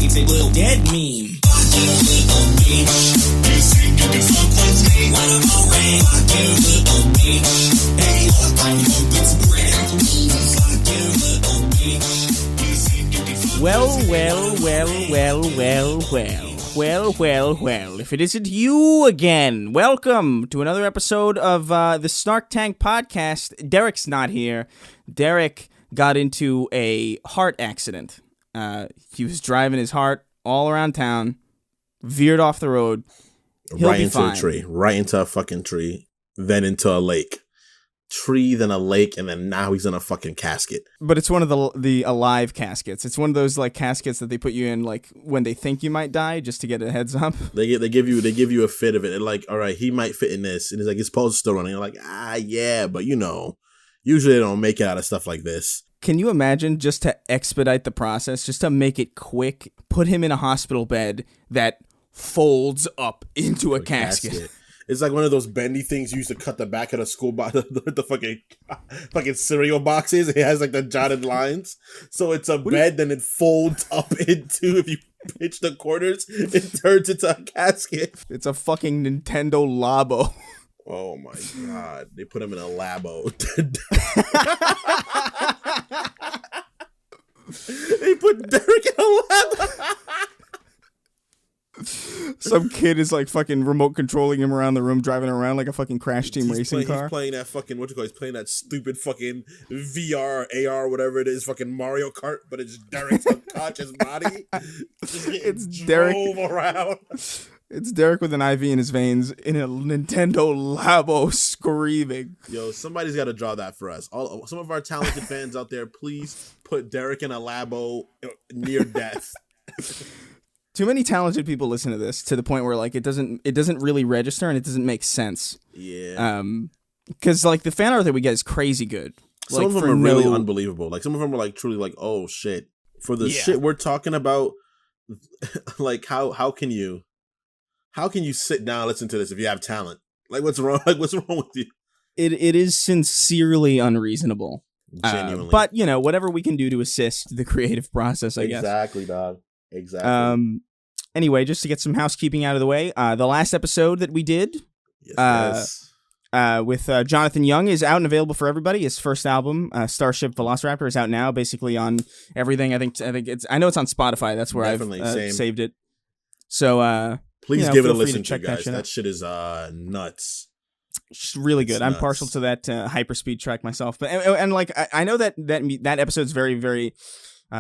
keeps a little dead meme. Fuck you, little bitch. You think you can fuck with me? What a ring. Fuck you, little bitch. Hey, look, I'm hoping to break. Fuck you, little bitch. You think you can fuck Well, if it isn't you again, welcome to another episode of the Snark Tank podcast. Derrick's not here. Derrick got into a heart accident. He was driving his heart all around town, veered off the road. He'll right be into fine. a tree, right into a fucking tree, then into a lake. Tree, then a lake, and then now he's in a fucking casket. But it's one of the alive caskets. It's one of those like caskets that they put you in like when they think you might die, just to get a heads up. They give you a fit of it. They're like, all right, he might fit in this, and it's like his pulse is still running. You're like, yeah, but usually they don't make it out of stuff like this. Can you imagine, just to expedite the process, just to make it quick, put him in a hospital bed that folds up into a casket. It's like one of those bendy things you used to cut the back of the school the fucking cereal boxes. It has like the jotted lines. So it's a bed, then it folds up into, if you pitch the quarters, it turns into a casket. It's a fucking Nintendo Labo. Oh my god. They put him in a labo. They put Derrick in a labo. Some kid is like fucking remote controlling him around the room, driving around like a fucking Crash Team racing car. He's playing that fucking, he's playing that stupid fucking VR, AR, whatever it is, fucking Mario Kart, but it's Derrick's unconscious body. It's Derrick around. It's Derrick with an IV in his veins in a Nintendo Labo screaming. Yo, somebody's got to draw that for us. Some of our talented fans out there, please put Derrick in a Labo near death. Too many talented people listen to this to the point where like it doesn't really register and it doesn't make sense. Yeah. Because like the fan art that we get is crazy good. Some of them are really unbelievable. Like some of them are like truly like, oh shit. For the shit we're talking about, like how can you sit down and listen to this if you have talent? Like what's wrong? Like what's wrong with you? It is sincerely unreasonable. Genuinely. But whatever we can do to assist the creative process, I guess. Exactly, dog. Exactly. Anyway, just to get some housekeeping out of the way, the last episode that we did with Jonathan Young is out and available for everybody. His first album, Starship Velociraptor, is out now, basically on everything. I think I know it's on Spotify. That's where I've saved it. So please give it a listen to, guys. That shit is nuts. It's really good. I'm partial to that hyperspeed track myself, but and like I know that episode's very, very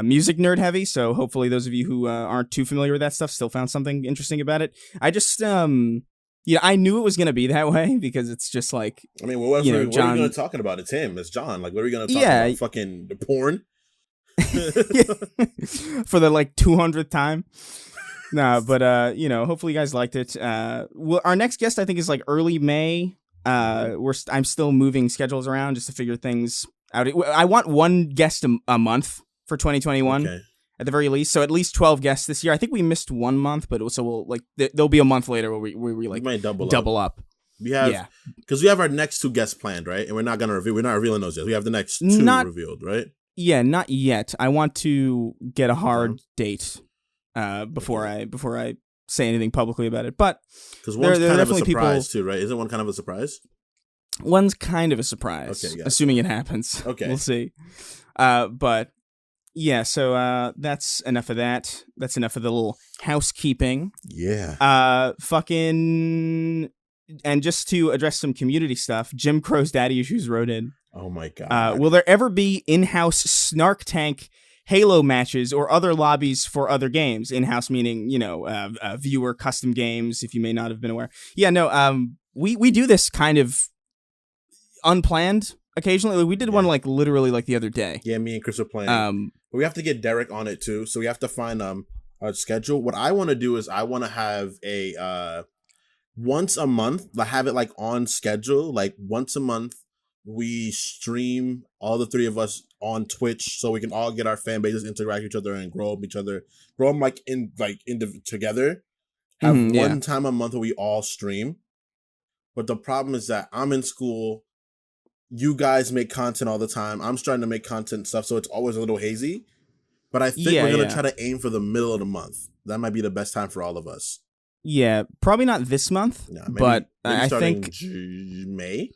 music nerd heavy, so hopefully those of you who aren't too familiar with that stuff still found something interesting about it. I just I knew it was going to be that way because it's just like, I mean, what are you going to talk about? It's him. It's John. Like, what are we going to talk about? Fucking the porn? For the like 200th time. Nah, but hopefully you guys liked it. Our next guest I think is like early May. I'm still moving schedules around just to figure things out. I want one guest a month for 2021 at the very least. So at least 12 guests this year. I think we missed 1 month, but so we'll like there'll be a month later where we like might double up. We have because we have our next two guests planned, right? And we're not revealing those yet. We have the next two revealed, right? Yeah, not yet. I want to get a hard date before I say anything publicly about it. But because one's kind of a surprise too, right? Isn't one kind of a surprise? One's kind of a surprise, assuming it happens. Okay, we'll see. But yeah, so that's enough of that. That's enough of the little housekeeping. Yeah. And just to address some community stuff, Jim Crow's Daddy Issues wrote in. Oh my god. Will there ever be in-house Snark Tank Halo matches or other lobbies for other games? In-house meaning, viewer custom games, if you may not have been aware. Yeah, no, we do this kind of unplanned occasionally. We did one like literally like the other day. Yeah, me and Chris are playing. But we have to get Derrick on it too, so we have to find a schedule. What I want to do is I want to have a once a month, have it like on schedule. Like once a month, we stream all the three of us on Twitch, so we can all get our fan bases interact with each other and grow them together. Have one time a month where we all stream. But the problem is that I'm in school. You guys make content all the time. I'm starting to make content stuff, so it's always a little hazy. But I think Yeah, we're gonna yeah. try to aim for the middle of the month. That might be the best time for all of us. Yeah, probably not this month, Yeah, maybe, but maybe I starting think May.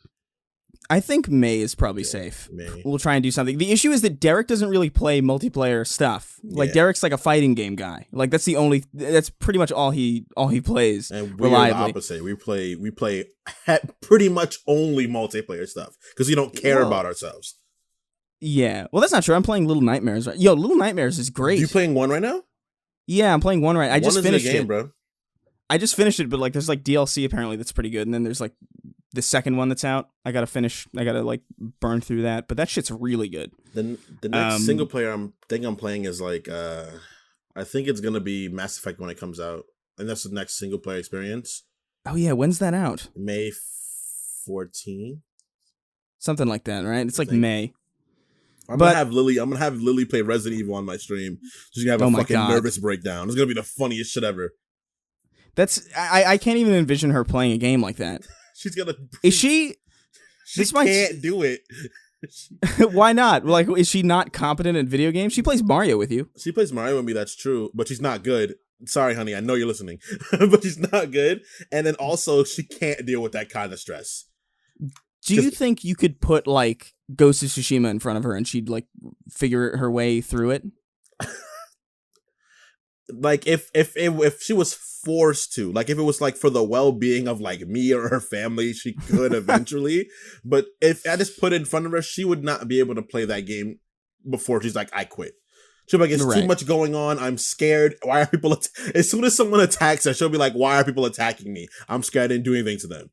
I think May is probably Yeah, safe. May. We'll try and do something. The issue is that Derek doesn't really play multiplayer stuff. Like Yeah. Derek's like a fighting game guy. Like that's pretty much all he plays. And we're the reliably. opposite. We play pretty much only multiplayer stuff because we don't care about ourselves. Yeah. Well, that's not true. I'm playing Little Nightmares. Right? Yo, Little Nightmares is great. You playing one right now? Yeah, I'm playing one right. I just finished game, it, bro. I just finished it, but like there's like DLC apparently that's pretty good, and then there's like the second one that's out. I gotta finish. I gotta like burn through that, but that shit's really good. The next single player I'm playing is like I think it's gonna be Mass Effect when it comes out, and that's the next single player experience. Oh yeah, when's that out? May 14. Something like that, right? It's like think. May. I'm gonna have Lily play Resident Evil on my stream. She's gonna have a fucking nervous breakdown. It's gonna be the funniest shit ever. I can't even envision her playing a game like that. She's gonna. Is she? She can't do it. Why not? Like, is she not competent at video games? She plays Mario with you. She plays Mario with me. That's true, but she's not good. Sorry, honey. I know you're listening, but she's not good. And then also, she can't deal with that kind of stress. Do you think you could put like Ghost of Tsushima in front of her and she'd like figure her way through it? Like if she was forced to, like if it was like for the well-being of like me or her family, she could eventually. But if I just put it in front of her, she would not be able to play that game before she's like, I quit. She'll be like, it's too much going on. I'm scared. Why are people? As soon as someone attacks her, she'll be like, why are people attacking me? I'm scared I didn't do anything to them.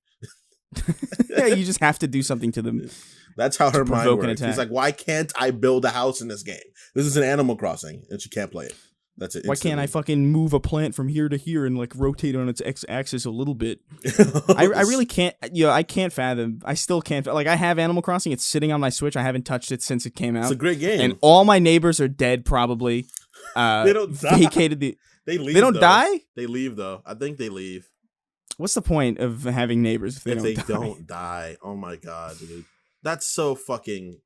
Yeah, you just have to do something to them. That's how her mind works. She's like, why can't I build a house in this game? This is an Animal Crossing, and she can't play it. That's it. Why can't I fucking move a plant from here to here and like rotate on its x-axis a little bit? I really can't. I can't fathom. I still can't. Like I have Animal Crossing. It's sitting on my Switch. I haven't touched it since it came out. It's a great game. And all my neighbors are dead. Probably. They don't die. Vacated the. They leave. They don't die. They leave though. I think they leave. What's the point of having neighbors if they don't die? Oh my god, dude. That's so fucking.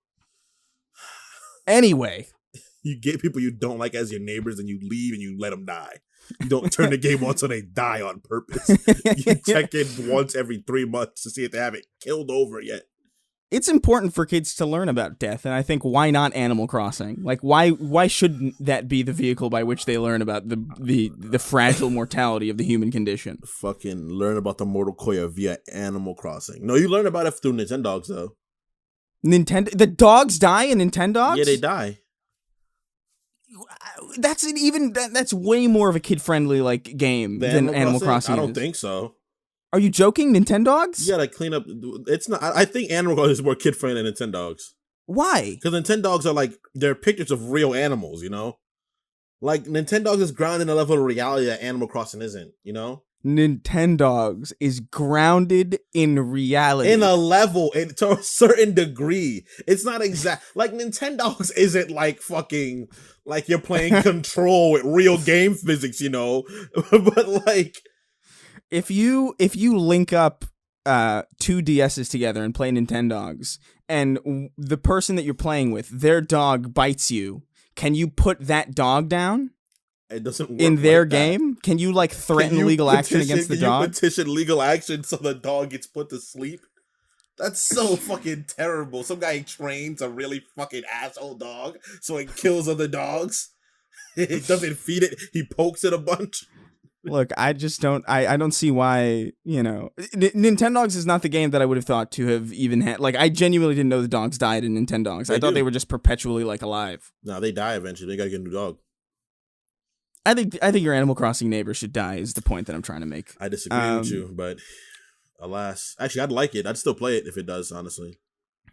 Anyway. You get people you don't like as your neighbors and you leave and you let them die. You don't turn the game on until they die on purpose. You check in once every 3 months to see if they haven't killed over yet. It's important for kids to learn about death, and I think why not Animal Crossing? Like why shouldn't that be the vehicle by which they learn about the fragile mortality of the human condition? Fucking learn about the mortal coil via Animal Crossing. No, you learn about it through Nintendogs though. The dogs die in Nintendogs? Yeah, they die. That's way more of a kid-friendly like game than Animal Crossing. I don't think so. Are you joking? Nintendogs? You gotta clean up. It's not. I think Animal Crossing is more kid-friendly than Nintendogs. Why? Because Nintendogs are like they're pictures of real animals. You know, like Nintendogs is grounded in a level of reality that Animal Crossing isn't. You know. Nintendogs is grounded in reality. In a level, to a certain degree. It's not exact. Like, Nintendogs isn't like fucking, like you're playing Control with real game physics, you know? But like... If you link up 2 DSs together and play Nintendogs, and the person that you're playing with, their dog bites you, can you put that dog down? It doesn't work in their like game. Can you like threaten legal action against the dog? You petition legal action so the dog gets put to sleep? That's so fucking terrible. Some guy trains a really fucking asshole dog so it kills other dogs. It doesn't feed it. He pokes it a bunch. Look, I just don't. I don't see why. You know, Nintendogs is not the game that I would have thought to have even had. Like, I genuinely didn't know the dogs died in Nintendogs. I thought they were just perpetually like alive. No, they die eventually. They gotta get a new dog. I think your Animal Crossing neighbor should die is the point that I'm trying to make. I disagree with you, but alas. Actually, I'd like it. I'd still play it if it does, honestly.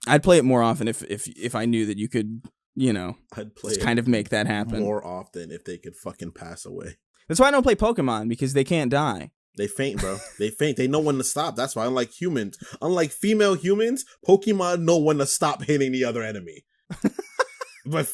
I'd play it more often if I knew that you could, you know, I'd play it kind of make that happen. More often if they could fucking pass away. That's why I don't play Pokemon, because they can't die. They faint, bro. They faint. They know when to stop. That's why, unlike humans, unlike female humans, Pokemon know when to stop hitting the other enemy. But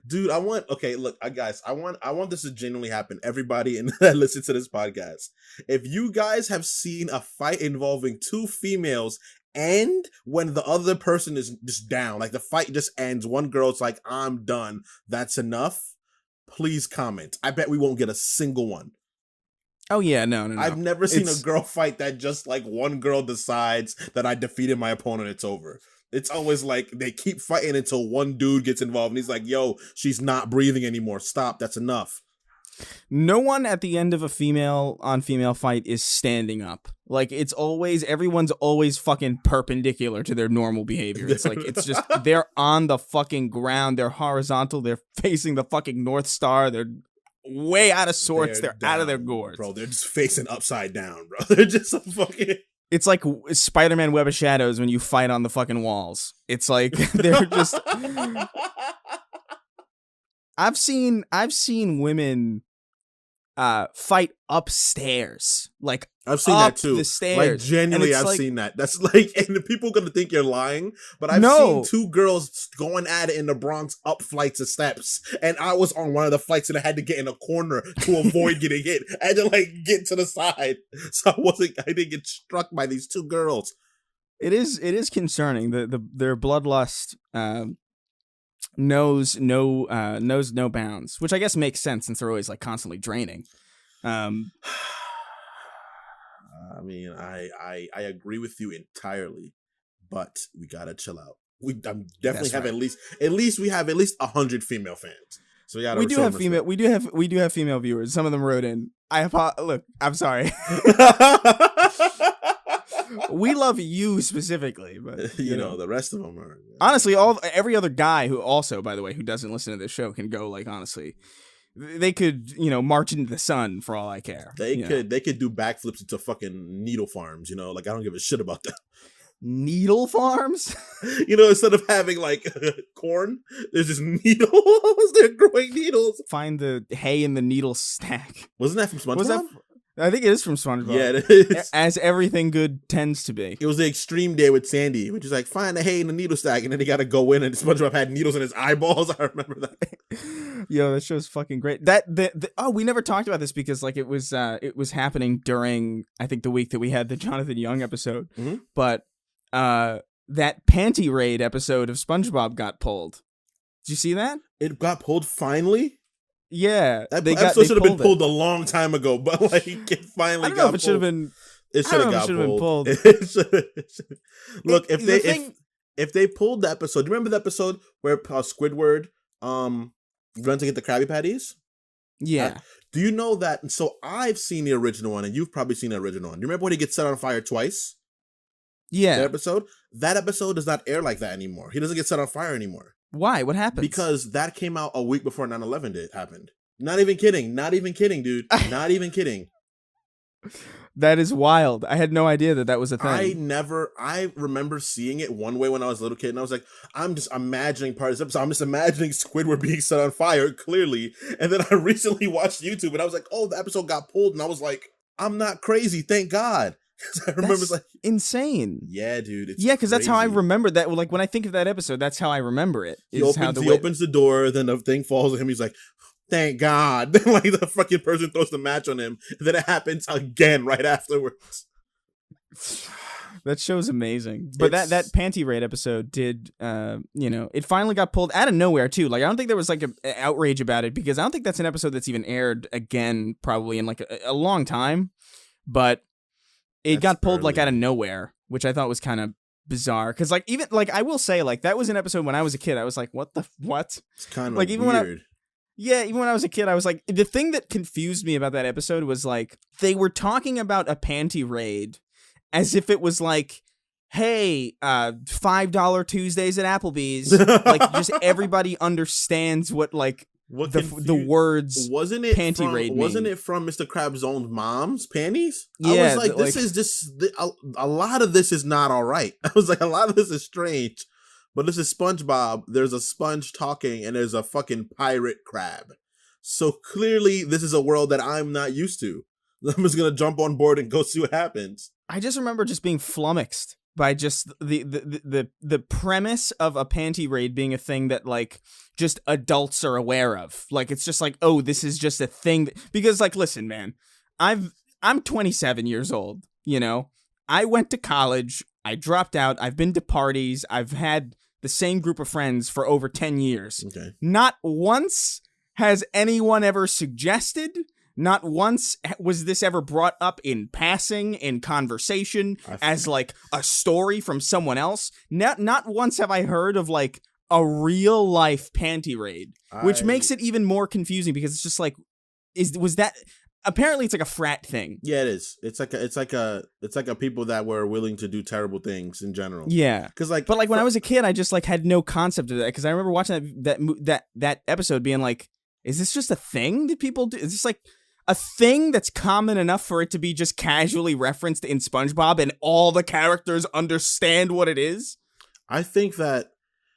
dude, guys, I want this to genuinely happen. Everybody that listens to this podcast, if you guys have seen a fight involving 2 females end when the other person is just down, like the fight just ends, one girl's like, I'm done, that's enough, please comment. I bet we won't get a single one. Oh yeah, no. I've never seen a girl fight that just like one girl decides that I defeated my opponent, it's over. It's always like they keep fighting until one dude gets involved and he's like, yo, she's not breathing anymore. Stop. That's enough. No one at the end of a female on female fight is standing up. Like, everyone's always fucking perpendicular to their normal behavior. It's like, it's just, they're on the fucking ground. They're horizontal. They're facing the fucking North Star. They're way out of sorts. They're out of their gourds. Bro, they're just facing upside down, bro. They're just so fucking... It's like Spider-Man Web of Shadows when you fight on the fucking walls. It's like, they're just... I've seen women fight upstairs, like I've seen up that too. The stairs. Like genuinely, I've seen that. That's like, and the people are gonna think you're lying, but I've seen two girls going at it in the Bronx up flights of steps, and I was on one of the flights and I had to get in a corner to avoid getting hit. I had to like get to the side, so I didn't get struck by these two girls. It is concerning. Their bloodlust knows no bounds, which I guess makes sense since they're always like constantly draining. I mean, I agree with you entirely, but we gotta chill out. We definitely have right. at least we have at least 100 female fans. So we do have female viewers. Some of them wrote in. Look, I'm sorry. We love you specifically, but you know the rest of them are honestly every other guy who also, by the way, who doesn't listen to this show can go like honestly. They could, march into the sun for all I care. They could do backflips into fucking needle farms, like I don't give a shit about that. Needle farms? Instead of having like corn, there's just needles. They're growing needles. Find the hay in the needle stack. Wasn't that from SpongeBob? I think it is from SpongeBob. Yeah, it is. As everything good tends to be. It was the extreme day with Sandy, which is like, find the hay in the needle stack, and then he got to go in, and SpongeBob had needles in his eyeballs. I remember that. Yo, that show's fucking great. We never talked about this because like it was happening during I think the week that we had the Jonathan Young episode, but that panty raid episode of SpongeBob got pulled. Did you see that? It got pulled finally. Yeah, that episode should have been pulled a long time ago, but like it finally got pulled. It should have been. It should have got pulled. Look, if they pulled the episode, do you remember the episode where Squidward went to get the Krabby Patties? Yeah. Do you know that? So I've seen the original one, and you've probably seen the original one. Do you remember when he gets set on fire twice? Yeah. That episode does not air like that anymore. He doesn't get set on fire anymore. Why? What happened? Because that came out a week before 9/11 happened. Not even kidding, dude. Not even kidding. That is wild. I had no idea that was a thing. I remember seeing it one way when I was a little kid, and I was like, I'm just imagining part of this episode. I'm just imagining Squidward being set on fire, clearly. And then I recently watched YouTube, and I was like, oh, the episode got pulled, and I was like, I'm not crazy, thank God. I remember it's like insane. Yeah, dude. Because that's how I remember that. Like when I think of that episode, that's how I remember it. He opens the door, then the thing falls on him. He's like, "Thank God!" Then like the fucking person throws the match on him, and then it happens again right afterwards. That show's amazing. But that panty raid episode did, it finally got pulled out of nowhere too. Like I don't think there was like an outrage about it because I don't think that's an episode that's even aired again probably in like a long time. But it got pulled like out of nowhere, which I thought was kind of bizarre. Because like even like I will say like that was an episode when I was a kid. I was like, what? It's kind of like even weird. Even when I was a kid, I was like, the thing that confused me about that episode was like they were talking about a panty raid as if it was like, hey, $5 Tuesdays at Applebee's. Like just everybody understands what like. The words wasn't it panty raid mean. Wasn't it from Mr. Krabs' own mom's panties? Yeah, I was like, this is just a lot of this is not all right. I was like, a lot of this is strange. But this is SpongeBob. There's a sponge talking, and there's a fucking pirate crab. So clearly, this is a world that I'm not used to. I'm just gonna jump on board and go see what happens. I just remember just being flummoxed by just the premise of a panty raid being a thing that like just adults are aware of. Like it's just like, oh, this is just a thing because like, listen, man, I'm 27 years old, I went to college, I dropped out, I've been to parties, I've had the same group of friends for over 10 years. Okay. Not once has anyone ever suggested. Not once was this ever brought up in passing, in conversation, as like a story from someone else. Not once have I heard of like a real life panty raid, which makes it even more confusing because it's just like, was that? Apparently, it's like a frat thing. Yeah, it is. It's like a people that were willing to do terrible things in general. Yeah, but when I was a kid, I just like had no concept of that because I remember watching that episode, being like, is this just a thing that people do? Is this like a thing that's common enough for it to be just casually referenced in SpongeBob and all the characters understand what it is? I think that,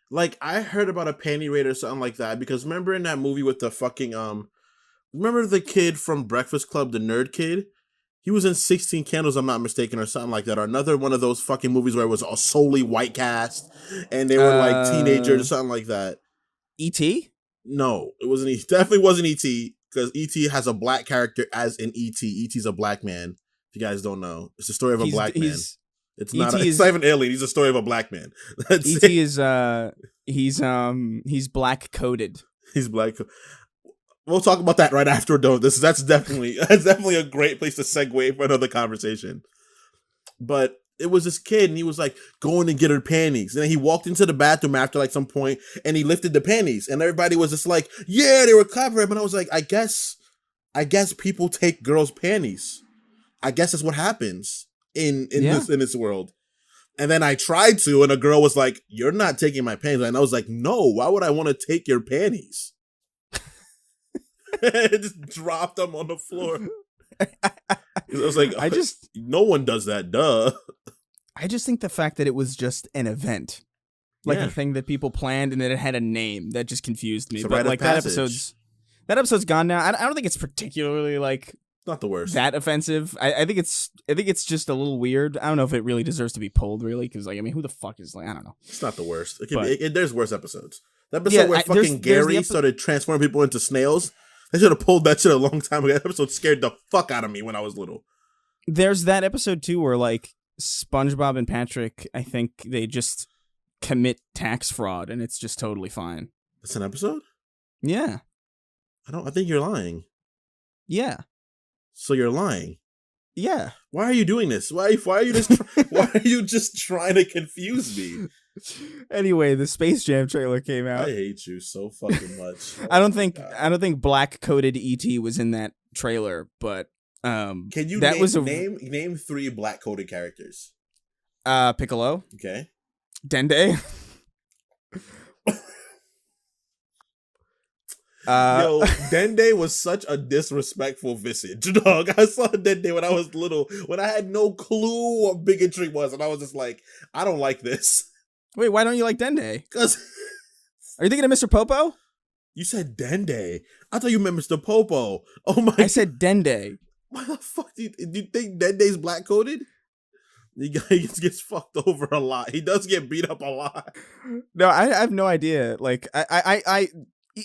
like, I heard about a panty raid or something like that because remember in that movie with the fucking, remember the kid from Breakfast Club, the nerd kid? He was in 16 Candles, I'm not mistaken, or something like that, or another one of those fucking movies where it was a solely white cast and they were like teenagers or something like that. E.T.? No, it wasn't. Definitely wasn't E.T. because E.T. has a black character as in E.T. E.T.'s a black man. If you guys don't know, it's the story of a black man. It's not even alien. He's a story of a black man. E.T. is he's black coded. He's black. We'll talk about that right after though. That's definitely a great place to segue for another conversation. But it was this kid and he was like going to get her panties. And then he walked into the bathroom after like some point and he lifted the panties and everybody was just like, yeah, they were clapping. But I was like, I guess people take girls' panties. I guess that's what happens in this world. And then I tried to, and a girl was like, you're not taking my panties. And I was like, no, why would I want to take your panties? Just dropped them on the floor. I was like, no one does that, duh. I just think the fact that it was just an event, like a thing that people planned and that it had a name, that just confused me. But like that episode's gone now. I don't think it's particularly like not the worst, that offensive. I think it's just a little weird. I don't know if it really deserves to be pulled, really, because like I mean, who the fuck is like I don't know. It's not the worst. There's worse episodes. The episode where fucking Gary started transforming people into snails. They should have pulled that shit a long time ago. That episode scared the fuck out of me when I was little. There's that episode too where like SpongeBob and Patrick, I think they just commit tax fraud and it's just totally fine. It's an episode? Yeah. I think you're lying. Yeah. So you're lying. Yeah. Why are you doing this? Why are you just trying to confuse me? Anyway, the Space Jam trailer came out. I hate you so fucking much. I don't think black coded ET was in that trailer, but can you name 3 black coded characters? Piccolo. Okay. Dende. Yo, Dende was such a disrespectful visage, dog. I saw Dende when I was little, when I had no clue what bigotry was, and I was just like, I don't like this. Wait, why don't you like Dende? Because are you thinking of Mr. Popo? You said Dende. I thought you meant Mr. Popo. Oh my! I said Dende. Why the fuck do you think Dende's black coded? He gets fucked over a lot. He does get beat up a lot. No, I have no idea. Like I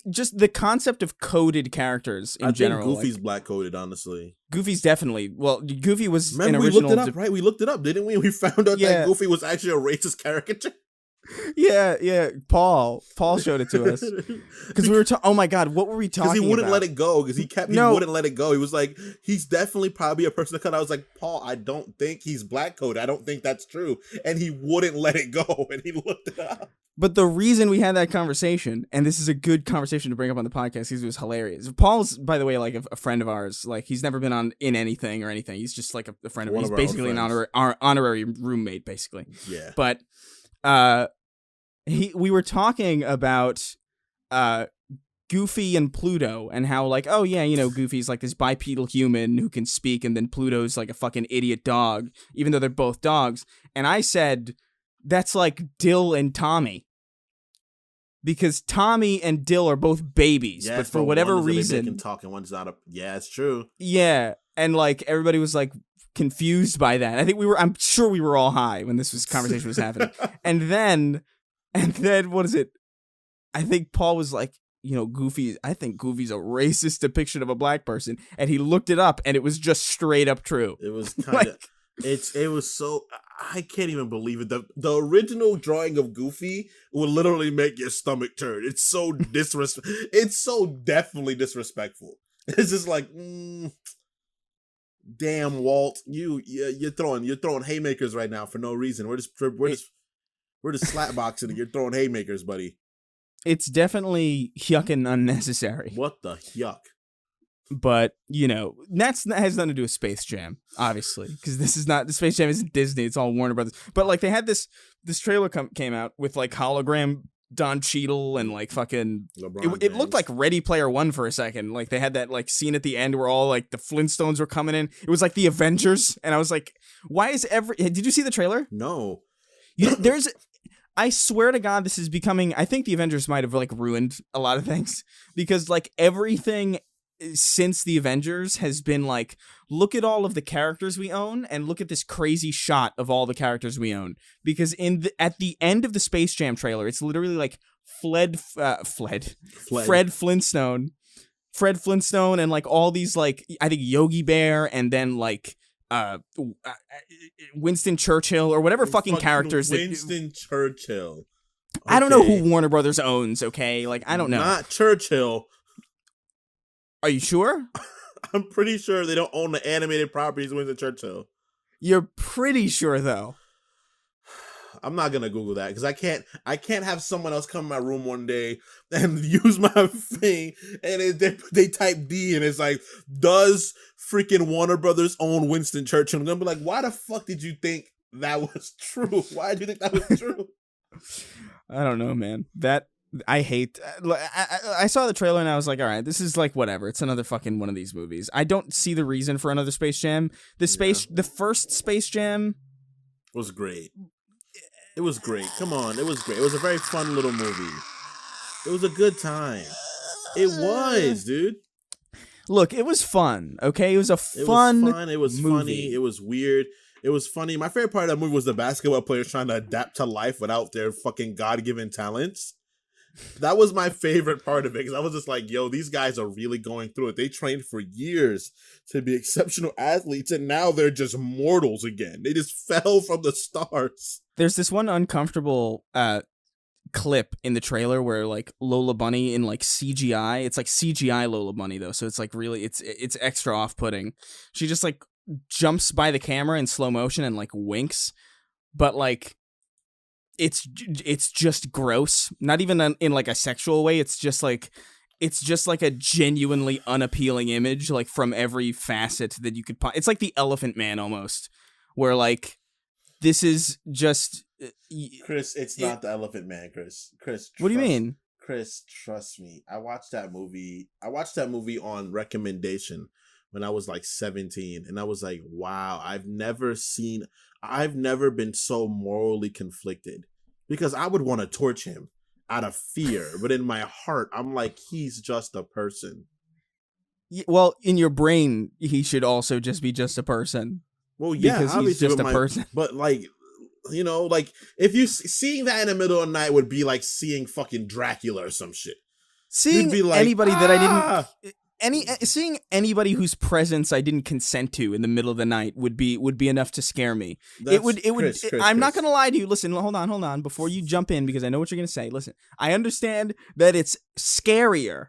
just the concept of coded characters in general. I think Goofy's black coded, honestly. Goofy's definitely. Well, Goofy was an original. We looked it up, right? We looked it up, didn't we? We found out that Goofy was actually a racist caricature. Yeah. Paul showed it to us because we were. Oh my god, what were we talking about? Because he wouldn't let it go. Because he wouldn't let it go. He was like, he's definitely probably a person of color. I was like, Paul, I don't think he's black coded. I don't think that's true. And he wouldn't let it go. And he looked it up. But the reason we had that conversation, and this is a good conversation to bring up on the podcast, because it was hilarious. Paul's, by the way, like a friend of ours. Like he's never been in anything or anything. He's just like a friend of ours. He's basically an honorary roommate, basically. Yeah. But we were talking about Goofy and Pluto and how like, oh yeah, you know, Goofy's like this bipedal human who can speak, and then Pluto's like a fucking idiot dog, even though they're both dogs. And I said, that's like Dill and Tommy. Because Tommy and Dill are both babies, but for whatever reason, they can talk and one's not a. Yeah, it's true. Yeah, and like everybody was like confused by that. I'm sure we were all high when this conversation was happening. And then what is it? I think Paul was like, you know, I think Goofy's a racist depiction of a black person, and he looked it up, and it was just straight up true. It was kind of. It was so. I can't even believe it. The original drawing of Goofy will literally make your stomach turn. It's so It's so definitely disrespectful. It's just like, damn, Walt, you're throwing haymakers right now for no reason. We're just slapboxing and you're throwing haymakers, buddy. It's definitely yucking unnecessary. What the yuck? But, that has nothing to do with Space Jam, obviously, because the Space Jam isn't Disney, it's all Warner Brothers. But, like, they had this trailer came out with, like, hologram Don Cheadle and, like, fucking... It looked like Ready Player One for a second. Like, they had that, like, scene at the end where all, like, the Flintstones were coming in. It was like the Avengers, and I was like, why is Did you see the trailer? No. I swear to God, this is becoming... I think the Avengers might have, like, ruined a lot of things, because, like, everything... since the Avengers has been like, look at all of the characters we own and look at this crazy shot of all the characters we own, because at the end of the Space Jam trailer, it's literally like Fred Flintstone and like all these, like, I think Yogi Bear and then like Winston Churchill or whatever fucking characters Winston Churchill. Okay. I don't know who Warner Brothers owns, okay? Like, I don't know. Not Churchill. Are you sure? I'm pretty sure they don't own the animated properties Winston Churchill. You're pretty sure, though. I'm not gonna Google that because I can't have someone else come in my room one day and use my thing and they type D and it's like, does freaking Warner Brothers own Winston Churchill? I'm gonna be like, why the fuck did you think that was true? Why did you think that was true? I don't know, man. I hate... I saw the trailer and I was like, all right, this is like whatever. It's another fucking one of these movies. I don't see the reason for another Space Jam. The first Space Jam... was great. It was great. Come on, it was great. It was a very fun little movie. It was a good time. It was, dude. Look, it was fun, okay? It was a fun It was movie. Funny. It was weird. It was funny. My favorite part of that movie was the basketball players trying to adapt to life without their fucking God-given talents. That was my favorite part of it because I was just like, yo, these guys are really going through it. They trained for years to be exceptional athletes and now they're just mortals again. They just fell from the stars. There's this one uncomfortable clip in the trailer where like Lola Bunny in like CGI, it's like CGI Lola Bunny though, so it's like really it's extra off-putting. She just like jumps by the camera in slow motion and like winks, but like it's just gross. Not even in like a sexual way. It's just like a genuinely unappealing image, like from every facet that you could. It's like the Elephant Man almost, where like this is just. Chris, it's not the Elephant Man, Chris. What do you mean? Chris, trust me. I watched that movie on recommendation when I was like 17, and I was like, wow, I've never been so morally conflicted because I would want to torch him out of fear. But in my heart, I'm like, he's just a person. Well, in your brain, he should also just be just a person. Well, yeah, because obviously, he's just a person. But like, you know, like if you seeing that in the middle of the night would be like seeing fucking Dracula or some shit. Seeing be like, anybody that I didn't... seeing anybody whose presence I didn't consent to in the middle of the night would be enough to scare me. Chris, I'm not going to lie to you. Listen, hold on before you jump in because I know what you're going to say. Listen, I understand that it's scarier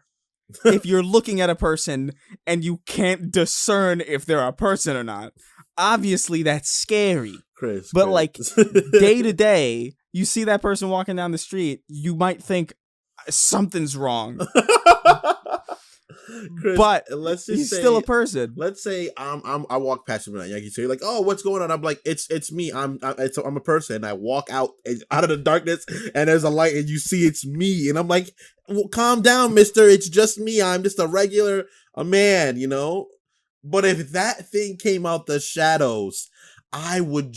if you're looking at a person and you can't discern if they're a person or not. Obviously, that's scary. Chris, like day to day, you see that person walking down the street, you might think something's wrong. Chris, but let's just he's say, still a person. Let's say I walk past him and you say like, oh, what's going on? I'm like, it's me. I'm a person. And I walk out of the darkness and there's a light and you see it's me and I'm like, well, calm down, mister. It's just me. I'm just a man, you know. But if that thing came out the shadows, I would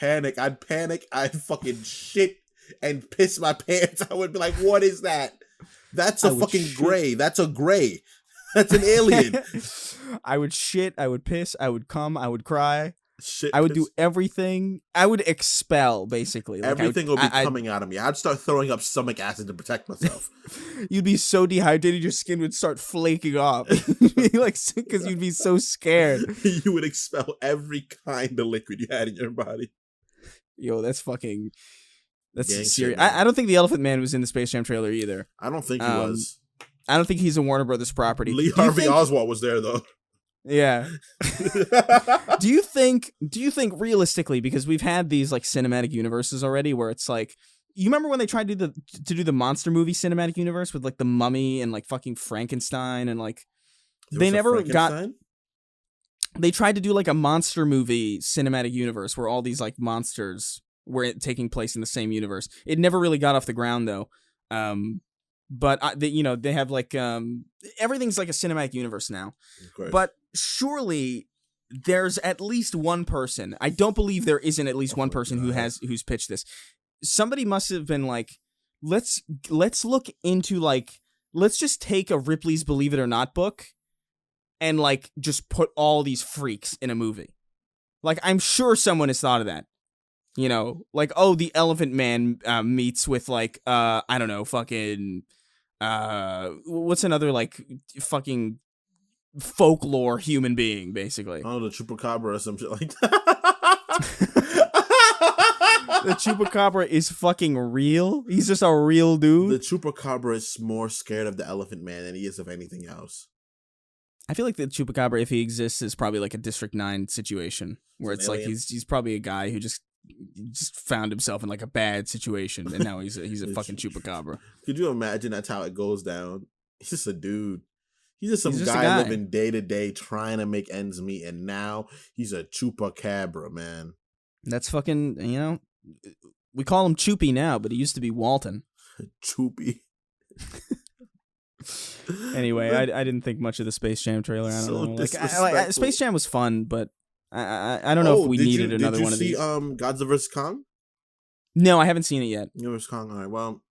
panic. I'd panic. I'd fucking shit and piss my pants. I would be like, what is that? That's a fucking gray. That's a gray. That's an alien. I would shit. I would piss. I would cum. I would cry. Shit, I would do everything. I would expel, basically. Like everything will be coming out of me. I'd start throwing up stomach acid to protect myself. You'd be so dehydrated, your skin would start flaking off. Like, because you'd be so scared. You would expel every kind of liquid you had in your body. Yo, that's fucking... That's Gang serious. shit, man. I don't think the Elephant Man was in the Space Jam trailer either. I don't think he was. I don't think he's a Warner Brothers property. Lee Harvey Oswald was there, though. Yeah. Do you think realistically, because we've had these like cinematic universes already where it's like, you remember when they tried to do the monster movie cinematic universe with like the Mummy and like fucking Frankenstein and like they never got. They tried to do like a monster movie cinematic universe where all these like monsters were taking place in the same universe. It never really got off the ground though. But they have like everything's like a cinematic universe now. But surely there's at least one person. I don't believe there isn't at least one person who's pitched this. Somebody must have been like, let's look into like, let's just take a Ripley's Believe It or Not book and like just put all these freaks in a movie. Like, I'm sure someone has thought of that. You know, like, oh, the Elephant Man meets with like I don't know, fucking what's another like fucking folklore human being, basically. Oh, the Chupacabra or some shit like that. The Chupacabra is fucking real? He's just a real dude? The Chupacabra is more scared of the Elephant Man than he is of anything else. I feel like the Chupacabra, if he exists, is probably like a District 9 situation where it's like he's probably a guy who just found himself in like a bad situation and now he's a fucking Chupacabra. Could you imagine that's how it goes down? He's just a dude. He's just some guy living day to day trying to make ends meet, and now he's a Chupacabra, man. That's fucking, we call him Choopy now, but he used to be Walton. Choopy. Anyway, I didn't think much of the Space Jam trailer. I don't know. Like, Space Jam was fun, but I don't know if we needed another one of these. Did you see Godzilla vs. Kong? No, I haven't seen it yet. Godzilla vs. Kong. All right. Well,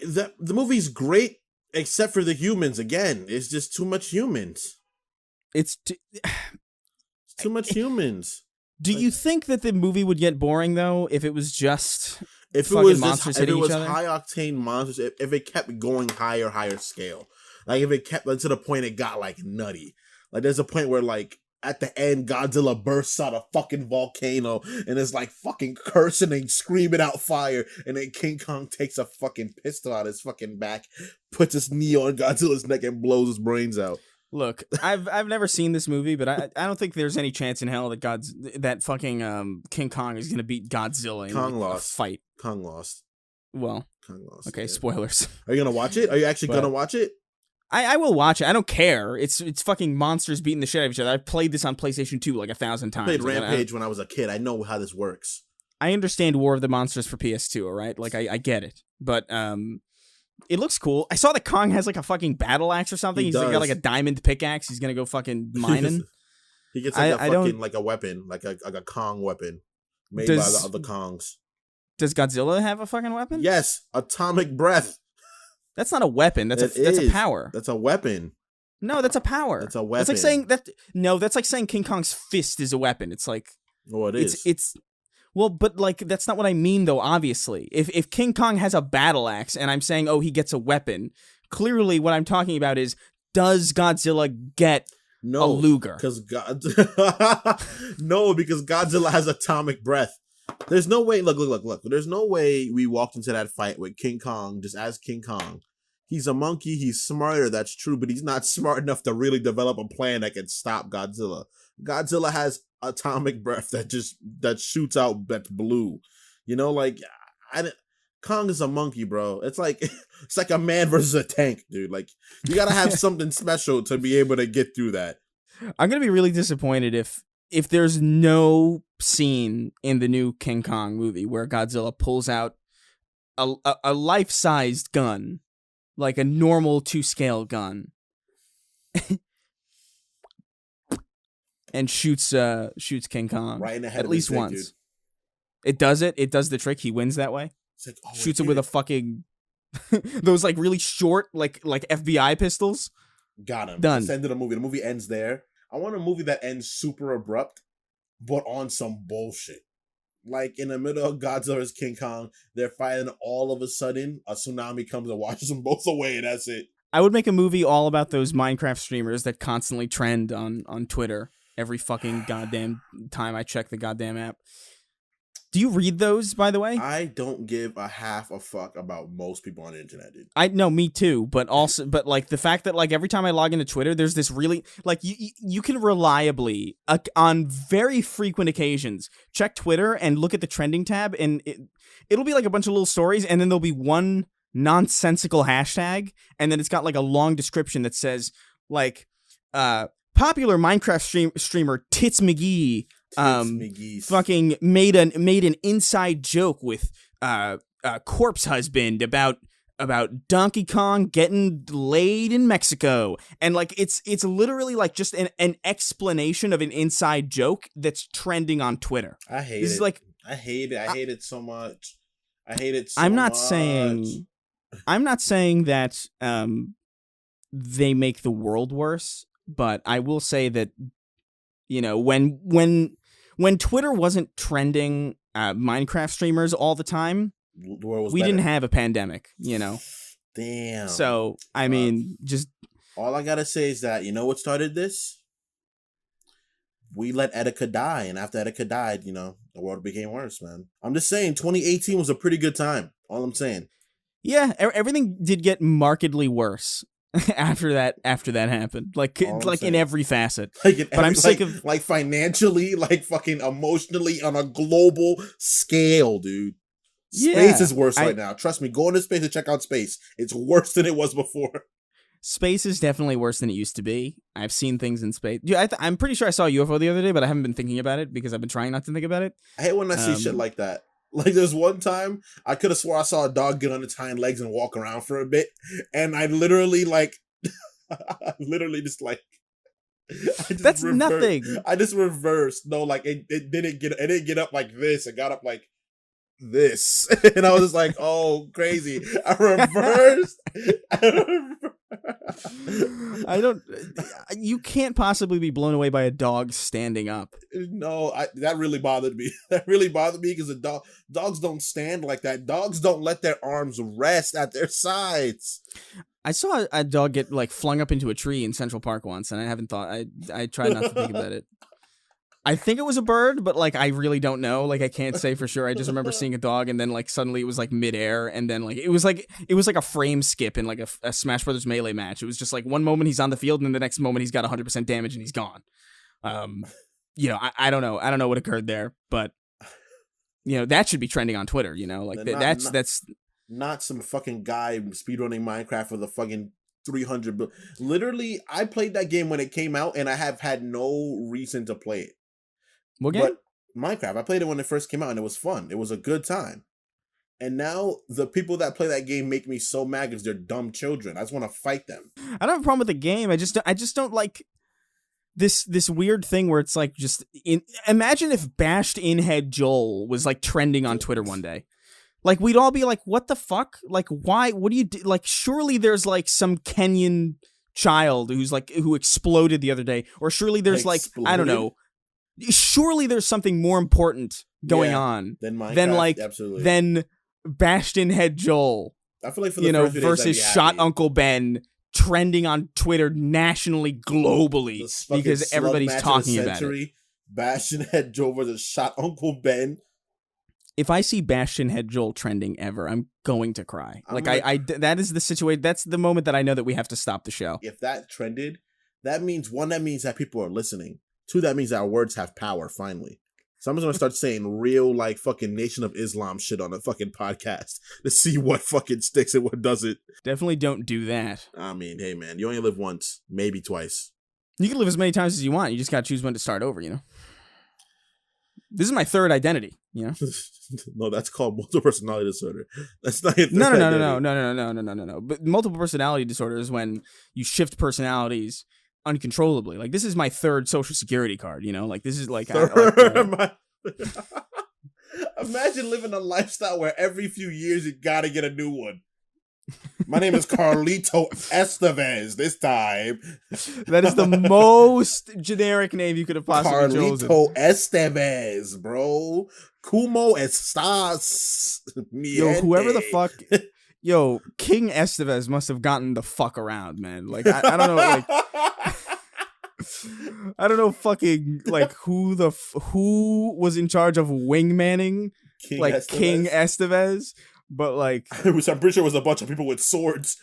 the movie's great except for the humans. Again, it's just too much humans. It's too much humans. Do you think that the movie would get boring though if it was just if it was monsters hitting each other? High octane monsters? If it kept going higher scale, like if it kept to the point it got like nutty. Like there's a point where like at the end Godzilla bursts out a fucking volcano and is like fucking cursing and screaming out fire, and then King Kong takes a fucking pistol out his fucking back, puts his knee on Godzilla's neck and blows his brains out. Look, I've never seen this movie, but I don't think there's any chance in hell that fucking King Kong is gonna beat Godzilla in a fight. Kong lost. Well, Kong lost. Okay, yeah. Spoilers. Are you gonna watch it? Are you actually gonna watch it? I will watch it. I don't care. It's fucking monsters beating the shit out of each other. I've played this on PlayStation 2 like 1,000 times. I played Rampage when I was a kid. I know how this works. I understand War of the Monsters for PS2, all right? Like I get it, but it looks cool. I saw that Kong has like a fucking battle axe or something. He's got like a diamond pickaxe. He's gonna go fucking mining. He gets like a weapon, like a Kong weapon made by the other Kongs. Does Godzilla have a fucking weapon? Yes, atomic breath. That's not a weapon. That's a power. That's a weapon. No, that's a power. That's a weapon. It's like saying that. No, that's like saying King Kong's fist is a weapon. It's like. Oh, it is. It's. Well, but like that's not what I mean though. Obviously, if King Kong has a battle axe and I'm saying, oh, he gets a weapon, clearly what I'm talking about is, does Godzilla get a Luger? No, because Godzilla has atomic breath. There's no way. Look. There's no way we walked into that fight with King Kong just as King Kong. He's a monkey. He's smarter. That's true, but he's not smart enough to really develop a plan that can stop Godzilla. Godzilla has atomic breath that shoots out that's blue. Kong is a monkey, bro. It's like a man versus a tank, dude. Like you gotta have something special to be able to get through that. I'm gonna be really disappointed if there's no scene in the new King Kong movie where Godzilla pulls out a life-sized gun, like a normal 2-scale gun, and shoots King Kong right in the head at least once. Dude. It does it. It does the trick. He wins that way. It's like, shoots him with a fucking those like really short like FBI pistols. Got him. Done. Let's end the movie. The movie ends there. I want a movie that ends super abrupt but on some bullshit. Like in the middle of Godzilla vs. King Kong, they're fighting. All of a sudden, a tsunami comes and washes them both away, and that's it. I would make a movie all about those Minecraft streamers that constantly trend on Twitter every fucking goddamn time I check the goddamn app. Do you read those, by the way? I don't give a half a fuck about most people on the internet, dude. I know, me too, but like the fact that like every time I log into Twitter, there's this really like you can reliably on very frequent occasions check Twitter and look at the trending tab, and it'll be like a bunch of little stories, and then there'll be one nonsensical hashtag, and then it's got like a long description that says like popular Minecraft streamer Tits McGee fucking made an inside joke with Corpse Husband about Donkey Kong getting laid in Mexico, and like it's literally like just an explanation of an inside joke that's trending on Twitter. I hate this it. Is like I hate it. I hate it so much. I hate it so I'm not much. saying that they make the world worse, but I will say that, you know, when Twitter wasn't trending Minecraft streamers all the time, we didn't have a pandemic, you know. Damn. So, I mean, just all I gotta say is that, you know what started this? We let Etika die, and after Etika died, you know, the world became worse, man. I'm just saying, 2018 was a pretty good time. All I'm saying. Yeah, everything did get markedly worse after that happened. Like in every facet. But I'm sick of like financially, like fucking emotionally, on a global scale, dude. Space is worse right now. Trust me, go into space and check out space. It's worse than it was before. Space is definitely worse than it used to be. I've seen things in space. Yeah, I'm pretty sure I saw a UFO the other day, but I haven't been thinking about it because I've been trying not to think about it. I hate when I see shit like that. Like, there's one time I could have swore I saw a dog get on its hind legs and walk around for a bit, and I literally like, just like, that's nothing. I just reversed. No, like it didn't get up like this. It got up like this, and I was just like, oh, crazy. I reversed. You can't possibly be blown away by a dog standing up. No, that really bothered me. That really bothered me because dogs don't stand like that. Dogs don't let their arms rest at their sides. I saw a dog get like flung up into a tree in Central Park once, and I tried not to think about it. I think it was a bird, but like I really don't know. Like I can't say for sure. I just remember seeing a dog, and then like suddenly it was like midair, and then like it was like a frame skip in like a Smash Brothers Melee match. It was just like one moment he's on the field, and then the next moment he's got 100% damage and he's gone. You know, I don't know. I don't know what occurred there, but you know that should be trending on Twitter. You know, like that's not some fucking guy speedrunning Minecraft with a fucking 300. Literally, I played that game when it came out, and I have had no reason to play it. What game? But Minecraft. I played it when it first came out, and it was fun. It was a good time. And now the people that play that game make me so mad because they're dumb children. I just want to fight them. I don't have a problem with the game. I just don't like this weird thing where it's like imagine if bashed in head Joel was like trending on Twitter one day. Like we'd all be like, what the fuck? Like why? What do you do? Like surely there's like some Kenyan child who exploded the other day, or surely there's exploded? I don't know. Surely there's something more important going on than Minecraft, than bashed in head Joel. I feel like for the first few days versus shot Uncle Ben trending on Twitter nationally, globally, because everybody's talking about it. Bashed in head Joel versus shot Uncle Ben. If I see bashed in head Joel trending ever, I'm going to cry. That is the situation. That's the moment that I know that we have to stop the show. If that trended, that means that people are listening. 2, that means our words have power, finally. So I'm just gonna start saying real, like, fucking Nation of Islam shit on a fucking podcast to see what fucking sticks and what doesn't. Definitely don't do that. I mean, hey, man, you only live once, maybe twice. You can live as many times as you want. You just gotta choose when to start over, you know? This is my third identity, you know? No, that's called multiple personality disorder. That's not your third No. But multiple personality disorder is when you shift personalities uncontrollably. Like, this is my third social security card, you know? Like, this is like... Imagine living a lifestyle where every few years you gotta get a new one. My name is Carlito Estevez this time. That is the most generic name you could have possibly chosen. Carlito Estevez, bro. Como estas? Yo, whoever the fuck... Yo, King Estevez must have gotten the fuck around, man. Like, I don't know, like... I don't know fucking, like, who was in charge of wingmanning, King Estevez, but, like... Which I'm pretty sure was a bunch of people with swords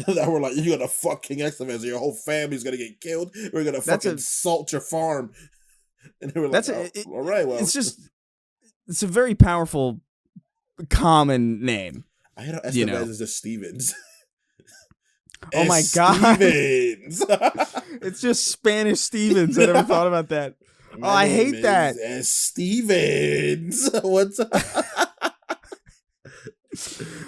that were like, you're gonna fuck King Estevez, your whole family's gonna get killed, we're gonna fucking salt your farm. And they were like, all right, well... It's a very powerful, common name. I had Estevez is just Stevens. Oh my god! Stevens. It's just Spanish Stevens. I never thought about that. I hate that. Stevens. What's up?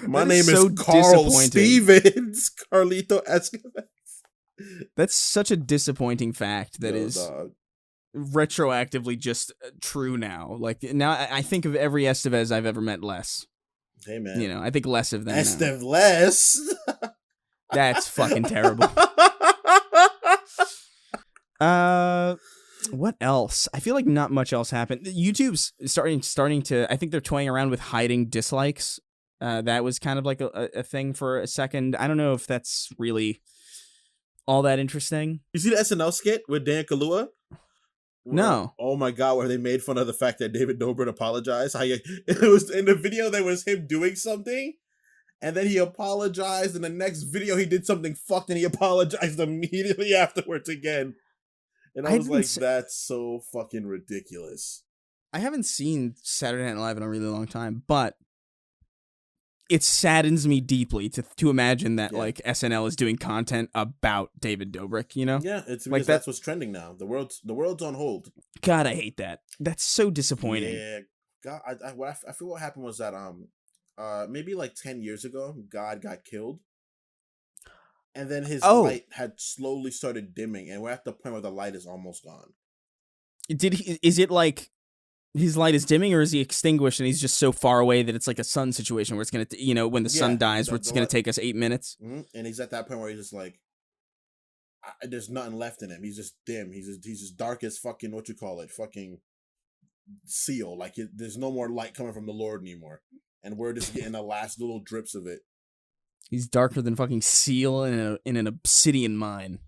My name is so Carl Stevens. Carlito Escobar. That's such a disappointing fact that is retroactively just true now. Like, now I think of every Estevez I've ever met less. Hey, man. You know, I think less of them. Estevez. That's fucking terrible. What else? I feel like not much else happened. YouTube's starting to, I think they're toying around with hiding dislikes. That was kind of like a thing for a second. I don't know if that's really all that interesting. You see the SNL skit with Dan Kaluuya? No. Oh my god, where they made fun of the fact that David Dobrik apologized. It was in the video there was him doing something, and then he apologized, and the next video he did something fucked and he apologized immediately afterwards again. And I was like, that's so fucking ridiculous. I haven't seen Saturday Night Live in a really long time, but it saddens me deeply to imagine that like SNL is doing content about David Dobrik, you know? Yeah, it's because that's what's trending now. The world's on hold. God, I hate that. That's so disappointing. Yeah, God, I feel what happened was that maybe like 10 years ago, God got killed, and then his light had slowly started dimming, and we're at the point where the light is almost gone. Is it like his light is dimming, or is he extinguished and he's just so far away that it's like a sun situation where it's gonna, when the sun dies, where it's gonna take us 8 minutes? Mm-hmm. And he's at that point where he's just like, there's nothing left in him. He's just dim. He's just dark as fucking fucking seal. Like there's no more light coming from the Lord anymore, and we're just getting the last little drips of it. He's darker than fucking seal in an obsidian mine.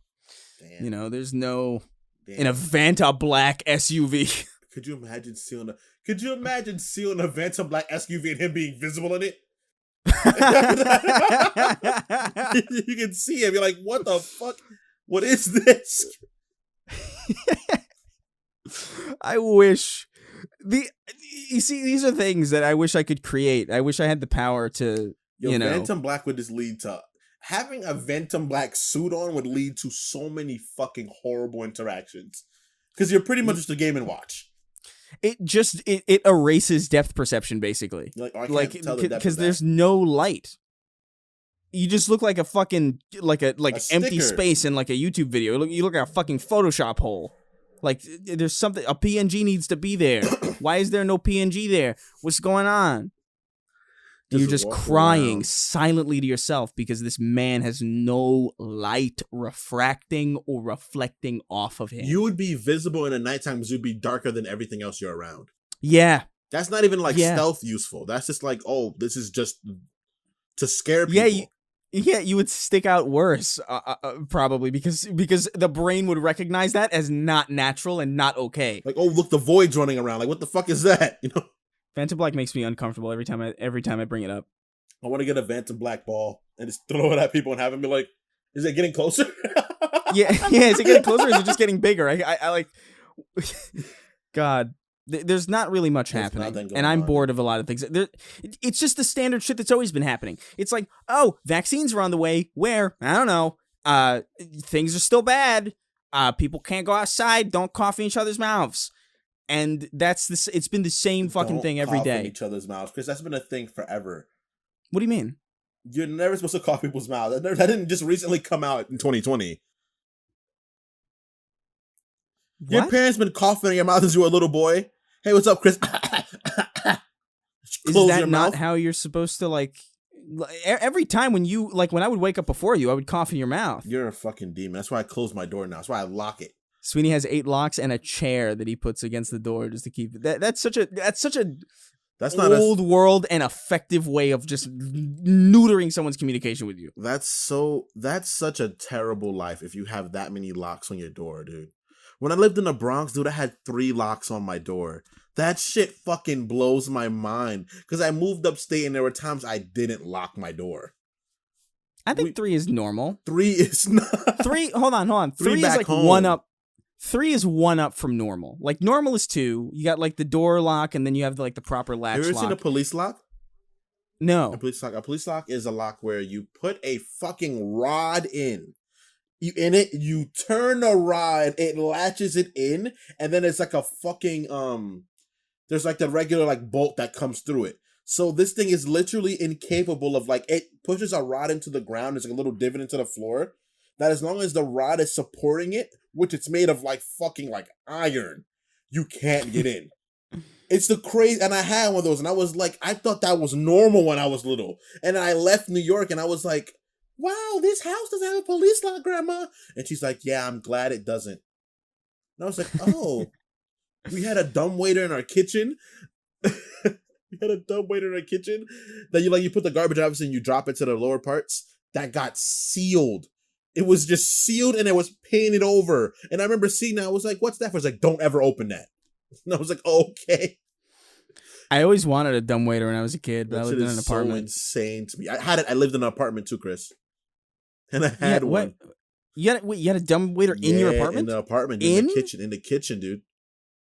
Damn. There's no an Avanta black SUV. Could you imagine sealing a Phantom Black SUV and him being visible in it? You can see him. You're like, what the fuck? What is this? I wish you see, these are things that I wish I could create. I wish I had the power to, Phantom Black would just lead to having a Phantom Black suit on would lead to so many fucking horrible interactions. Because you're pretty much just a Game & Watch. It erases depth perception, basically. Because there's no light. You just look like a fucking like empty space in like a YouTube video. You look like a fucking Photoshop hole. Like there's something, a PNG needs to be there. Why is there no PNG there? What's going on? You're just crying silently to yourself because this man has no light refracting or reflecting off of him. You would be visible in the nighttime because you'd be darker than everything else you're around. Yeah. That's not even stealth useful. That's just like, this is just to scare people. Yeah, you would stick out worse, probably, because the brain would recognize that as not natural and not okay. Like, look, the void's running around. Like, what the fuck is that? Phantom Black makes me uncomfortable every time I bring it up. I want to get a Phantom Black ball and just throw it at people and have them be like, is it getting closer? yeah, is it getting closer or is it just getting bigger? I like... God, there's not really much happening, and I'm bored of a lot of things. It's just the standard shit that's always been happening. It's like, vaccines are on the way, where, I don't know, things are still bad, people can't go outside, don't cough in each other's mouths. And it's been the same fucking thing every day. Don't cough in each other's mouths, because that's been a thing forever. What do you mean? You're never supposed to cough people's mouths. That didn't just recently come out in 2020. What? Your parents been coughing in your mouth since you were a little boy. Hey, what's up, Chris? Is that not how you're supposed to, like, Every time when you like when I would wake up before you, I would cough in your mouth. You're a fucking demon. That's why I close my door now. That's why I lock it. Sweeney has 8 locks and a chair that he puts against the door just to keep it. That's such a That's not old world and effective way of just neutering someone's communication with you. That's such a terrible life if you have that many locks on your door, dude. When I lived in the Bronx, dude, I had 3 locks on my door. That shit fucking blows my mind. Because I moved upstate and there were times I didn't lock my door. I think 3 is normal. 3 is not. 3, hold on. 3 is like home. 1 up. 3 is 1 up from normal. Like normal is 2. You got like the door lock and then you have like the proper latch Have you ever lock. seen a police lock? No. A police lock is a lock where you put a fucking rod in. You turn the rod, it latches it in, and then it's like a fucking there's like the regular like bolt that comes through it. So this thing is literally incapable of like, it pushes a rod into the ground, there's like a little divot into the floor, that as long as the rod is supporting it, which it's made of like fucking like iron, you can't get in. It's the crazy, and I had one of those, and I was like, I thought that was normal when I was little. And I left New York, and I was like, wow, this house doesn't have a police lock, Grandma. And she's like, yeah, I'm glad it doesn't. And I was like, oh, we had a dumbwaiter in our kitchen. We had a dumbwaiter in our kitchen that you put the garbage out and you drop it to the lower parts. That got sealed. It was just sealed, and it was painted over. And I remember seeing that. I was like, what's that for? It's like, don't ever open that. And I was like, okay. I always wanted a dumbwaiter when I was a kid, but I lived in an apartment. So insane to me. I lived in an apartment too, Chris. And I had one. You had a dumbwaiter in your apartment? In the apartment, in the kitchen, dude.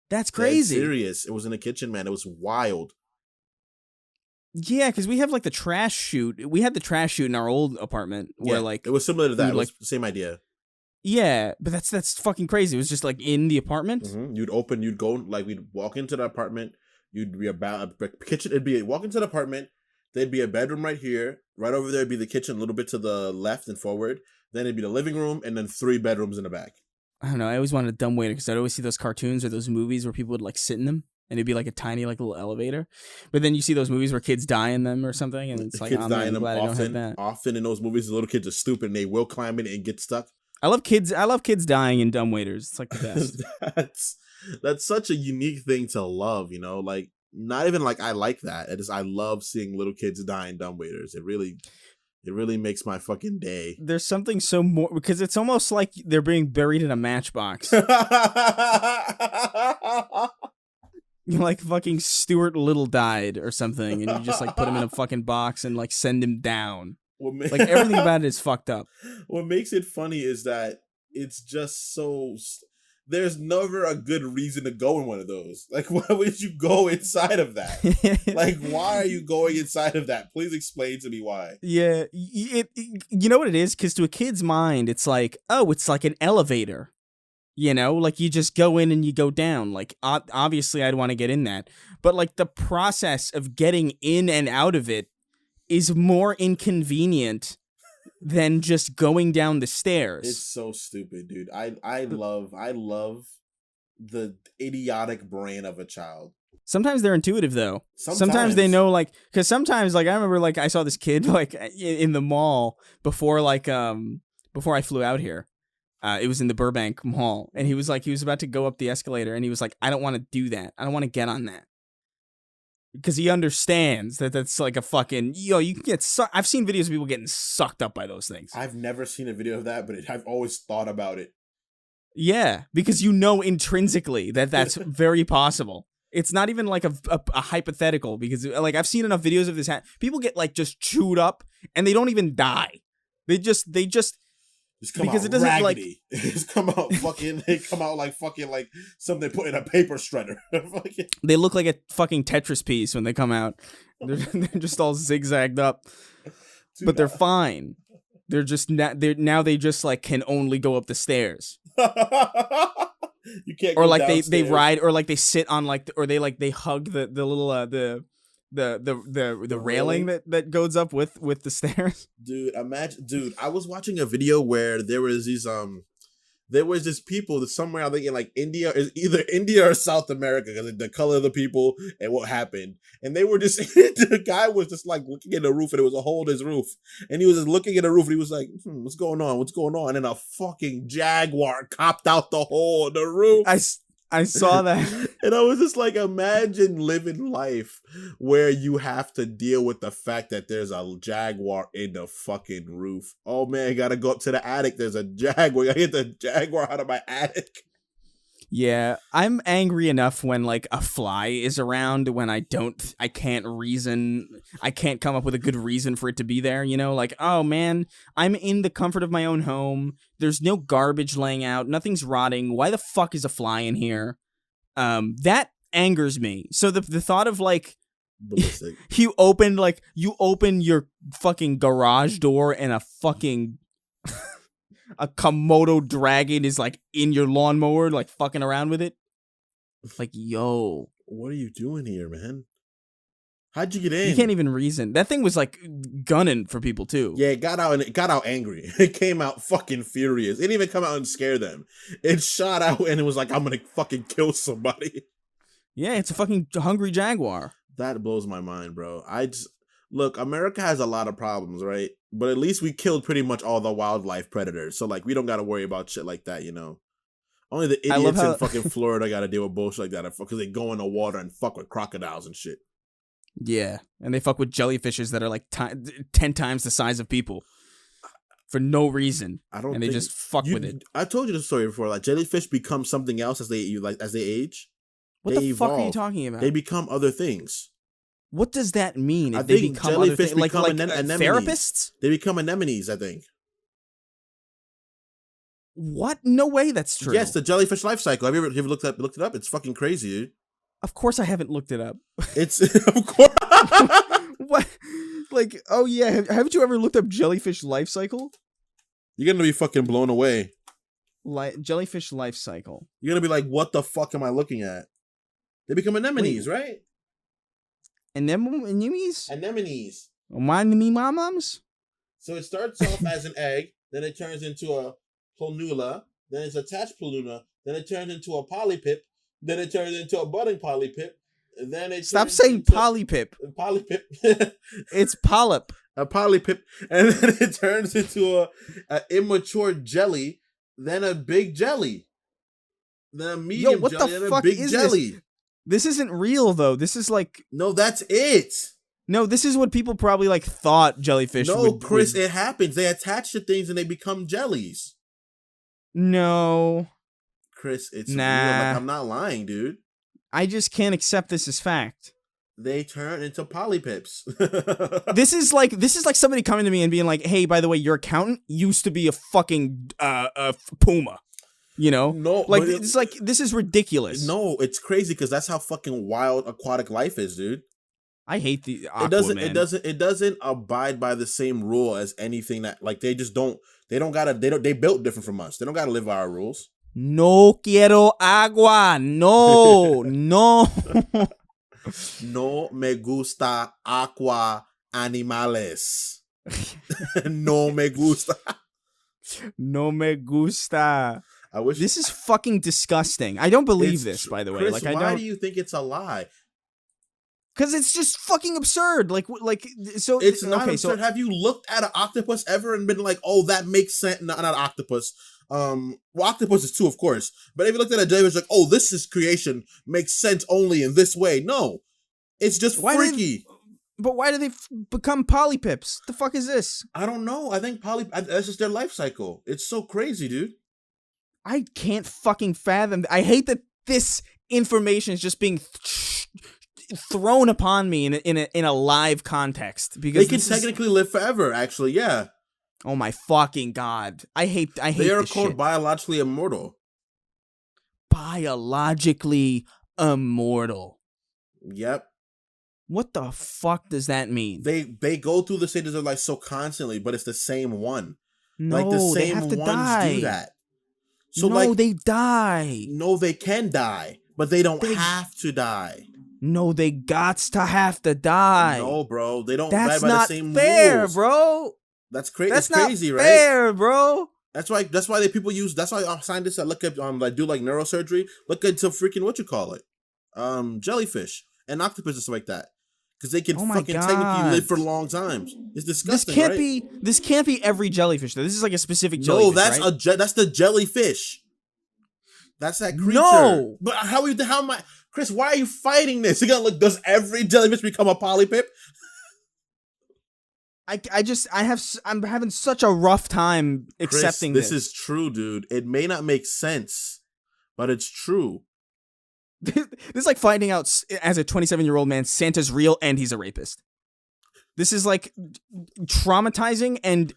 That's crazy. That's serious. It was in the kitchen, man. It was wild. Yeah, because we have like the trash chute. We had the trash chute in our old apartment where like it was similar to that. It was the same idea. Yeah, but that's fucking crazy. It was just like in the apartment. Mm-hmm. You'd go like we'd walk into the apartment. You'd be about a kitchen. Walk into the apartment. There'd be a bedroom right here. Right over there would be the kitchen, a little bit to the left and forward. Then it'd be the living room, and then 3 bedrooms in the back. I don't know. I always wanted a dumbwaiter because I'd always see those cartoons or those movies where people would like sit in them, and it'd be like a tiny like little elevator. But then you see those movies where kids die in them or something, and it's like, kids die in them often. Often in those movies, the little kids are stupid and they will climb in and get stuck. I love kids dying in dumbwaiters. It's like the best. That's such a unique thing to love, you know. Like not even like I like that. I love seeing little kids die in dumbwaiters. It really makes my fucking day. There's something so more because it's almost like they're being buried in a matchbox. Like fucking Stuart Little died or something, and you just like put him in a fucking box and like send him down. Like everything about it is fucked up. What makes it funny is that it's just so. There's never a good reason to go in one of those. Like, why would you go inside of that? Like, why are you going inside of that? Please explain to me why. Yeah, you know what it is? Because to a kid's mind, it's like, oh, it's like an elevator. You know, like you just go in and you go down. Like, obviously, I'd want to get in that. But like the process of getting in and out of it is more inconvenient than just going down the stairs. It's so stupid, dude. I love the idiotic brain of a child. Sometimes they're intuitive though. Sometimes they know, like, because sometimes like I remember like I saw this kid like in the mall before I flew out here. It was in the Burbank Mall, and he was about to go up the escalator, and he was like, I don't want to do that. I don't want to get on that. Because he understands that that's like a fucking, you can get I've seen videos of people getting sucked up by those things. I've never seen a video of that, but I've always thought about it. Yeah, because you know intrinsically that that's very possible. It's not even like a hypothetical, because like I've seen enough videos of this. People get like just chewed up and they don't even die. They just come because out it doesn't raggedy. Just come out fucking. They come out like fucking like something put in a paper shredder. They look like a fucking Tetris piece when they come out. They're just all zigzagged up, but they're fine. They're just now they just like can only go up the stairs. You can't. Or like they ride, or like they sit on like, or they hug the little the railing that goes up with the stairs. Dude, I was watching a video where there was these there was this people that somewhere I think in like India, is either India or South America, because the color of the people and what happened. And they were just the guy was just like looking at the roof, and it was a hole in his roof, and he was just looking at the roof, and he was like, "What's going on? What's going on?" And then a fucking jaguar copped out the hole in the roof. I saw that. And I was just like, imagine living life where you have to deal with the fact that there's a jaguar in the fucking roof. Oh man, gotta go up to the attic. There's a jaguar. I get the jaguar out of my attic. Yeah, I'm angry enough when like a fly is around when I can't come up with a good reason for it to be there, you know? Like, oh man, I'm in the comfort of my own home. There's no garbage laying out, nothing's rotting. Why the fuck is a fly in here? That angers me. So the thought of like you open your fucking garage door and a fucking a Komodo dragon is like in your lawnmower, like fucking around with it. Like, yo, what are you doing here, man? How'd you get in? You can't even reason. That thing was like gunning for people too. Yeah, it got out and it got out angry. It came out fucking furious. It didn't even come out and scare them. It shot out and it was like, I'm gonna fucking kill somebody. Yeah, it's a fucking hungry jaguar. That blows my mind, bro. Look, America has a lot of problems, right? But at least we killed pretty much all the wildlife predators. So, like, we don't got to worry about shit like that, you know? Only the idiots in fucking Florida got to deal with bullshit like that because they go in the water and fuck with crocodiles and shit. Yeah, and they fuck with jellyfishes that are like 10 times the size of people for no reason. And they just fuck with it. I told you the story before. Like, jellyfish become something else as they age. What the fuck are you talking about? They become other things. What does that mean? I think jellyfish become anemones. Therapists? They become anemones, I think. What? No way that's true. Yes, the jellyfish life cycle. Have you ever looked it up? It's fucking crazy, dude. Of course I haven't looked it up. It's, of course. What? Like, oh yeah, haven't you ever looked up jellyfish life cycle? You're gonna be fucking blown away. Jellyfish life cycle. You're gonna be like, what the fuck am I looking at? They become anemones, right? Anemones? Anemones. Me momums? So it starts off as an egg, then it turns into a planula, then it's attached planula, then it turns into a polypip, then it turns into a budding polypip, and then it Stop saying polypip. Polypip. It's polyp. A polypip, and then it turns into a immature jelly, then a big jelly, then a medium what jelly, the then fuck a big is jelly. This isn't real though. This is like no, that's it. No, this is what people probably like thought jellyfish. No, Chris, it happens. They attach to things and they become jellies. No, Chris, it's real. Like, I'm not lying, dude. I just can't accept this as fact. They turn into polypips. This is like somebody coming to me and being like, "Hey, by the way, your accountant used to be a fucking puma." You know? No, like it's like this is ridiculous. No, it's crazy because that's how fucking wild aquatic life is, dude. I hate the Aquaman. It doesn't abide by the same rule as anything that like they built different from us. They don't gotta live by our rules. No quiero agua. No, no. No me gusta aqua animales. No me gusta. No me gusta. I wish this is fucking disgusting. I don't believe this, by the way. Chris, like, why do you think it's a lie? Because it's just fucking absurd. Like, so it's not okay, absurd. Have you looked at an octopus ever and been like, "Oh, that makes sense"? Not an octopus. Well, octopus is too, of course. But if you looked at a jellyfish, like, "Oh, this is creation makes sense only in this way." No, it's just freaky. But why do they become polypips? The fuck is this? I don't know. I think that's just their life cycle. It's so crazy, dude. I can't fucking fathom. I hate that this information is just being thrown upon me in a live context because they can technically live forever. Actually, yeah. Oh my fucking god! I hate. They are called biologically immortal. Biologically immortal. Yep. What the fuck does that mean? They go through the stages of life so constantly, but it's the same one. No, like the same they have to ones die. do that. So no, they die. No, they can die, but they don't have to die. No, they gots to have to die. No, bro, they don't die by the same fair, rules. Bro. That's crazy. That's crazy, not right? fair, bro. That's why people use. That's why scientists that look at like do like neurosurgery look into freaking what you call it, jellyfish and octopus and stuff like that, because they can fucking technically live for long times. It's disgusting. This can't be every jellyfish though. This is like a specific jellyfish. No, that's right? That's the jellyfish. That's that creature. No, but how am I, Chris? Why are you fighting this? You gonna look? Does every jellyfish become a polypip? I'm having such a rough time accepting Chris, this is true, dude. It may not make sense, but it's true. This is like finding out as a 27-year-old man Santa's real and he's a rapist. This is like traumatizing and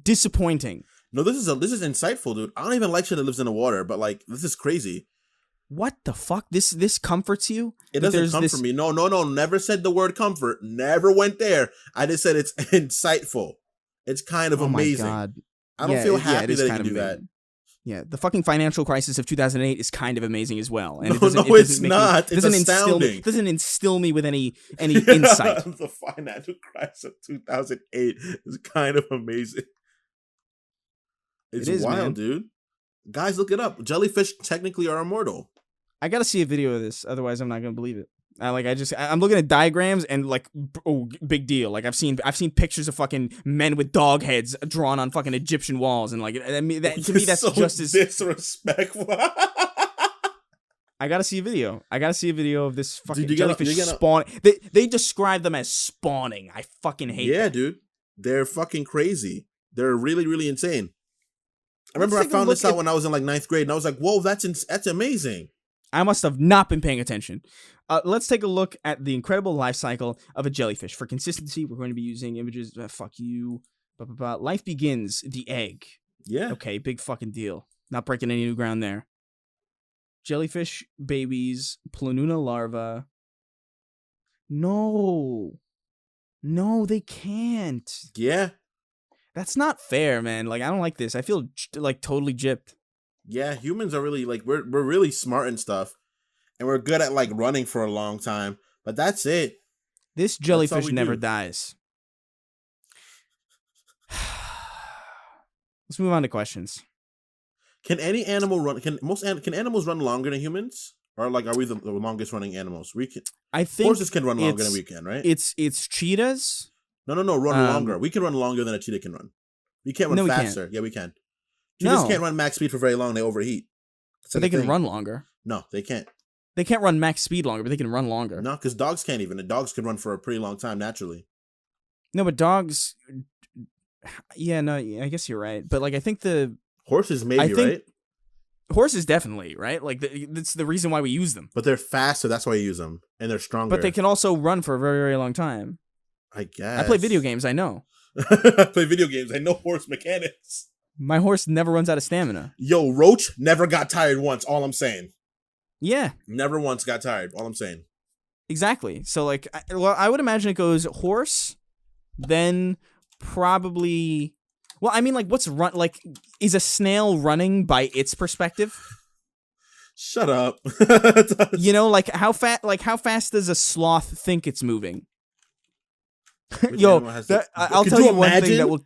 disappointing. No, this is insightful, dude. I don't even like shit that lives in the water, but like this is crazy. What the fuck? This comforts you? It doesn't comfort me. No. Never said the word comfort. Never went there. I just said it's insightful. It's kind of amazing. My God. I don't feel happy that it can do that. Yeah, the fucking financial crisis of 2008 is kind of amazing as well. And it's not. It's astounding. It doesn't instill me with any insight. The financial crisis of 2008 is kind of amazing. It's wild, man. Dude. Guys, look it up. Jellyfish technically are immortal. I gotta see a video of this, otherwise I'm not gonna believe it. I'm looking at diagrams and like, oh, big deal. Like I've seen pictures of fucking men with dog heads drawn on fucking Egyptian walls, and like to me that's so just as disrespectful. I gotta see a video. Of this fucking jellyfish spawn. They describe them as spawning. I fucking hate. Yeah, that. Dude, they're fucking crazy. They're really, really insane. I remember I found this out when I was in like 9th grade, and I was like, "Whoa, that's amazing." I must have not been paying attention. Let's take a look at the incredible life cycle of a jellyfish. For consistency, we're going to be using images. Fuck you. Life begins, the egg. Yeah. Okay, big fucking deal. Not breaking any new ground there. Jellyfish babies, planula larva. No, they can't. Yeah. That's not fair, man. Like, I don't like this. I feel like totally gypped. Yeah, humans are really like we're really smart and stuff, and we're good at like running for a long time. But that's it. This jellyfish never dies. Let's move on to questions. Can any animal run? Can animals run longer than humans? Or like, are we the longest running animals? I think horses can run longer than we can, right? It's cheetahs. No, run longer. We can run longer than a cheetah can run. We can't run faster. Yeah, we can. Cheetahs can't run max speed for very long. They overheat. But they can run longer. No, they can't. They can't run max speed longer, but they can run longer. No, because dogs can't even. The dogs can run for a pretty long time naturally. No, but dogs... Yeah, no, I guess you're right. But like, I think the... Horses maybe, right? Horses definitely, right? Like, that's the reason why we use them. But they're faster, that's why you use them. And they're stronger. But they can also run for a very, very long time. I guess. I play video games, I know. I play video games, I know horse mechanics. My horse never runs out of stamina. Yo, Roach never got tired once, all I'm saying. Yeah. Never once got tired, all I'm saying. Exactly. So, like, I would imagine it goes horse, then probably... Well, I mean, like, is a snail running by its perspective? Shut up. You know, how fast does a sloth think it's moving? Yo, I'll tell you one thing that will...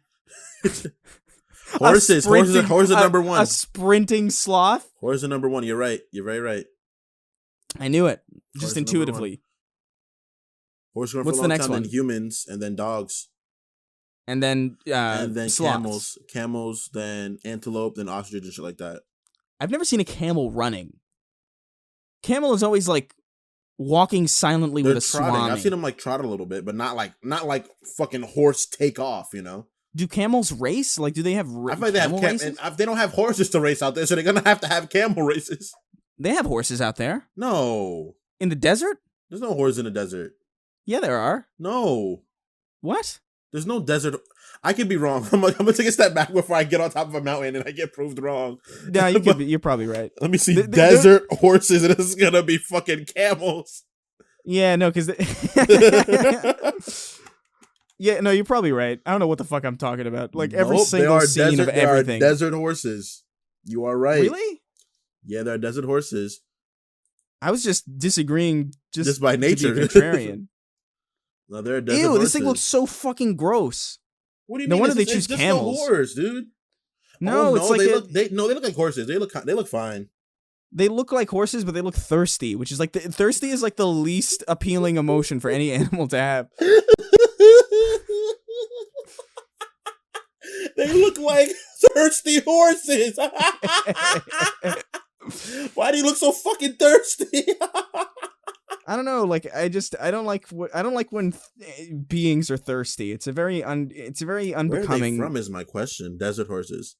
Horses are number one. A sprinting sloth? Horses are number one. You're right. You're very right. I knew it. Just intuitively. Horses run for a long time, then humans, and then dogs. And then sloths. Camels, then antelope, then ostrich and shit like that. I've never seen a camel running. Camel is always like walking silently with a trotting. swami. I've seen them like trot a little bit, but not like fucking horse take off, you know? Do camels race? Like, do they have I feel like they have races? And they don't have horses to race out there, so they're gonna have to have camel races. They have horses out there. No. In the desert? There's no horses in the desert. Yeah, there are. No. What? There's no desert. I could be wrong. I'm gonna take a step back before I get on top of a mountain and I get proved wrong. No, you're probably right. Let me see. Desert horses, and it's gonna be fucking camels. Yeah, no, because... Yeah, no, you're probably right. I don't know what the fuck I'm talking about. Like, every single scene of everything. There are desert horses. You are right. Really? Yeah, there are desert horses. I was just disagreeing just by nature. To be contrarian. No, there are desert horses. This thing looks so fucking gross. What do you mean? No wonder they choose camels. It's just a horse, dude. No, Oh it's no, like they look like horses. They look fine. they look like horses, but they look thirsty, which is like thirsty is like the least appealing emotion for any animal to have. They look like thirsty horses. Why do you look so fucking thirsty? I don't know, like I don't like when beings are thirsty. It's a very unbecoming. Where are they from is my question. Desert horses.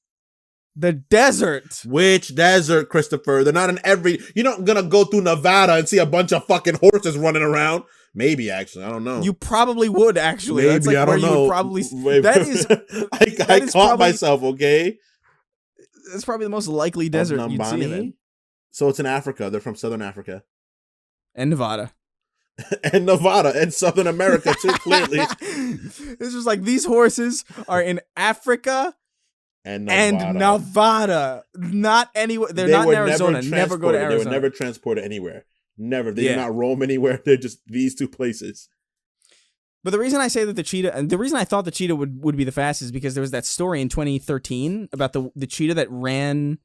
The desert. Which desert, Christopher? They're not in every. You're not gonna go through Nevada and see a bunch of fucking horses running around. Maybe actually, I don't know. You probably would actually. Maybe, That's like I don't where know. You would probably. Wait, that is. I caught myself. Okay. That's probably the most likely desert you'd see then. So it's in Africa. They're from Southern Africa. And Nevada. And Nevada and Southern America too, clearly. This was like these horses are in Africa and Nevada. Not anywhere. They're not in Arizona. Never go to Arizona. They were never transported anywhere. Never. They did not roam anywhere. They're just these two places. But the reason I say that the cheetah, and the reason I thought the cheetah would be the fastest is because there was that story in 2013 about the cheetah that ran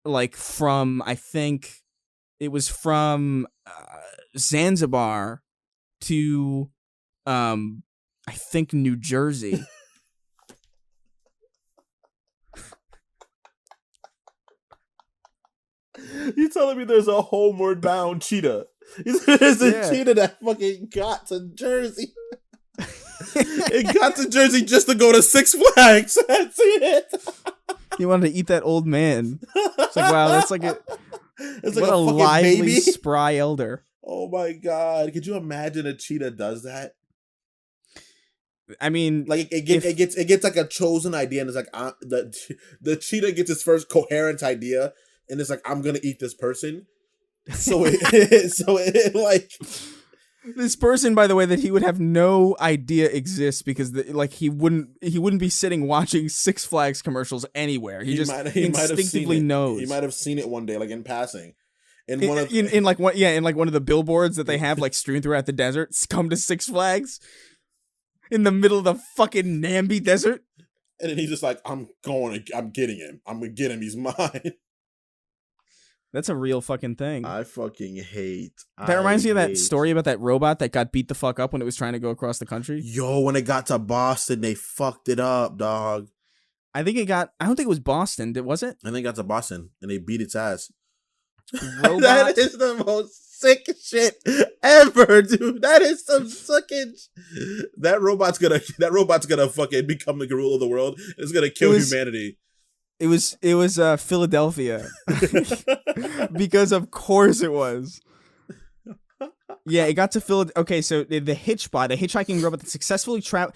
like from, I think it was from Zanzibar to I think New Jersey. You telling me there's a homeward bound cheetah? There's a cheetah that fucking got to Jersey. It got to Jersey just to go to Six Flags. That's it. He wanted to eat that old man. It's like, wow, that's like it's what like a lively, baby. spry elder. Oh my god! Could you imagine a cheetah does that? I mean, like it gets like a chosen idea, and it's like the cheetah gets its first coherent idea, and it's like, I'm gonna eat this person. So it like this person, by the way, that he would have no idea exists because he wouldn't be sitting watching Six Flags commercials anywhere. He just instinctively knows. He might have seen it one day, like in passing. In one of the billboards that they have like strewn throughout the desert. Come to Six Flags in the middle of the fucking Nambi desert. And then he's just like, I'm getting him. I'm gonna get him. He's mine. That's a real fucking thing. I fucking hate. That reminds me of that story about that robot that got beat the fuck up when it was trying to go across the country. Yo, when it got to Boston, they fucked it up, dog. I don't think it was Boston. Was it? I think it got to Boston and they beat its ass. Robot? That is the most sick shit ever, dude. That is some suckage. That robot's gonna fucking become the gorilla of the world. It's gonna kill humanity. It was Philadelphia. Because of course it was. Yeah, it got to Philadelphia. Okay, so the Hitchbot, a hitchhiking robot that successfully traveled.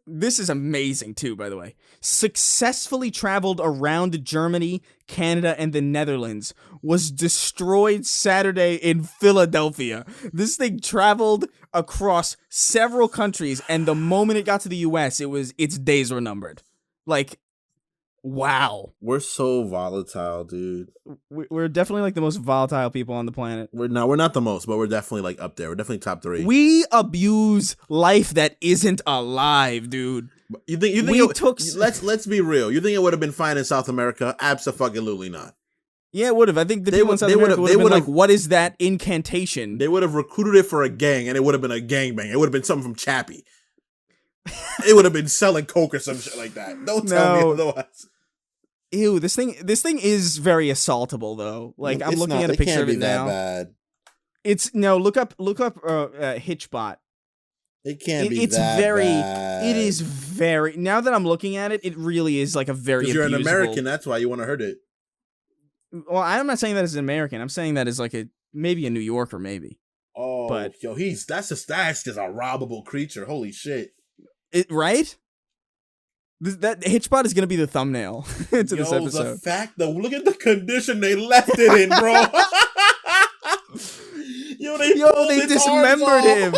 This is amazing too, by the way. Successfully traveled around Germany, Canada, and the Netherlands. Was destroyed Saturday in Philadelphia. This thing traveled across several countries, and the moment it got to the US, its days were numbered. Like, wow. We're so volatile, dude. We're definitely like the most volatile people on the planet. We're not the most, but we're definitely like up there. We're definitely top 3. We abuse life that isn't alive, dude. You think let's be real. You think it would have been fine in South America? Absolutely not. Yeah, it would have. I think the people in South America would have been like, what is that incantation? They would have recruited it for a gang, and it would have been a gangbang. It would have been something from Chappie. It would have been selling coke or some shit like that. Don't tell me otherwise. Ew, this thing is very assaultable though. Like I'm looking at a picture of it now. Bad. Look up Hitchbot. It can't be it's that very bad. It is very, now that I'm looking at it, it really is like a very abusable. Because you're an American, that's why you want to hurt it. Well, I'm not saying that as an American. I'm saying that as like maybe a New Yorker, maybe. Oh, but yo, that's just a robbable creature. Holy shit! Right? That Hitchbot is gonna be the thumbnail to this episode. Look at the condition they left it in, bro. They dismembered him.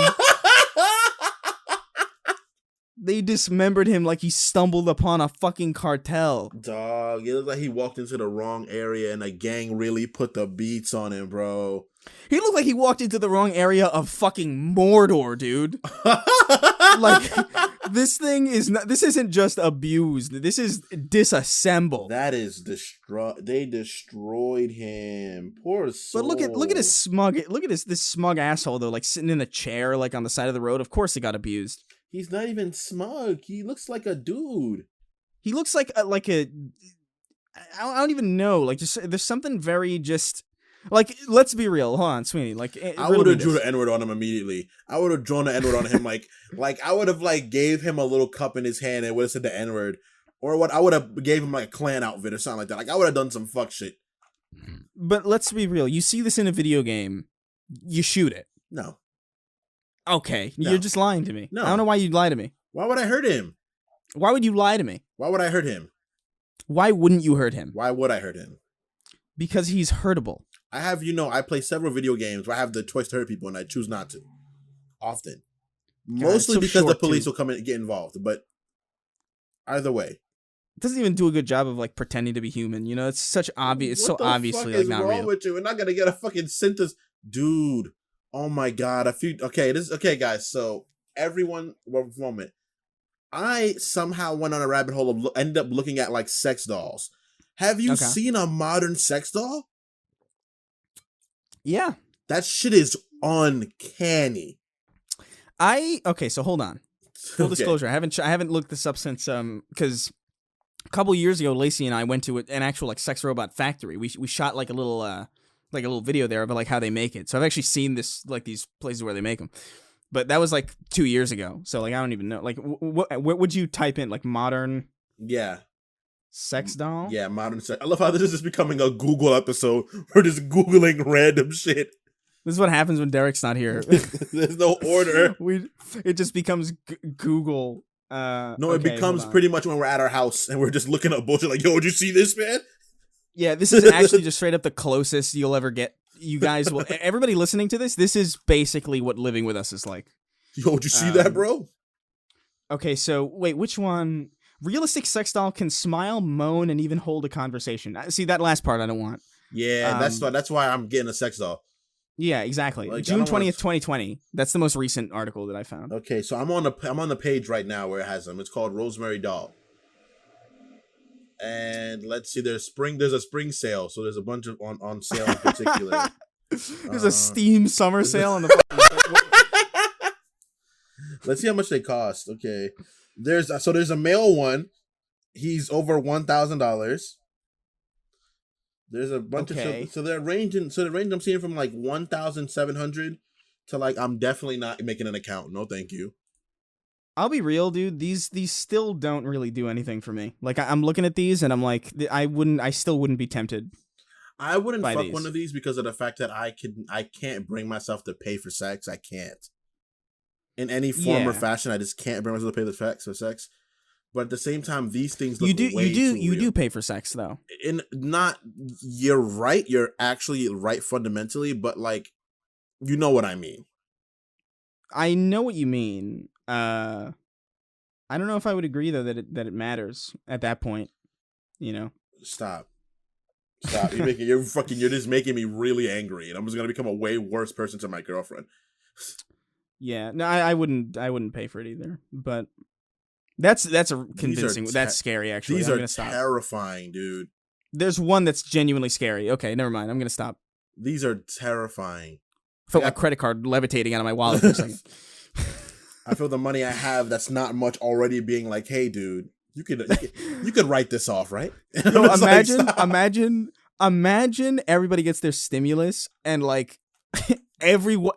They dismembered him like he stumbled upon a fucking cartel. Dog, it looked like he walked into the wrong area and a gang really put the beats on him, bro. He looked like he walked into the wrong area of fucking Mordor, dude. Like This thing is not. This isn't just abused. This is disassembled. That is they destroyed him. Poor soul. But look at his smug. Look at this smug asshole though, like sitting in a chair, like on the side of the road. Of course, he got abused. He's not even smug. He looks like a dude. He looks like a. I don't even know. Like, just there's something very just. Like, let's be real. Hold on, Sweeney. Like, I would have drew the N-word on him immediately. I would have drawn the N-word on him. Like I would have gave him a little cup in his hand and would have said the N-word, or what? I would have gave him like a Klan outfit or something like that. Like I would have done some fuck shit. But let's be real. You see this in a video game, you shoot it. No. Okay, No. you're just lying to me. No. I don't know why you'd lie to me. Why would I hurt him? Why would you lie to me? Why would I hurt him? Why wouldn't you hurt him? Why would I hurt him? Because he's hurtable. I have, I play several video games where I have the choice to hurt people and I choose not to. Often. Mostly so because the short, police too. will come in and get involved. But either way. It doesn't even do a good job of like pretending to be human. You know, it's such obvious. It's so obviously like not real. What's wrong with you? We're not gonna get a fucking synthesis, dude. Oh my god! Okay, guys. So everyone, one moment. I somehow went on a rabbit hole of ended up looking at like sex dolls. Have you seen a modern sex doll? Yeah, that shit is uncanny. Okay, so hold on. Full disclosure, I haven't looked this up since because a couple years ago, Lacey and I went to an actual like sex robot factory. We shot like a little video there about like how they make it. So I've actually seen this like these places where they make them. But that was like 2 years ago. So like I don't even know. Like what would you type in like modern? Yeah. Sex doll? Yeah, modern sex. I love how this is just becoming a Google episode. We're just Googling random shit. This is what happens when Derek's not here. There's no order. It just becomes Google. No, it becomes pretty much when we're at our house and we're just looking up bullshit like, yo, did you see this, man? Yeah, this is actually just straight up the closest you'll ever get. You guys will. Everybody listening to this is basically what living with us is like. Yo, did you see that, bro? Okay, so wait, which one? Realistic sex doll can smile, moan, and even hold a conversation. See, that last part I don't want. Yeah, that's why I'm getting a sex doll. Yeah, exactly. Like, June 20th, 2020. That's the most recent article that I found. Okay, so I'm on the page right now where it has them. It's called Rosemary Doll. And let's see, there's a spring sale, so there's a bunch of on sale in particular. There's a Steam summer sale on the. Let's see how much they cost. Okay, there's a male one. He's over $1,000. There's a bunch of so they're ranging. So the range I'm seeing from like 1,700 to like I'm definitely not making an account. No, thank you. I'll be real, dude. These still don't really do anything for me. Like I'm looking at these and I'm like, I still wouldn't be tempted. I wouldn't fuck one of these because of the fact that I can't bring myself to pay for sex. I can't. In any form or fashion, I just can't bring myself to pay for sex. But at the same time, these things look you do pay for sex though. You're right. You're actually right fundamentally, but like, you know what I mean. I know what you mean. I don't know if I would agree though that it matters at that point. You know. Stop. You're just making me really angry, and I'm just gonna become a way worse person to my girlfriend. Yeah, no, I wouldn't pay for it either. But that's a convincing. That's scary. Actually, these I'm are gonna stop. Terrifying, dude. There's one that's genuinely scary. Okay, never mind. I'm gonna stop. These are terrifying. I felt my credit card levitating out of my wallet for a second. I feel the money I have that's not much already being like, hey, dude, you could write this off, right? No, imagine everybody gets their stimulus and like everyone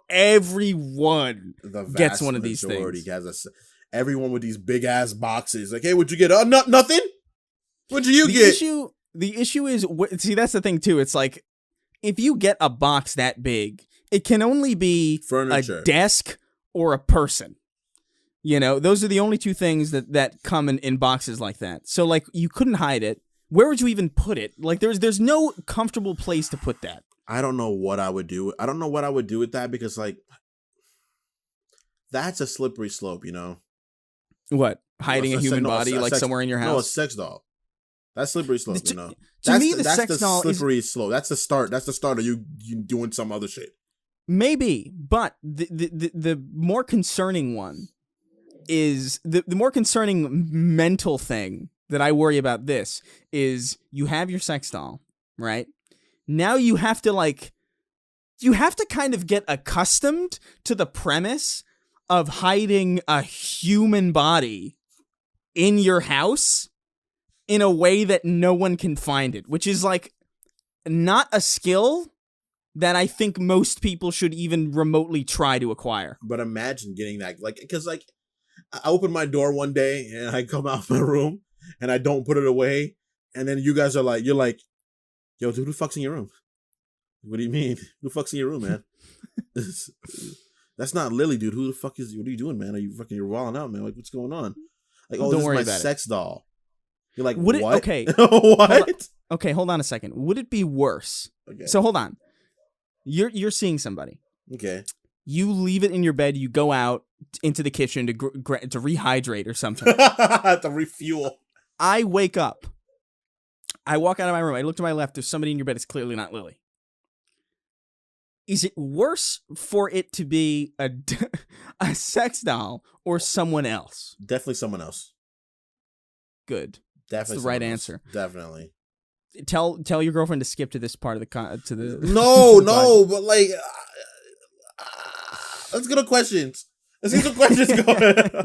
gets one of these things. Everyone with these big ass boxes, like, hey, what'd you get? Nothing. What'd you get? The issue is, see, that's the thing too. It's like if you get a box that big, it can only be furniture, a desk, or a person. You know, those are the only two things that come in boxes like that. So like you couldn't hide it. Where would you even put it? Like there's no comfortable place to put that. I don't know what I would do. I don't know what I would do with that because like that's a slippery slope, you know. What? Hiding a human body like somewhere in your house? No, a sex doll. That's slippery slope, you know. To me, the sex doll is slippery slope. That's the start. That's the start of you doing some other shit. Maybe, but the more concerning one is the more concerning mental thing that I worry about this is you have your sex doll, right? Now you have to kind of get accustomed to the premise of hiding a human body in your house in a way that no one can find it, which is like not a skill that I think most people should even remotely try to acquire. But imagine getting that, like, because like I open my door one day and I come out of my room and I don't put it away, and then you guys are like, you're like, yo, dude, who the fuck's in your room? What do you mean? Who the fuck's in your room, man? That's not Lily, dude. Who the fuck is? What are you doing, man? You're wilding out, man. Like, what's going on? Like, oh, Don't this worry is my about sex doll. You're like, Would what? Okay. What? Okay, hold on a second. Would it be worse? Okay. So hold on. You're seeing somebody. Okay. You leave it in your bed. You go out into the kitchen to rehydrate or something. To refuel. I wake up. I walk out of my room. I look to my left. There's somebody in your bed. It's clearly not Lily. Is it worse for it to be a sex doll or someone else? Definitely someone else. Good. Definitely That's the right someone else. answer. Definitely. Tell your girlfriend to skip to this part of the No, but like, let's go to questions. Let's get some questions going.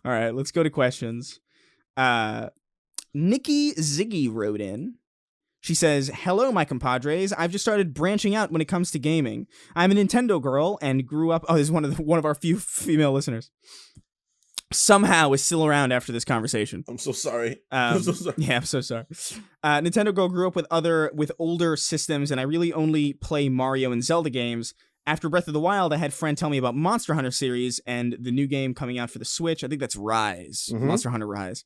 All right, let's go to questions. Nikki Ziggy wrote in. She says, "Hello, my compadres. I've just started branching out when it comes to gaming. I'm a Nintendo girl and grew up." Oh, this is one of our few female listeners. Somehow is still around after this conversation. I'm so sorry. I'm so sorry. Yeah, I'm so sorry. Nintendo girl grew up with older systems, and I really only play Mario and Zelda games. After Breath of the Wild, I had a friend tell me about Monster Hunter series and the new game coming out for the Switch. I think that's Rise, Monster Hunter Rise.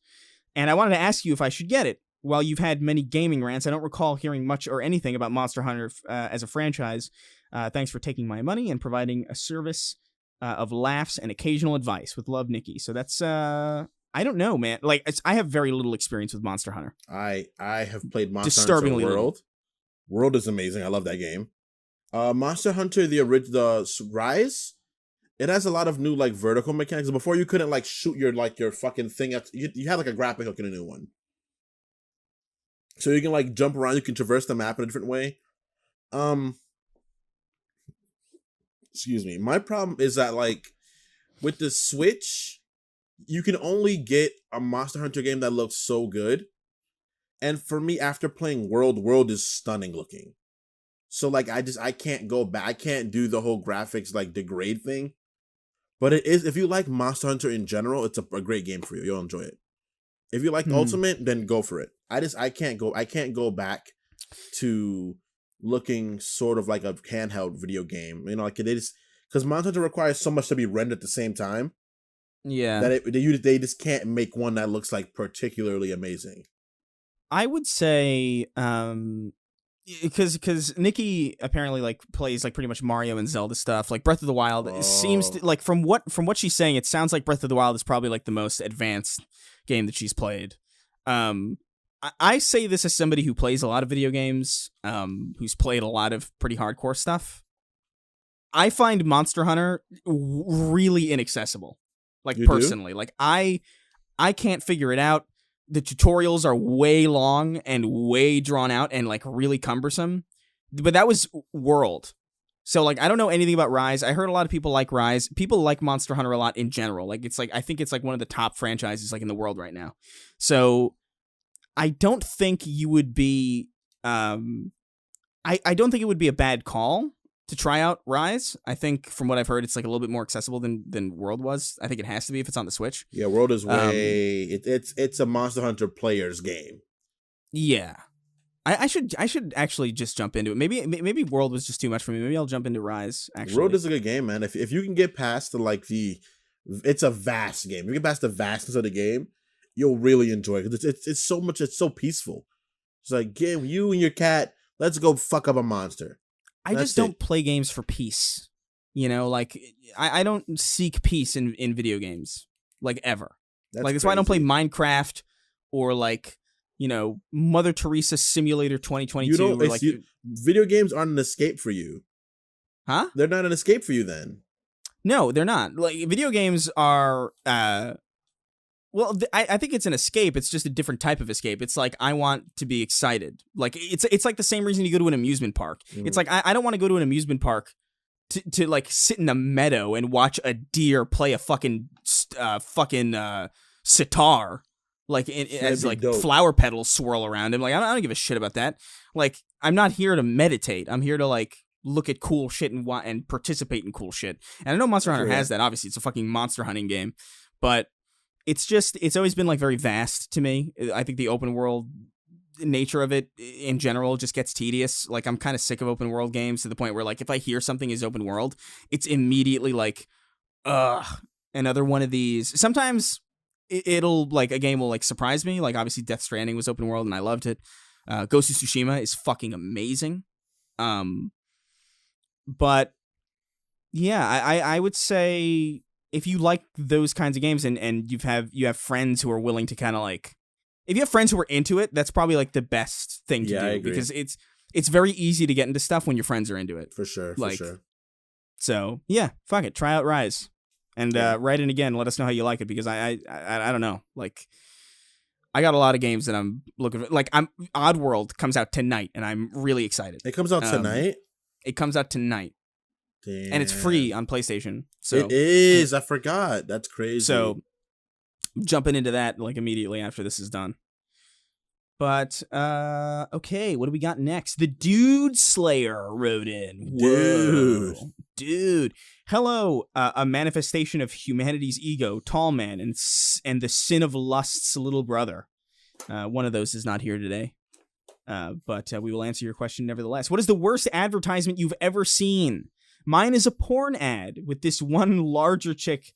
And I wanted to ask you if I should get it. While you've had many gaming rants, I don't recall hearing much or anything about Monster Hunter as a franchise. Thanks for taking my money and providing a service of laughs and occasional advice. With love, Nikki. So that's, I don't know, man. Like, I have very little experience with Monster Hunter. I have played Monster Hunter World. Little. World is amazing. I love that game. Monster Hunter, the Rise, it has a lot of new, like, vertical mechanics. Before, you couldn't, like, shoot your fucking thing at, you had, like, a grappling hook in a new one. So you can, like, jump around, you can traverse the map in a different way. Excuse me. My problem is that, like, with the Switch, you can only get a Monster Hunter game that looks so good. And for me, after playing World is stunning looking. So, like, I can't go back. I can't do the whole graphics, like, degrade thing. But it is, if you like Monster Hunter in general, it's a great game for you. You'll enjoy it. If you like Ultimate, then go for it. I can't go back to looking sort of like a handheld video game. You know, like it is, because Monster Hunter requires so much to be rendered at the same time. Yeah. That they just can't make one that looks like particularly amazing. I would say, because Nikki apparently like plays like pretty much Mario and Zelda stuff. Like Breath of the Wild seems to, like from what she's saying, it sounds like Breath of the Wild is probably like the most advanced game that she's played. I say this as somebody who plays a lot of video games, who's played a lot of pretty hardcore stuff. I find Monster Hunter really inaccessible. Like, personally. Like, I can't figure it out. The tutorials are way long and way drawn out and, like, really cumbersome. But that was World. So, like, I don't know anything about Rise. I heard a lot of people like Rise. People like Monster Hunter a lot in general. Like, it's like, I think it's, like, one of the top franchises, like, in the world right now. So, I don't think you would be, I don't think it would be a bad call to try out Rise. I think from what I've heard, it's like a little bit more accessible than World was. I think it has to be if it's on the Switch. Yeah, World is way, it's a Monster Hunter player's game. Yeah. I should actually just jump into it. Maybe World was just too much for me. Maybe I'll jump into Rise, actually. World is a good game, man. If you can get past it's a vast game. If you get past the vastness of the game, you'll really enjoy it. It's so much. It's so peaceful. It's like, yeah, you and your cat, let's go fuck up a monster. I just don't play games for peace. You know, like I don't seek peace in video games, like ever. That's why I don't play Minecraft or like, you know, Mother Teresa Simulator 2022. Video games aren't an escape for you. Huh? They're not an escape for you then. No, they're not. Like video games are. I think it's an escape. It's just a different type of escape. It's like I want to be excited. Like it's like the same reason you go to an amusement park. It's like I don't want to go to an amusement park to like sit in a meadow and watch a deer play a fucking sitar. Like as like dope. flower petals swirl around him. Like I don't give a shit about that. Like I'm not here to meditate. I'm here to like look at cool shit and participate in cool shit. And I know Monster Hunter has that. Obviously, it's a fucking monster hunting game, but it's always been like very vast to me. I think the open world nature of it in general just gets tedious. Like I'm kind of sick of open world games to the point where like if I hear something is open world, it's immediately like, another one of these. Sometimes it'll like a game will like surprise me. Like obviously Death Stranding was open world and I loved it. Ghost of Tsushima is fucking amazing. But yeah, I would say if you like those kinds of games and you have friends who are willing to kind of like, if you have friends who are into it, that's probably like the best thing to do. I agree. Because it's very easy to get into stuff when your friends are into it. For sure. So yeah, fuck it. Try out Rise and write in again. Let us know how you like it because I don't know. Like I got a lot of games that I'm looking for. Like Oddworld comes out tonight and I'm really excited. It comes out tonight? It comes out tonight. Damn. And it's free on PlayStation. So it is. I forgot. That's crazy. So jumping into that like immediately after this is done. But okay, what do we got next? The Dude Slayer wrote in. Whoa. Dude. Hello, a manifestation of humanity's ego, tall man, and the sin of lust's little brother. One of those is not here today. But we will answer your question nevertheless. What is the worst advertisement you've ever seen? Mine is a porn ad with this one larger chick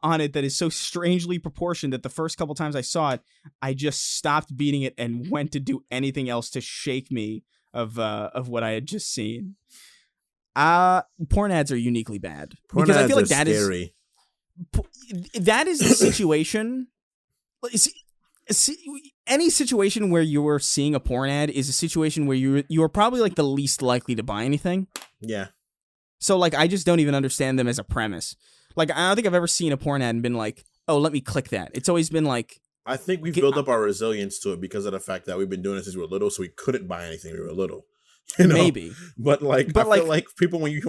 on it that is so strangely proportioned that the first couple times I saw it, I just stopped beating it and went to do anything else to shake me of what I had just seen. Porn ads are uniquely bad Porn because ads I feel like are scary. That is the situation. Any situation where you're seeing a porn ad is a situation where you are probably like the least likely to buy anything. Yeah. So like I just don't even understand them as a premise. Like I don't think I've ever seen a porn ad and been like, oh, let me click that. It's always been like, I think we've built up our resilience to it because of the fact that we've been doing it since we were little, so we couldn't buy anything when we were little. You know? Maybe. But I feel like people when you're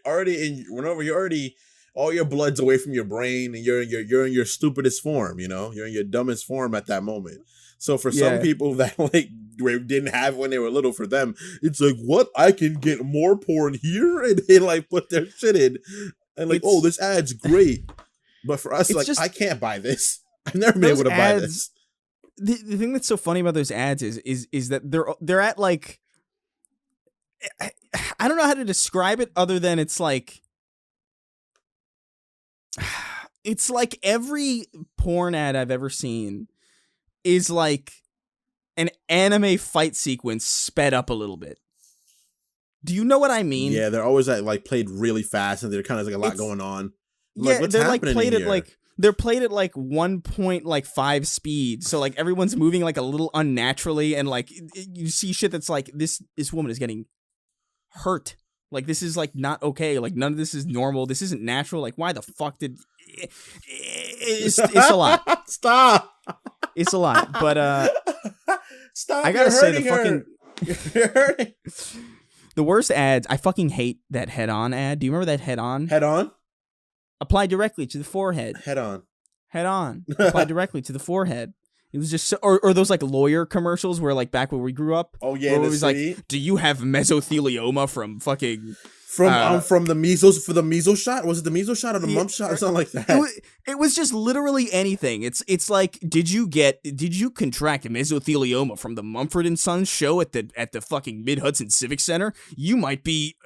already whenever you're already all your blood's away from your brain and you're in your stupidest form, you know, you're in your dumbest form at that moment. So for some people that like didn't have when they were little, for them it's like, what, I can get more porn here, and they like put their shit in and like, oh, this ad's great. But for us, like, just, I can't buy this. I've never been able to buy this. The thing that's so funny about those ads is that they're at like, I don't know how to describe it other than it's like every porn ad I've ever seen is like an anime fight sequence sped up a little bit. Do you know what I mean? Yeah, they're always like played really fast and they're kind of like a lot going on. Yeah, like, they're like played at like they're played at like 1.5 speed, so like everyone's moving like a little unnaturally, and like you see shit that's like this woman is getting hurt. Like this is like not okay. Like none of this is normal. This isn't natural. Like why the fuck did it's a lot. Stop. It's a lot. But stop. I gotta say the fucking you're hurting. The worst ads. I fucking hate that Head On ad. Do you remember that Head On? Head On? Apply directly to the forehead. Head On. Head On. Apply directly to the forehead. It was just so, or those like lawyer commercials where like back when we grew up. Oh yeah, where it was like, do you have mesothelioma from fucking from the measles for the measles shot? Was it the measles shot or the mumps shot or something like that? It was just literally anything. It's like, did you contract mesothelioma from the Mumford and Sons show at the fucking Mid-Hudson Civic Center? You might be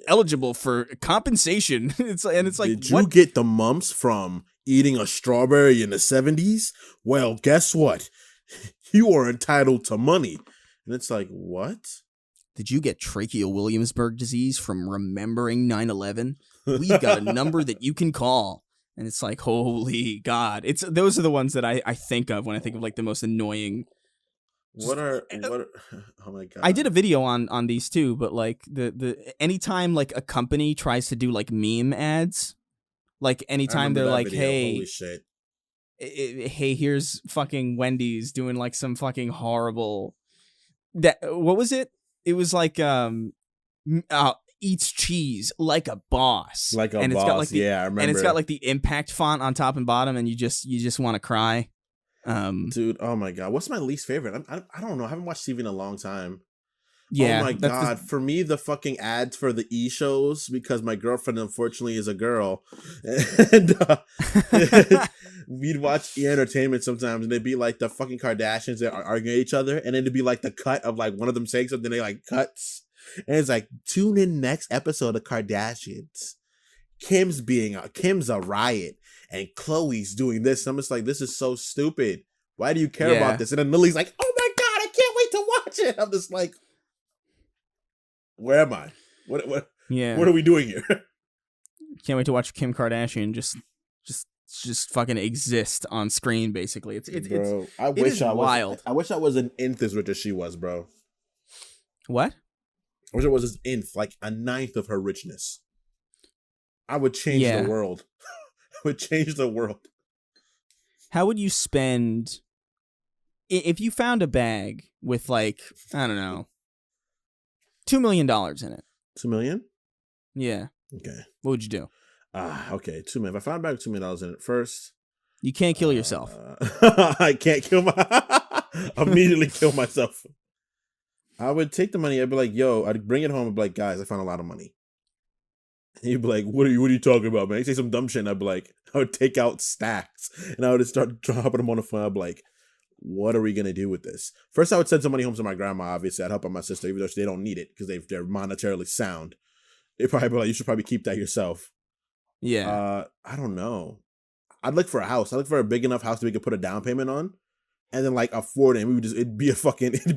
eligible for compensation. It's like, did you get the mumps from eating a strawberry in the 70s? Well, guess what? You are entitled to money. And it's like, what? Did you get Trachea-Williamsburg disease from remembering 9/11? We've got a number that you can call. And it's like, holy God. Those are the ones that I think of when I think of like the most annoying What are what? Oh my god! I did a video on these too, but like the anytime like a company tries to do like meme ads, like I anytime remember they're that like, video. hey, Holy shit! hey, here's fucking Wendy's doing like some fucking horrible that what was it? It was like eats cheese like a boss. Like a and it's got like boss. the Yeah, I remember. and it's got like the impact font on top and bottom and you just want to cry. Dude, oh my god, what's my least favorite? I don't know. I haven't watched TV in a long time. Yeah, Oh my god, for me the fucking ads for the shows because my girlfriend unfortunately is a girl, and we'd watch entertainment sometimes, and they'd be like the fucking Kardashians that are arguing at each other, and then it'd be like the cut of like one of them saying something, they like cuts, and it's like tune in next episode of Kardashians. Kim's a riot, and Chloe's doing this. And I'm just like, this is so stupid. Why do you care about this? And then Lily's like, oh my god, I can't wait to watch it. I'm just like, where am I? What? Yeah. What are we doing here? Can't wait to watch Kim Kardashian just fucking exist on screen. Basically, Bro, I wish I was an nth as rich as she was, bro. What? I wish I was an nth, like a ninth of her richness. I would change the world. I would change the world. How would you spend if you found a bag with like, I don't know, $2 million in it? 2 million? Yeah. Okay. What would you do? Okay. 2 million. If I found a bag with $2 million in it first, you can't kill yourself. I can't immediately kill myself. I would take the money. I'd be like, yo, I'd bring it home and be like, guys, I found a lot of money. And he'd be like, what are you talking about, man? He'd say some dumb shit, and I'd be like, I would take out stacks, and I would start dropping them on the phone. I'd be like, what are we going to do with this? First, I would send some money home to my grandma, obviously. I'd help out my sister, even though they don't need it, because they're monetarily sound. They'd probably be like, you should probably keep that yourself. Yeah. I don't know. I'd look for a house. I'd look for a big enough house that we could put a down payment on, and then like afford it. And it'd be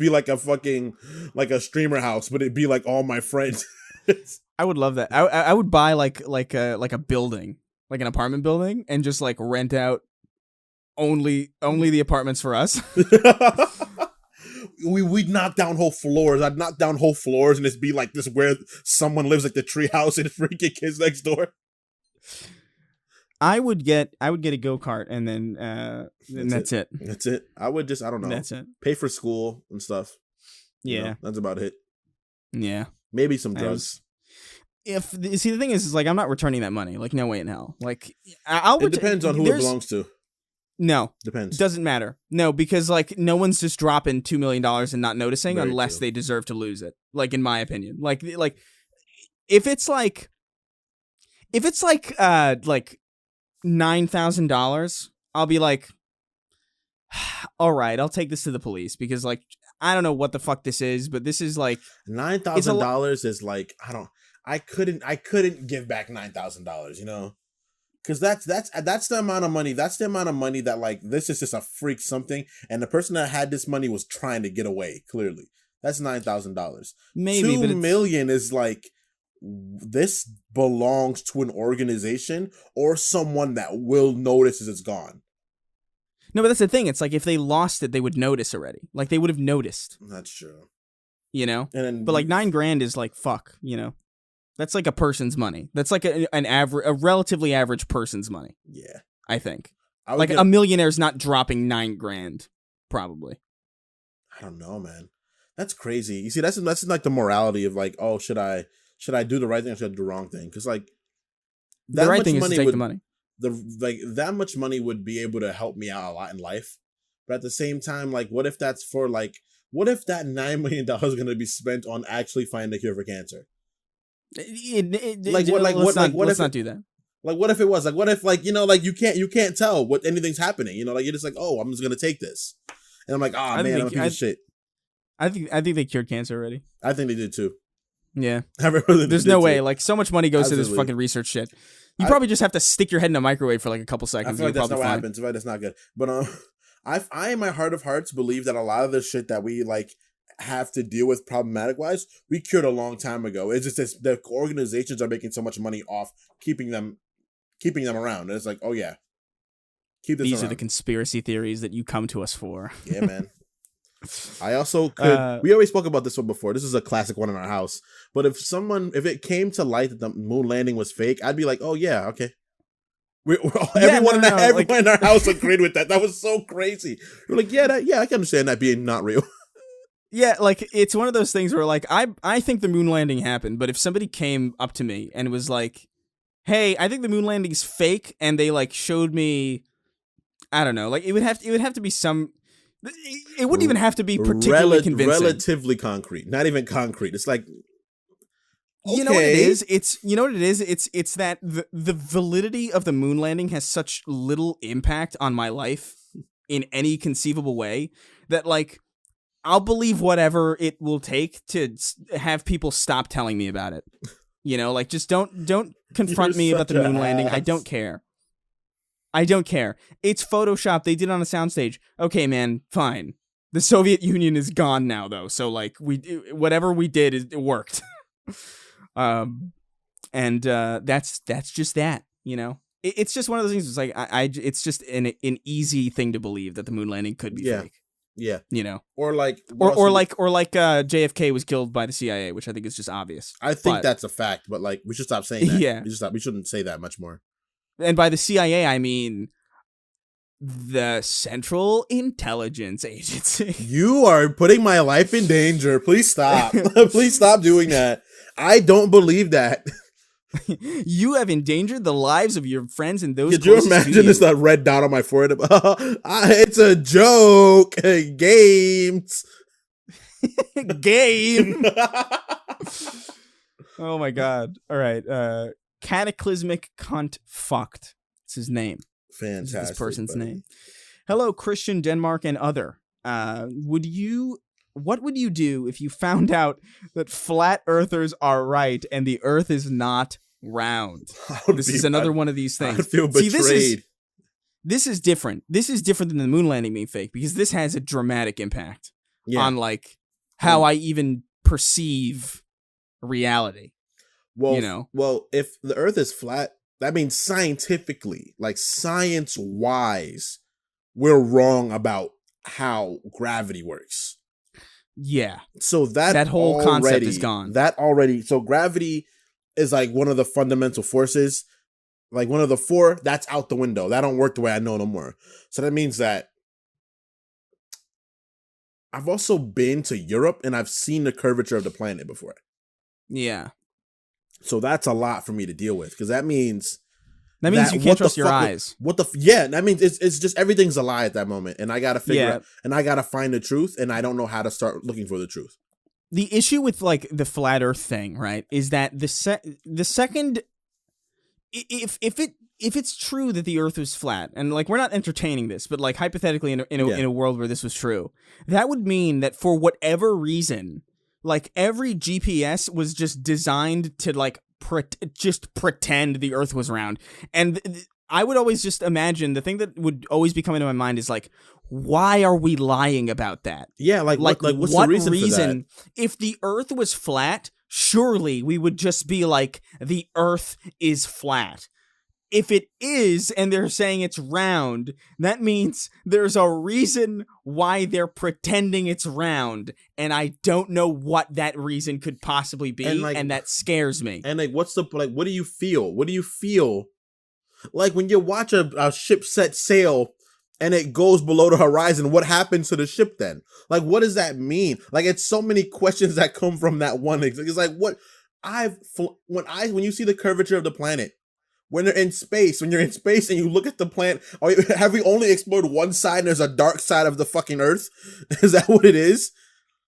like a streamer house, but it'd be like all my friends. I would love that. I would buy like a building, like an apartment building, and just like rent out only the apartments for us. We'd knock down whole floors. I'd knock down whole floors, and it'd be like this where someone lives, like the tree house, and freaking kids next door. I would get a go-kart, and then that's it. That's it. I would I don't know. That's it. Pay for school and stuff. Yeah, you know, that's about it. Yeah, maybe some drugs. The thing is like I'm not returning that money. Like no way in hell. Like it depends on who it belongs to. No, depends. Doesn't matter. No, because like no one's just dropping $2 million and not noticing unless they deserve to lose it. Like in my opinion, like if it's like $9,000, I'll be like, all right, I'll take this to the police because like I don't know what the fuck this is, but this is like $9,000 is like I couldn't give back $9,000, you know, because that's the amount of money. That's the amount of money that like this is just a freak something, and the person that had this money was trying to get away. Clearly, that's $9,000. Maybe $2 million is like this belongs to an organization or someone that will notice as it's gone. No, but that's the thing. It's like if they lost it, they would notice already. Like they would have noticed. That's true. You know, but like $9,000 is like fuck. You know. That's like a person's money. That's like a relatively average person's money. Yeah, I think. Like a millionaire's not dropping $9,000, probably. I don't know, man. That's crazy. You see, that's like the morality of like, oh, should I do the right thing or should I do the wrong thing? Because like the right thing is to take the money. That much money would be able to help me out a lot in life, but at the same time, like, what if that $9 million is going to be spent on actually finding a cure for cancer? Let's not do that. Like, what if it was like, what if like, you know, like you can't tell what anything's happening, you know, like you're just like, oh, I'm just gonna take this, and I'm like, oh man, I'm a piece of shit. I think they cured cancer already. I think they did too. Yeah, there's no way. Like so much money goes to this fucking research shit. You probably just have to stick your head in a microwave for like a couple seconds. I feel like that's not what happens. I feel like that's not good. But I in my heart of hearts believe that a lot of the shit that we like have to deal with problematic wise, we cured a long time ago. It's just the organizations are making so much money off keeping them around. And it's like, oh yeah, keep this These around. are the conspiracy theories that you come to us for. Yeah, man. I also could. We already spoke about this one before. This is a classic one in our house. But if it came to light that the moon landing was fake, I'd be like, oh yeah, okay. Everyone in our house agreed with that. That was so crazy. We're like, yeah, I can understand that being not real. Yeah, like it's one of those things where like I think the moon landing happened, but if somebody came up to me and was like, "Hey, I think the moon landing is fake," and they like showed me, I don't know, like it would have to be some. It wouldn't even have to be particularly convincing. Relatively concrete, not even concrete. It's like, okay. You know what it is? It's that the validity of the moon landing has such little impact on my life in any conceivable way that like I'll believe whatever it will take to have people stop telling me about it. You know, like just don't confront me about the moon landing. I don't care. It's Photoshop. They did it on a soundstage. Okay, man, fine. The Soviet Union is gone now, though. So like whatever we did, it worked. That's just that, you know. It's just one of those things. It's like it's just an easy thing to believe that the moon landing could be fake. Yeah, you know, or like JFK was killed by the CIA, which I think is just obvious. I think that's a fact, but like we should stop saying that. Yeah, we shouldn't say that much more. And by the CIA, I mean the Central Intelligence Agency. You are putting my life in danger. Please stop. Please stop doing that. I don't believe that. You have endangered the lives of your friends and those. Could you imagine this red dot on my forehead? It's a joke. Games. Game. Oh my god. All right. Cataclysmic cunt fucked. It's his name. Fantastic. This person's name. Hello, Christian, Denmark, and other. What would you do if you found out that flat earthers are right and the earth is not round? This is another one of these things. I feel betrayed. This is different. This is different than the moon landing being fake because this has a dramatic impact on like how I even perceive reality. Well, you know, if the earth is flat, that means scientifically, like science-wise, we're wrong about how gravity works. Yeah. So that whole concept is gone. So gravity is like one of the fundamental forces, like one of the four. That's out the window. That don't work the way I know no more. So that means that I've also been to Europe and I've seen the curvature of the planet before. Yeah. So that's a lot for me to deal with because that means you can't trust your eyes. That means it's just everything's a lie at that moment, and I gotta figure out, and I gotta find the truth, and I don't know how to start looking for the truth. The issue with like the flat Earth thing, right, is that the second if it's true that the Earth was flat, and like we're not entertaining this, but like hypothetically in a world where this was true, that would mean that for whatever reason, like every GPS was just designed to like just pretend the Earth was round. And I would always just imagine the thing that would always be coming to my mind is like, why are we lying about that? Yeah, like what's the reason for that? If the Earth was flat, surely we would just be like, the Earth is flat. If it is, and they're saying it's round, that means there's a reason why they're pretending it's round, and I don't know what that reason could possibly be, and that scares me. And like, what do you feel? What do you feel? Like when you watch a ship set sail and it goes below the horizon, what happens to the ship then? Like, what does that mean? Like, it's so many questions that come from that one. It's like, when you see the curvature of the planet, when you're in space and you look at the planet, have we only explored one side and there's a dark side of the fucking Earth? Is that what it is?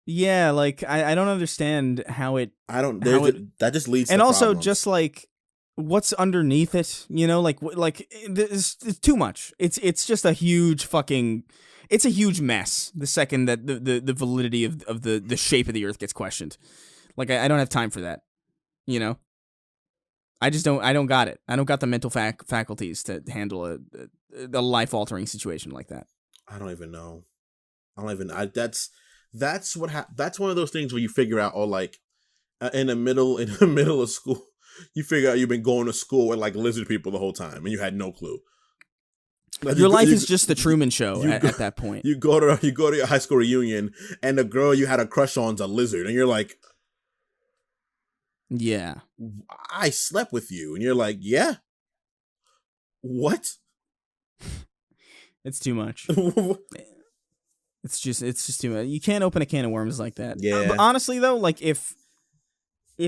Yeah, like I don't understand how it. That just leads. And to also problems. just like what's underneath it, you know, like it's too much. It's just a huge fucking. It's a huge mess. The second that the validity of the shape of the Earth gets questioned, like I don't have time for that, you know. I don't got it. I don't got the mental faculties to handle a life-altering situation like that. I don't even know. That's one of those things where you figure out, in the middle of school, you figure out you've been going to school with like lizard people the whole time and you had no clue. Your life is just the Truman Show at that point. You go to your high school reunion, and the girl you had a crush on's a lizard, and you're like, yeah, I slept with you, and you're like, yeah, what? It's too much. It's just too much. You can't open a can of worms like that. Yeah. But honestly, though, like if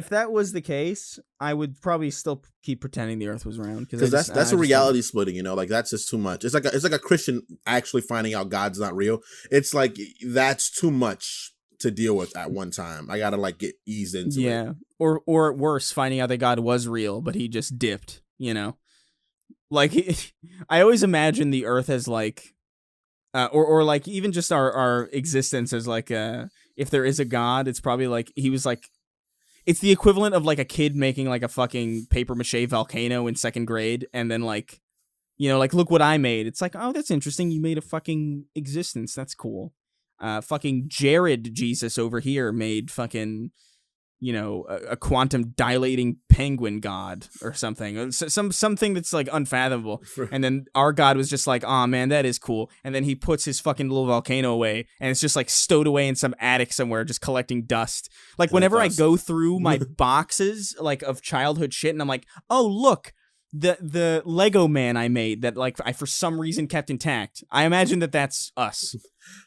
that was the case, I would probably still keep pretending the Earth was round because that's a reality splitting. You know, like that's just too much. It's like a Christian actually finding out God's not real. It's like that's too much to deal with at one time. I gotta like get eased into it. Yeah, or worse, finding out that God was real, but he just dipped. You know, like I always imagine the Earth as like. Or like even just our existence as like if there is a God, it's probably like he was like it's the equivalent of like a kid making like a fucking paper mache volcano in second grade and then like like look what I made. It's like, oh, that's interesting. You made a fucking existence. That's cool. Fucking Jared Jesus over here made fucking a quantum dilating penguin god or something, something that's like unfathomable. And then our God was just like, oh man, that is cool. And then he puts his fucking little volcano away and it's just like stowed away in some attic somewhere, just collecting dust. Like whenever I go through my boxes like of childhood shit and I'm like, oh look, the Lego man I made that like I for some reason kept intact. I imagine that's us.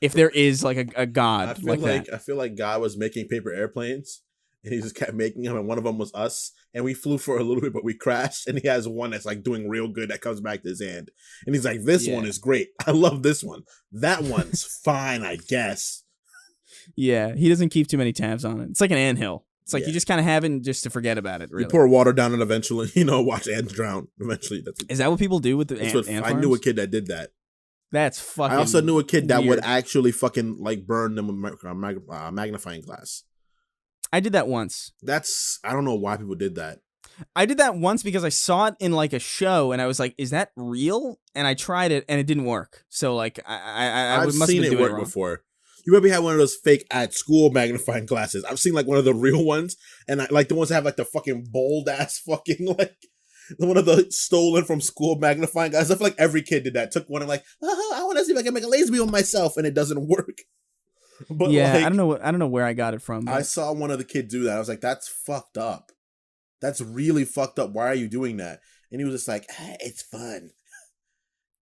If there is like a God I feel like God was making paper airplanes. And he just kept making them, and one of them was us. And we flew for a little bit, but we crashed. And he has one that's like doing real good that comes back to his hand. And he's like, this one is great. I love this one. That one's fine, I guess. Yeah, he doesn't keep too many tabs on it. It's like an anthill. It's like you just kind of have it just to forget about it, really. You pour water down and eventually, watch ants drown. Eventually. Is that what people do with the ant farms? I knew a kid that did that. That's fucking I also knew a kid that weird. would actually fucking like burn them with magnifying glass. I did that once. I don't know why people did that. I did that once because I saw it in like a show and I was like, is that real? And I tried it and it didn't work. So like I've seen it work before. You maybe had one of those fake at school magnifying glasses. I've seen like one of the real ones and I like the ones that have like the fucking bold ass fucking like one of the stolen from school magnifying glasses. I feel like every kid did that. Took one and like, I want to see if I can make a laser beam on myself and it doesn't work. But yeah, like, I don't know where I got it from. But I saw one of the kids do that. I was like, that's fucked up. That's really fucked up. Why are you doing that? And he was just like, it's fun.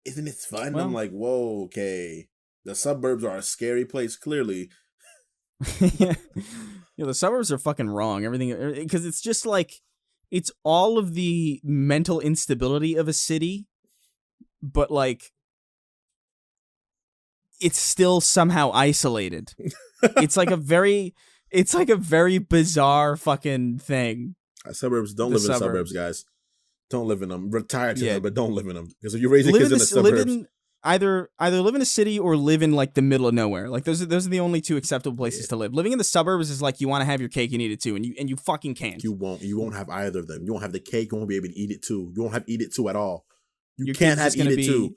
Isn't it fun? Well, I'm like, whoa, okay. The suburbs are a scary place, clearly. Yeah, the suburbs are fucking wrong. Everything, because it's just like, it's all of the mental instability of a city, but like, it's still somehow isolated. It's like a very bizarre fucking thing. Suburbs, don't live in the suburbs, guys. Don't live in them. Retire to them, but don't live in them. Because if you raise your kids in the suburbs, either live in a city or live in like the middle of nowhere. Like those are the only two acceptable places to live. Living in the suburbs is like you want to have your cake and eat it too, and you fucking can't. You won't have either of them. You won't have the cake. You won't be able to eat it too. You won't have eat it too at all. You can't have eat it too.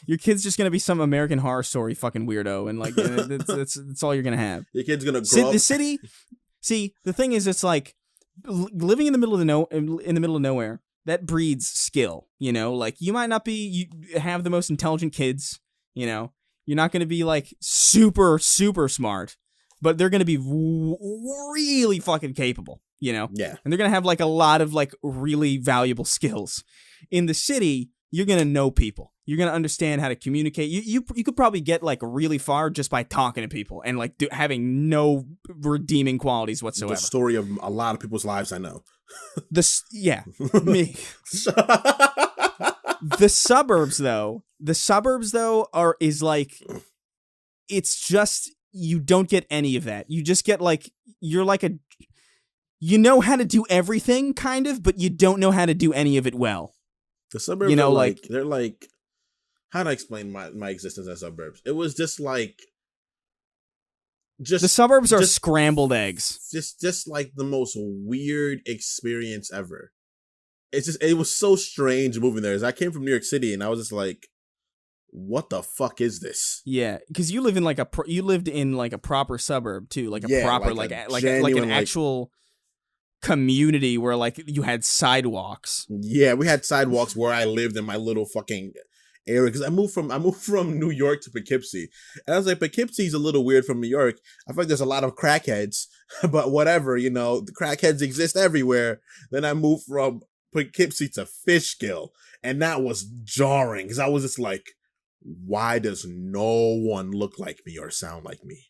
Your kid's just gonna be some American Horror Story fucking weirdo, and like that's all you're gonna have. Your kid's gonna grow up. The city. See, the thing is, it's like living in the middle of nowhere. That breeds skill. Like you might not be you have the most intelligent kids. You're not gonna be like super super smart, but they're gonna be really fucking capable. Yeah, and they're gonna have like a lot of like really valuable skills. In the city, you're gonna know people. You're gonna understand how to communicate. You could probably get like really far just by talking to people and like having no redeeming qualities whatsoever. The story of a lot of people's lives I know. Me. The suburbs though is like, it's just, you don't get any of that. You just get like, you're like you know how to do everything kind of, but you don't know how to do any of it well. The suburbs are like they're like, how do I explain my existence as suburbs? It was just like, the suburbs are scrambled eggs. Just like the most weird experience ever. It was so strange moving there. As I came from New York City and I was just like, what the fuck is this? Yeah, because you live in like you lived in like a proper suburb too, like a proper like an actual community where like you had sidewalks. Yeah, we had sidewalks where I lived in my little fucking area because I moved from New York to Poughkeepsie, and I was like, Poughkeepsie's a little weird from New York. I feel like there's a lot of crackheads, but whatever, the crackheads exist everywhere. Then I moved from Poughkeepsie to Fishkill, and that was jarring because I was just like, why does no one look like me or sound like me?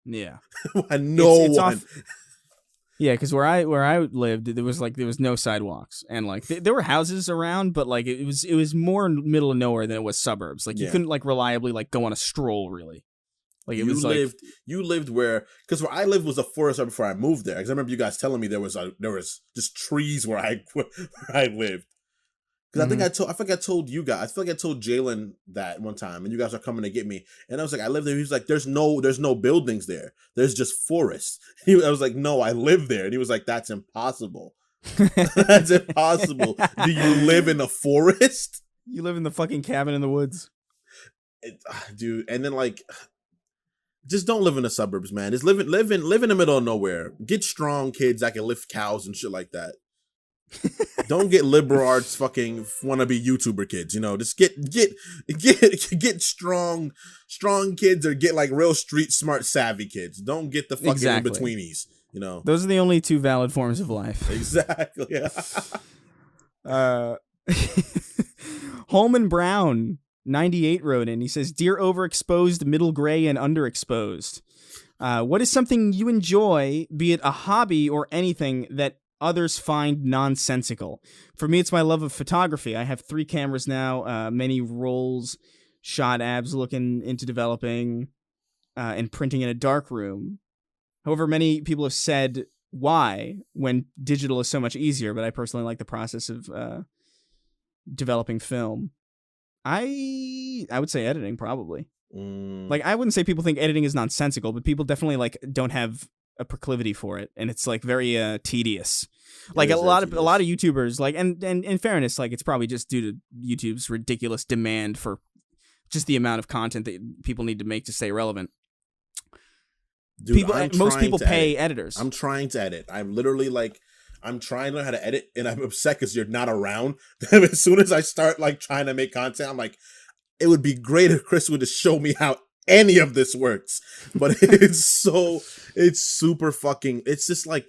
Yeah, no it's one. Yeah, because where I lived, there was no sidewalks, and like there were houses around, but like it was more middle of nowhere than it was suburbs. Like you couldn't like reliably like go on a stroll really. Like it was you lived where I lived was a forest right before I moved there. Because I remember you guys telling me there was just trees where I lived. Because I think I told you guys. I feel like I told Jalen that one time, and you guys are coming to get me. And I was like, I live there. He was like, there's no buildings there. There's just forests. I was like, no, I live there. And he was like, that's impossible. That's impossible. Do you live in a forest? You live in the fucking cabin in the woods, dude. And then like, just don't live in the suburbs, man. Just live in the middle of nowhere. Get strong kids that can lift cows and shit like that. Don't get liberal arts fucking wannabe YouTuber kids, just get strong kids or get like real street smart savvy kids. Don't get the fucking in-betweenies, Those are the only two valid forms of life. Exactly. Holman Brown 98 wrote in. He says, "Dear overexposed, middle gray, and underexposed. What is something you enjoy, be it a hobby or anything that others find nonsensical? For me, it's my love of photography. I have 3 cameras now, many rolls, shot abs looking into developing, and printing in a dark room. However, many people have said why when digital is so much easier, but I personally like the process of developing film. I would say editing, probably. Like, I wouldn't say people think editing is nonsensical, but people definitely like don't have a proclivity for it, and it's like very tedious. Like a lot of YouTubers, like, and in fairness, like it's probably just due to YouTube's ridiculous demand for just the amount of content that people need to make to stay relevant. Dude, most people pay editors. I'm trying to edit. I'm literally like, I'm trying to learn how to edit, and I'm upset because you're not around. As soon as I start like trying to make content, I'm like, it would be great if Chris would just show me how any of this works. But it's super fucking, it's just like,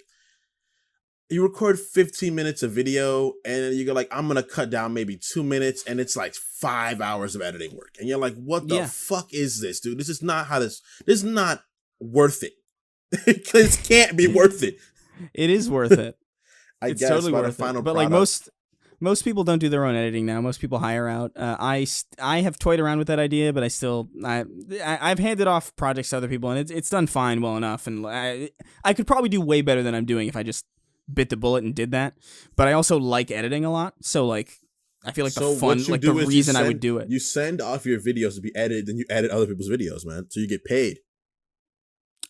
you record 15 minutes of video and you go like, I'm going to cut down maybe 2 minutes, and it's like 5 hours of editing work. And you're like, what the fuck is this, dude? This is not this is not worth it. This can't be worth it. It is worth it. It's guess, totally worth it. But product. Like most people don't do their own editing now. Most people hire out. I have toyed around with that idea, but I've handed off projects to other people, and it's done fine, well enough. And I could probably do way better than I'm doing if I just bit the bullet and did that. But I also like editing a lot, so like I feel like the fun, like the reason I would do it. You send off your videos to be edited, then you edit other people's videos, man. So you get paid.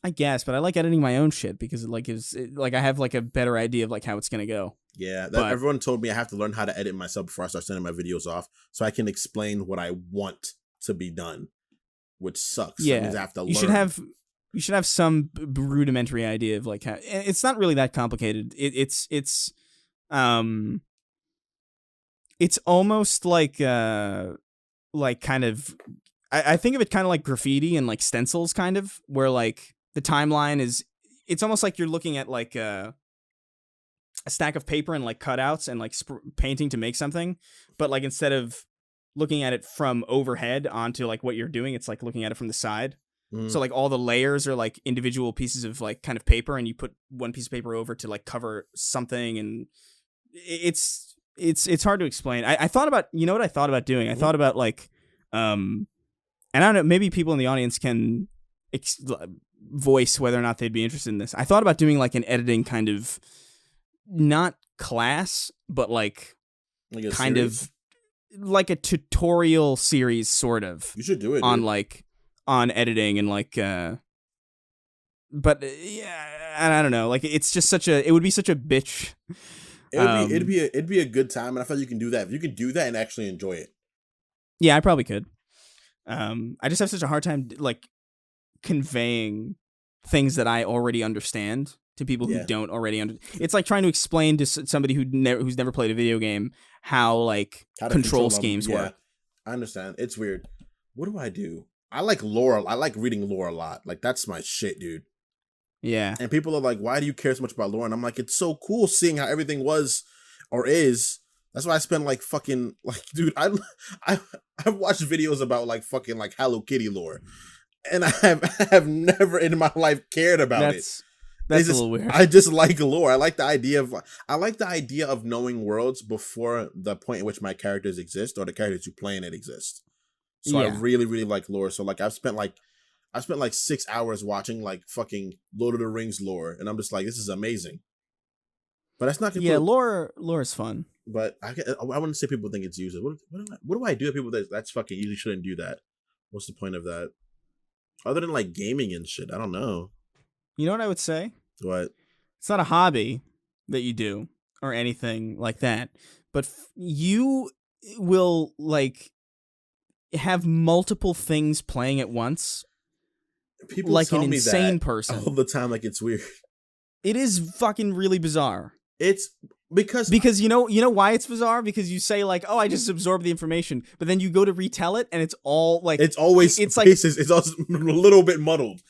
I guess, but I like editing my own shit because I have like a better idea of like how it's gonna go. Yeah, everyone told me I have to learn how to edit myself before I start sending my videos off, so I can explain what I want to be done, which sucks. Yeah, that means I have to learn. You should have some rudimentary idea of like how. It's not really that complicated. It's almost like kind of. I think of it kind of like graffiti and like stencils, kind of, where like the timeline is. It's almost like you're looking at like a stack of paper and like cutouts and like painting to make something, but like instead of looking at it from overhead onto like what you're doing, it's like looking at it from the side. So like all the layers are like individual pieces of like kind of paper, and you put one piece of paper over to like cover something, and it's hard to explain. I thought about, what I thought about doing? I thought about like and I don't know, maybe people in the audience can voice whether or not they'd be interested in this. I thought about doing like an editing kind of, not class, but like kind of like a tutorial series, sort of. You should do it on editing and like but yeah, I don't know, like it's just it would be such a bitch. It'd be a good time, and I feel like you can do that. If you can do that and actually enjoy it. Yeah, I probably could. I just have such a hard time like conveying things that I already understand to people who don't already It's like trying to explain to somebody who's never played a video game how control schemes work. I understand. It's weird. What do I do? I like lore. I like reading lore a lot. Like, that's my shit, dude. Yeah. And people are like, why do you care so much about lore? And I'm like, it's so cool seeing how everything was or is. That's why I spend like fucking like, dude, I've watched videos about like fucking like Hello Kitty lore. And I have never in my life cared about it. That's a little weird. I just like lore. I like the idea of knowing worlds before the point at which my characters exist or the characters you play in it exist. So I really, really like lore. So like I've spent like 6 hours watching like fucking Lord of the Rings lore, and I'm just like, this is amazing. But that's not yeah. Lore is fun. But I wouldn't say people think it's useless. What do I do if people that's fucking usually shouldn't do that? What's the point of that? Other than like gaming and shit, I don't know. You know what I would say? What? It's not a hobby that you do or anything like that, but you will like have multiple things playing at once. People like tell an me insane that person all the time. Like, it's weird. It is fucking really bizarre. It's because you know why it's bizarre? Because you say like, oh, I just absorbed the information, but then you go to retell it and it's all like it's always it's pieces. Like it's also a little bit muddled.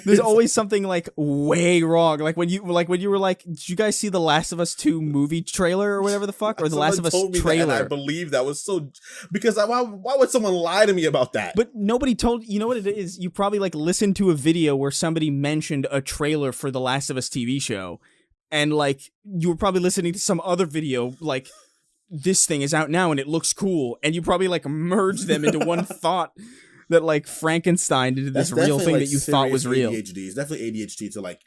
There's always something like way wrong. Like when you were like, did you guys see the Last of Us 2 movie trailer or whatever the fuck, or the Last of Us trailer? That, and I believe that was so because why would someone lie to me about that? But nobody told you know what it is. You probably like listened to a video where somebody mentioned a trailer for the Last of Us TV show. And, like, you were probably listening to some other video, like, this thing is out now and it looks cool. And you probably, like, merged them into one thought that, like, Frankenstein into this real thing like, that you thought was real. ADHD. It's definitely ADHD to, like,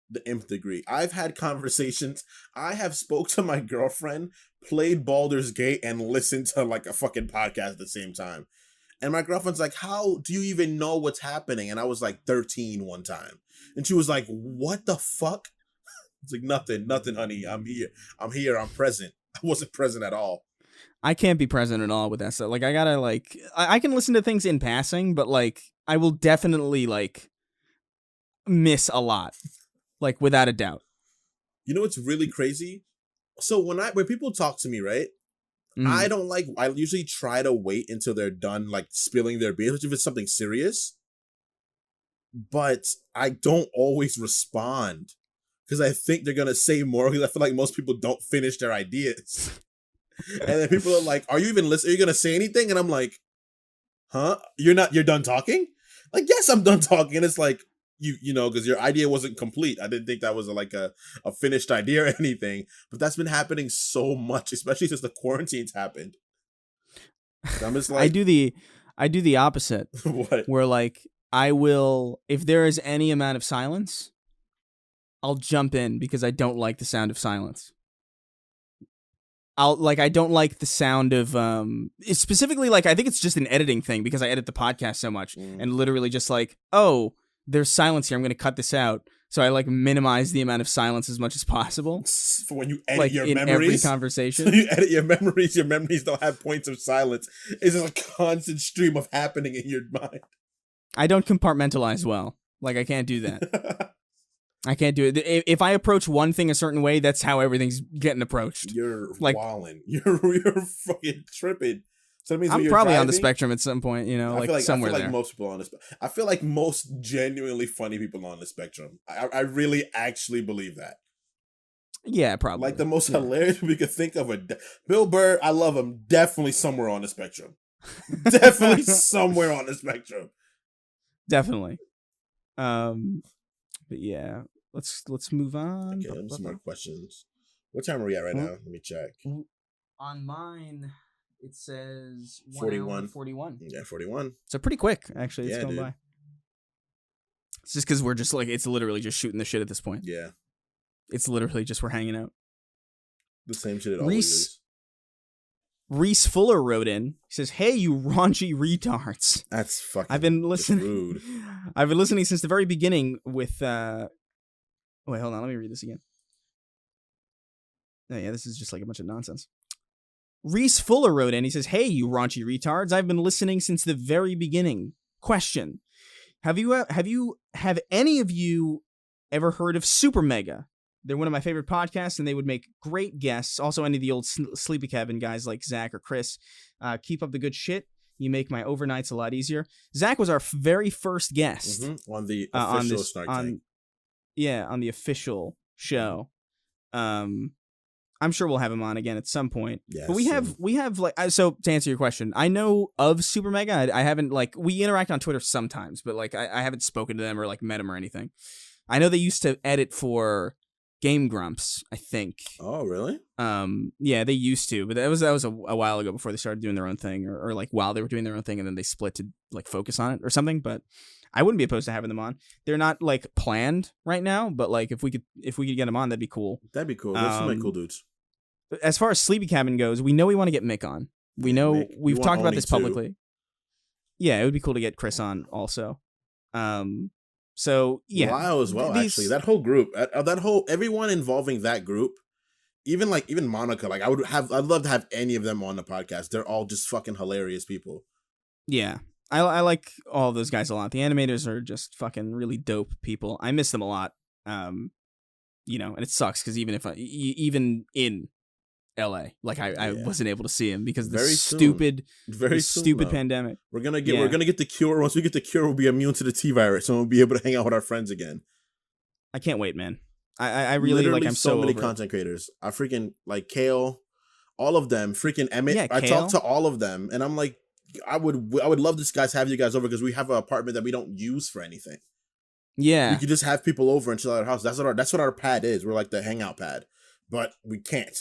the nth degree. I've had conversations. I have spoke to my girlfriend, played Baldur's Gate, and listened to, like, a fucking podcast at the same time. And my girlfriend's like, how do you even know what's happening? And I was, like, 13 one time. And she was like, what the fuck? It's like, nothing, honey. I'm here. I'm present. I wasn't present at all. I can't be present at all with that stuff. Like, I gotta, like, I can listen to things in passing, but, like, I will definitely, like, miss a lot. Like, without a doubt. You know what's really crazy? So when people talk to me, right? I usually try to wait until they're done, like, spilling their beers, if it's something serious. But I don't always respond. Because I think they're going to say more, because I feel like most people don't finish their ideas. And then people are like, are you even listening? Are you going to say anything? And I'm like, huh? You're done talking? Like, yes, I'm done talking. And it's like, you know, because your idea wasn't complete. I didn't think that was like a finished idea or anything. But that's been happening so much, especially since the quarantines happened. I'm just like... I do the opposite. What? Where, like, I will, if there is any amount of silence... I'll jump in because I don't like the sound of silence. I don't like the sound of, it's specifically, like, I think it's just an editing thing because I edit the podcast so much and literally just like, oh, there's silence here. I'm going to cut this out. So I, like, minimize the amount of silence as much as possible. For when you edit like, your in memories. every conversation. So you edit your memories don't have points of silence. It's just a constant stream of happening in your mind. I don't compartmentalize well. Like, I can't do that. I can't do it. If I approach one thing a certain way, that's how everything's getting approached. You're like, wilding. You're fucking tripping. So that means I'm when you're probably driving, on the spectrum at some point, you know, somewhere there. Most people on I feel like most genuinely funny people on the spectrum. I really actually believe that. Yeah, probably. Like the most hilarious we could think of. Bill Burr, I love him. Definitely somewhere on the spectrum. Definitely somewhere on the spectrum. Definitely. But yeah, let's move on. Okay, some more questions. What time are we at right now? Let me check. On mine, it says 41. 41. Yeah, 41. So pretty quick, actually. It's going dude. by. It's just because we're just like, it's literally just shooting the shit at this point. Yeah. It's literally just we're hanging out. The same shit it always is. Reese Fuller wrote in. He says, "Hey, you raunchy retards." That's fucking. I've been listening. Rude. I've been listening since the very beginning. With wait, hold on. Let me read this again. Oh yeah, this is just like a bunch of nonsense. Reese Fuller wrote in. He says, "Hey, you raunchy retards. I've been listening since the very beginning. Question: Have any of you ever heard of Super Mega? They're one of my favorite podcasts, and they would make great guests. Also, any of the old Sleepy Cabin guys like Zach or Chris. Keep up the good shit. You make my overnights a lot easier. Zach was our very first guest on the official Snark Tank. On the official show. I'm sure we'll have him on again at some point. Yes, but we have like, so to answer your question, I know of Super Mega. I haven't, like, we interact on Twitter sometimes, but like I haven't spoken to them or like met them or anything. I know they used to edit for Game Grumps, I think. Oh, really? Yeah, they used to, but that was a while ago before they started doing their own thing, or like while they were doing their own thing, and then they split to like focus on it or something. But I wouldn't be opposed to having them on. They're not like planned right now, but like if we could get them on, that'd be cool. That'd be cool. Those are my cool dudes. As far as Sleepy Cabin goes, we know we want to get Mick on. We know we've talked about this publicly. Yeah, it would be cool to get Chris on also. So yeah, Lyle as well. Actually, that whole group, everyone involving that group, even Monica. Like I'd love to have any of them on the podcast. They're all just fucking hilarious people. Yeah, I like all of those guys a lot. The animators are just fucking really dope people. I miss them a lot. And it sucks because even in LA, like I wasn't able to see him because of the stupid pandemic. We're gonna get the cure. Once we get the cure, we'll be immune to the T virus, and we'll be able to hang out with our friends again. I can't wait, man. I really literally, like. I'm so many content creators. I freaking like Kale, all of them. Freaking Emmett. Yeah, I talked to all of them, and I'm like, I would love this guys have you guys over because we have an apartment that we don't use for anything. Yeah, we could just have people over and chill at our house. That's what our pad is. We're like the hangout pad, but we can't.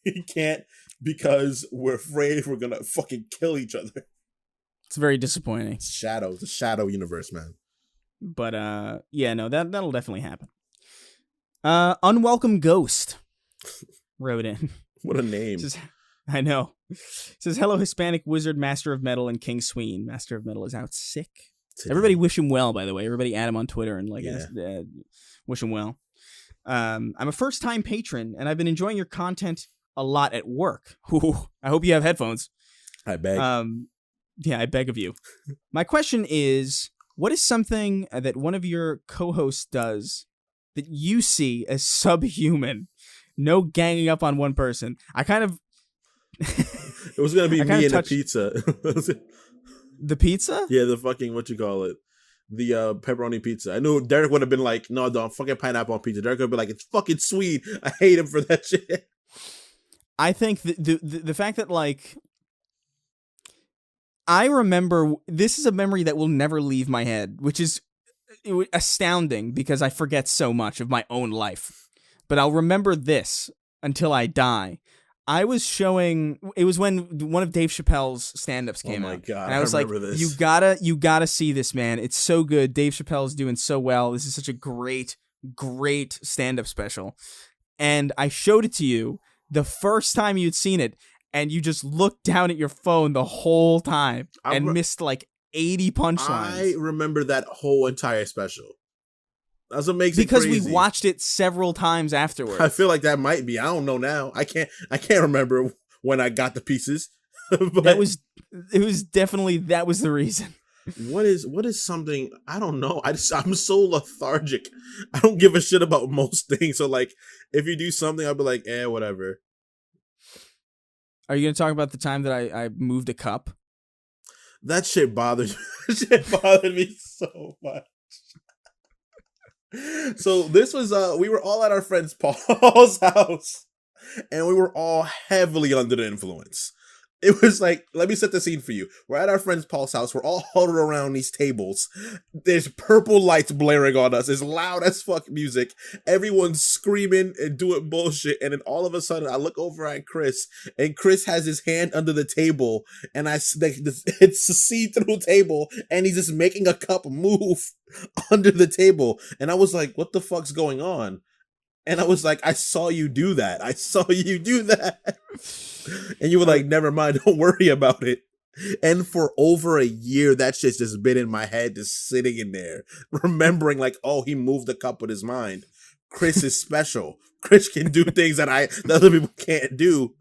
We can't because we're afraid we're gonna fucking kill each other. It's very disappointing. It's the shadow universe, man. But yeah, no, that'll definitely happen. Unwelcome Ghost wrote in. What a name. I know. Says, hello, Hispanic Wizard, Master of Metal, and King Sween. Master of Metal is out sick. Today. Everybody wish him well, by the way. Everybody add him on Twitter and wish him well. I'm a first-time patron, and I've been enjoying your content a lot at work. Ooh, I hope you have headphones. I beg. Yeah, I beg of you. My question is, what is something that one of your co-hosts does that you see as subhuman? No ganging up on one person. I kind of... It was going to be me and the pizza. The pizza? Yeah, the fucking, what you call it? The pepperoni pizza. I knew Derek would have been like, no, don't fucking pineapple on pizza. Derek would be like, it's fucking sweet. I hate him for that shit. I think the fact that, like, I remember, this is a memory that will never leave my head, which is astounding because I forget so much of my own life. But I'll remember this until I die. I was showing, it was when one of Dave Chappelle's stand-ups came out. Oh my God, and I was like, this. you gotta see this, man. It's so good. Dave Chappelle's doing so well. This is such a great stand-up special. And I showed it to you the first time you'd seen it, and you just looked down at your phone the whole time and missed like 80 punchlines. I remember that whole entire special. That's what makes it crazy. Because we watched it several times afterwards. I feel like that might be. I don't know now. I can't remember when I got the pieces. But it was definitely, that was the reason. What is something, I don't know. I'm so lethargic. I don't give a shit about most things. So like, if you do something, I'll be like, whatever. Are you gonna talk about the time that I moved a cup? That shit bothered me. That shit bothered me so much. So this was we were all at our friend's Paul's house, and we were all heavily under the influence. It was like, let me set the scene for you. We're at our friend's Paul's house. We're all huddled around these tables. There's purple lights blaring on us. It's loud as fuck music. Everyone's screaming and doing bullshit. And then all of a sudden, I look over at Chris, and Chris has his hand under the table, and it's a see-through table, and he's just making a cup move under the table. And I was like, what the fuck's going on? And I was like, I saw you do that. I saw you do that. And you were like, never mind, don't worry about it. And for over a year, that shit's just been in my head, just sitting in there, remembering like, oh, he moved the cup with his mind. Chris is special. Chris can do things that other people can't do,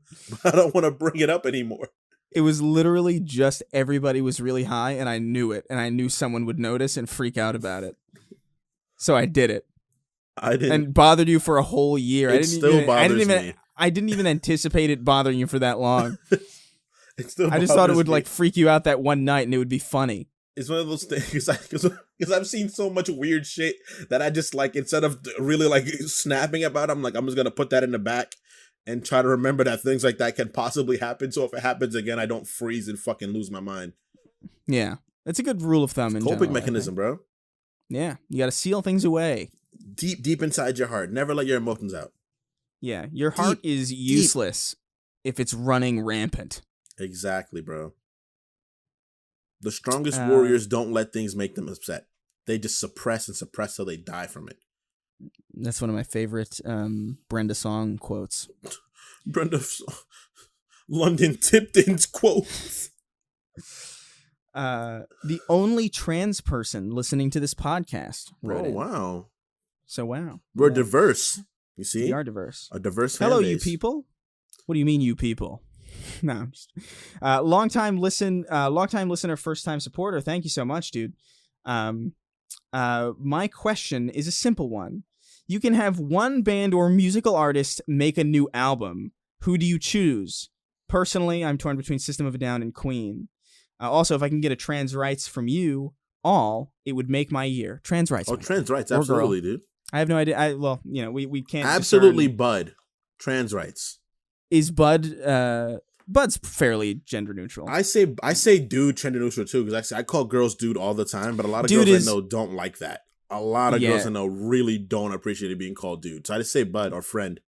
but I don't want to bring it up anymore. It was literally just everybody was really high, and I knew it, and I knew someone would notice and freak out about it. So I did it. I didn't. And bothered you for a whole year. It still bothers me. I didn't even anticipate it bothering you for that long. It still I just thought it bothers would me. like freak you out that one night and it would be funny. It's one of those things because I've seen so much weird shit that I just like, instead of really like snapping about it, I'm like, I'm just gonna put that in the back and try to remember that things like that can possibly happen. So if it happens again, I don't freeze and fucking lose my mind. Yeah, that's a good rule of thumb. In Coping general, mechanism, bro. Yeah, you got to seal things away. Deep inside your heart. Never let your emotions out. Yeah, your heart is useless if it's running rampant. Exactly, bro. The strongest warriors don't let things make them upset. They just suppress and suppress till they die from it. That's one of my favorite Brenda Song quotes. London Tipton's quote. The only trans person listening to this podcast wrote in. Wow. So wow. We're diverse. You see? We are diverse. A diverse fan Hello, base. you people. What do you mean, you people? No, I'm just long time listener, first time supporter. Thank you so much, dude. My question is a simple one. You can have one band or musical artist make a new album. Who do you choose? Personally, I'm torn between System of a Down and Queen. Also, if I can get a trans rights from you all, it would make my year. Trans rights. Oh, trans rights, absolutely, dude. I have no idea. We can't. Absolutely, discern. Bud. Trans rights. Is Bud? Bud's fairly gender neutral. I say dude gender neutral too, because I call girls dude all the time, but a lot of Dude girls I know don't like that. A lot of girls Yeah. I know really don't appreciate it being called dude. So I just say bud or friend.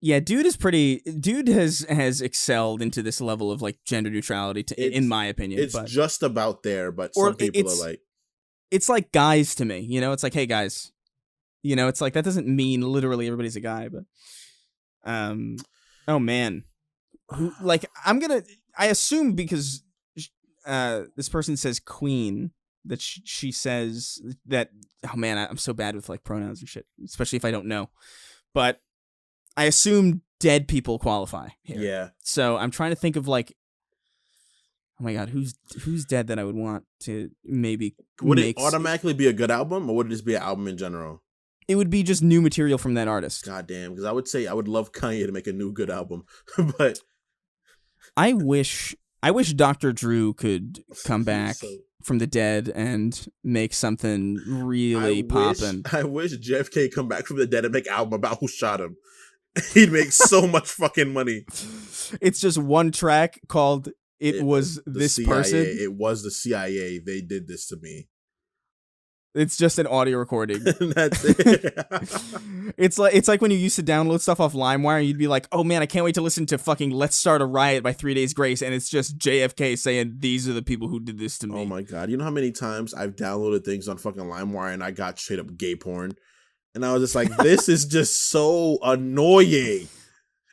Yeah, dude has excelled into this level of like gender neutrality in my opinion. It's but, just about there, but or some people are like, it's like guys to me, you know, it's like, hey guys, you know, it's like, that doesn't mean literally everybody's a guy, but, oh man, I assume because, this person says queen, that she says that, oh man, I'm so bad with like pronouns and shit, especially if I don't know, but I assume dead people qualify here. yeah. So I'm trying to think of like, oh my god, who's dead that I would want to maybe Would it automatically be a good album, or would it just be an album in general? It would be just new material from that artist. God damn, because I would say I would love Kanye to make a new good album, but I wish Dr. Drew could come back from the dead and make something really poppin'. I wish JFK come back from the dead and make an album about who shot him. He'd make so much fucking money. It's just one track called It Was This CIA, Person. It was the CIA. They did this to me. It's just an audio recording. That's it. It's like when you used to download stuff off LimeWire and you'd be like, oh man, I can't wait to listen to fucking Let's Start a Riot by 3 Days Grace, and it's just JFK saying, these are the people who did this to me. Oh my god. You know how many times I've downloaded things on fucking LimeWire and I got straight up gay porn? And I was just like, this is just so annoying.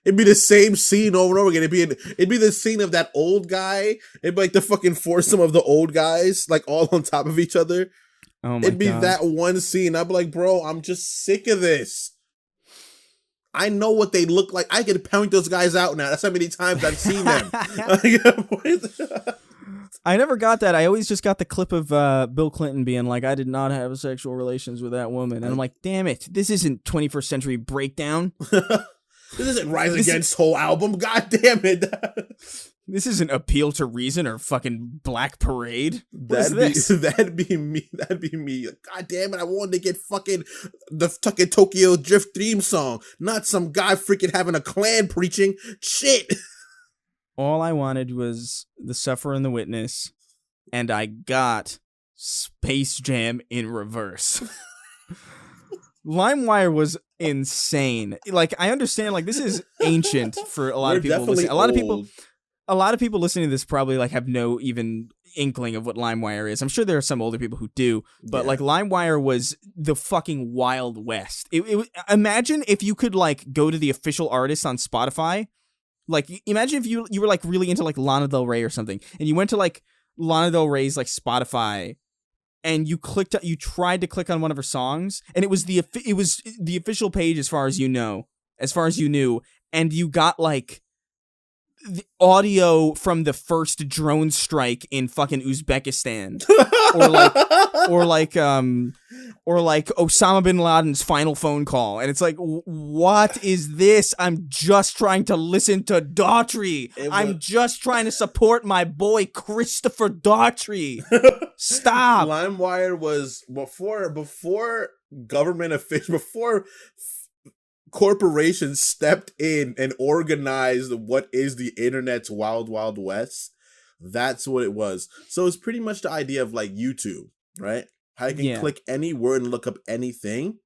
It'd be the same scene over and over again. It'd be the scene of that old guy. It'd be like the fucking foursome of the old guys, like all on top of each other. Oh my It'd be God. that one scene. I'd be like, bro, I'm just sick of this. I know what they look like. I can point those guys out now. That's how many times I've seen them. I never got that. I always just got the clip of Bill Clinton being like, I did not have sexual relations with that woman. And I'm like, damn it. This isn't 21st Century Breakdown. This isn't Rise Against whole album. God damn it. This isn't Appeal to Reason or fucking Black Parade. That'd be me. That'd be me. God damn it. I wanted to get fucking the fucking Tokyo Drift theme song. Not some guy freaking having a Klan preaching. Shit. All I wanted was The Sufferer and the Witness, and I got Space Jam in reverse. LimeWire was insane. Like, I understand, like, this is ancient for a lot of people listening. A lot of people listening to this probably like have no even inkling of what LimeWire is. I'm sure there are some older people who do, but like LimeWire was the fucking Wild West. Imagine if you could like go to the official artist on Spotify. Like, imagine if you were like really into like Lana Del Rey or something, and you went to like Lana Del Rey's like Spotify, and you tried to click on one of her songs, and it was the official page as far as you knew, and you got like the audio from the first drone strike in fucking Uzbekistan, or like Osama bin Laden's final phone call, and it's like, what is this? I'm just trying to listen to Daughtry. I'm just trying to support my boy Christopher Daughtry. Stop. LimeWire was before government officials, before corporations stepped in and organized what is the internet's wild, wild west. That's what it was. So it's pretty much the idea of like YouTube, right? How you can click any word and look up anything,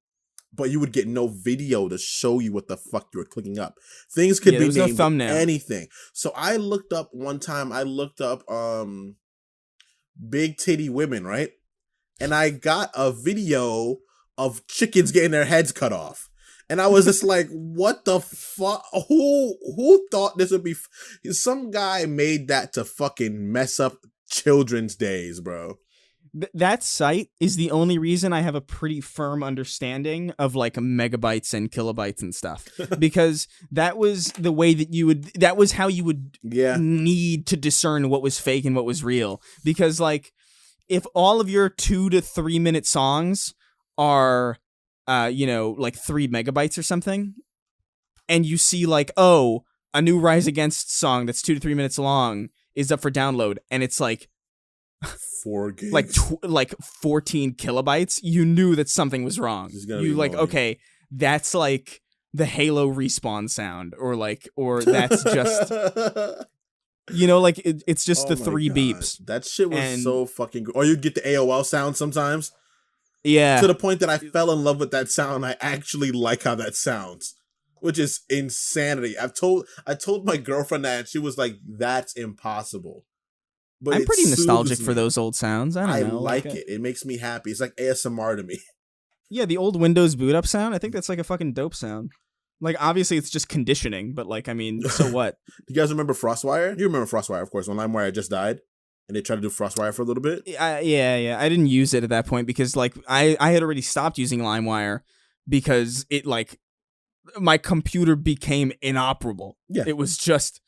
but you would get no video to show you what the fuck you were clicking up. Things could be named anything. So I looked up one time, big titty women, right? And I got a video of chickens getting their heads cut off. And I was just like, what the fuck? Who thought this would be? Some guy made that to fucking mess up children's days, bro. That site is the only reason I have a pretty firm understanding of like megabytes and kilobytes and stuff, because that was the way that was how you would need to discern what was fake and what was real. Because like, if all of your 2 to 3 minute songs are, like 3 megabytes or something, and you see like, oh, a new Rise Against song that's 2 to 3 minutes long is up for download, and it's like 4 gigs, like 14 kilobytes, you knew that something was wrong. You like, okay, that's like the Halo respawn sound, or that's just like it's just the 3 beeps. That shit was so fucking good. Or you'd get the AOL sound sometimes. Yeah. To the point that I fell in love with that sound. I actually like how that sounds, which is insanity. I told my girlfriend that, and she was like, that's impossible. But I'm pretty nostalgic for those old sounds. I don't know. I like it. It makes me happy. It's like ASMR to me. Yeah, the old Windows boot up sound, I think that's like a fucking dope sound. Like, obviously, it's just conditioning, but like, I mean, so what? Do you guys remember FrostWire? You remember FrostWire, of course, when LimeWire just died, and they tried to do FrostWire for a little bit? Yeah. I didn't use it at that point because, like, I had already stopped using LimeWire because it, like, my computer became inoperable. Yeah. It was just...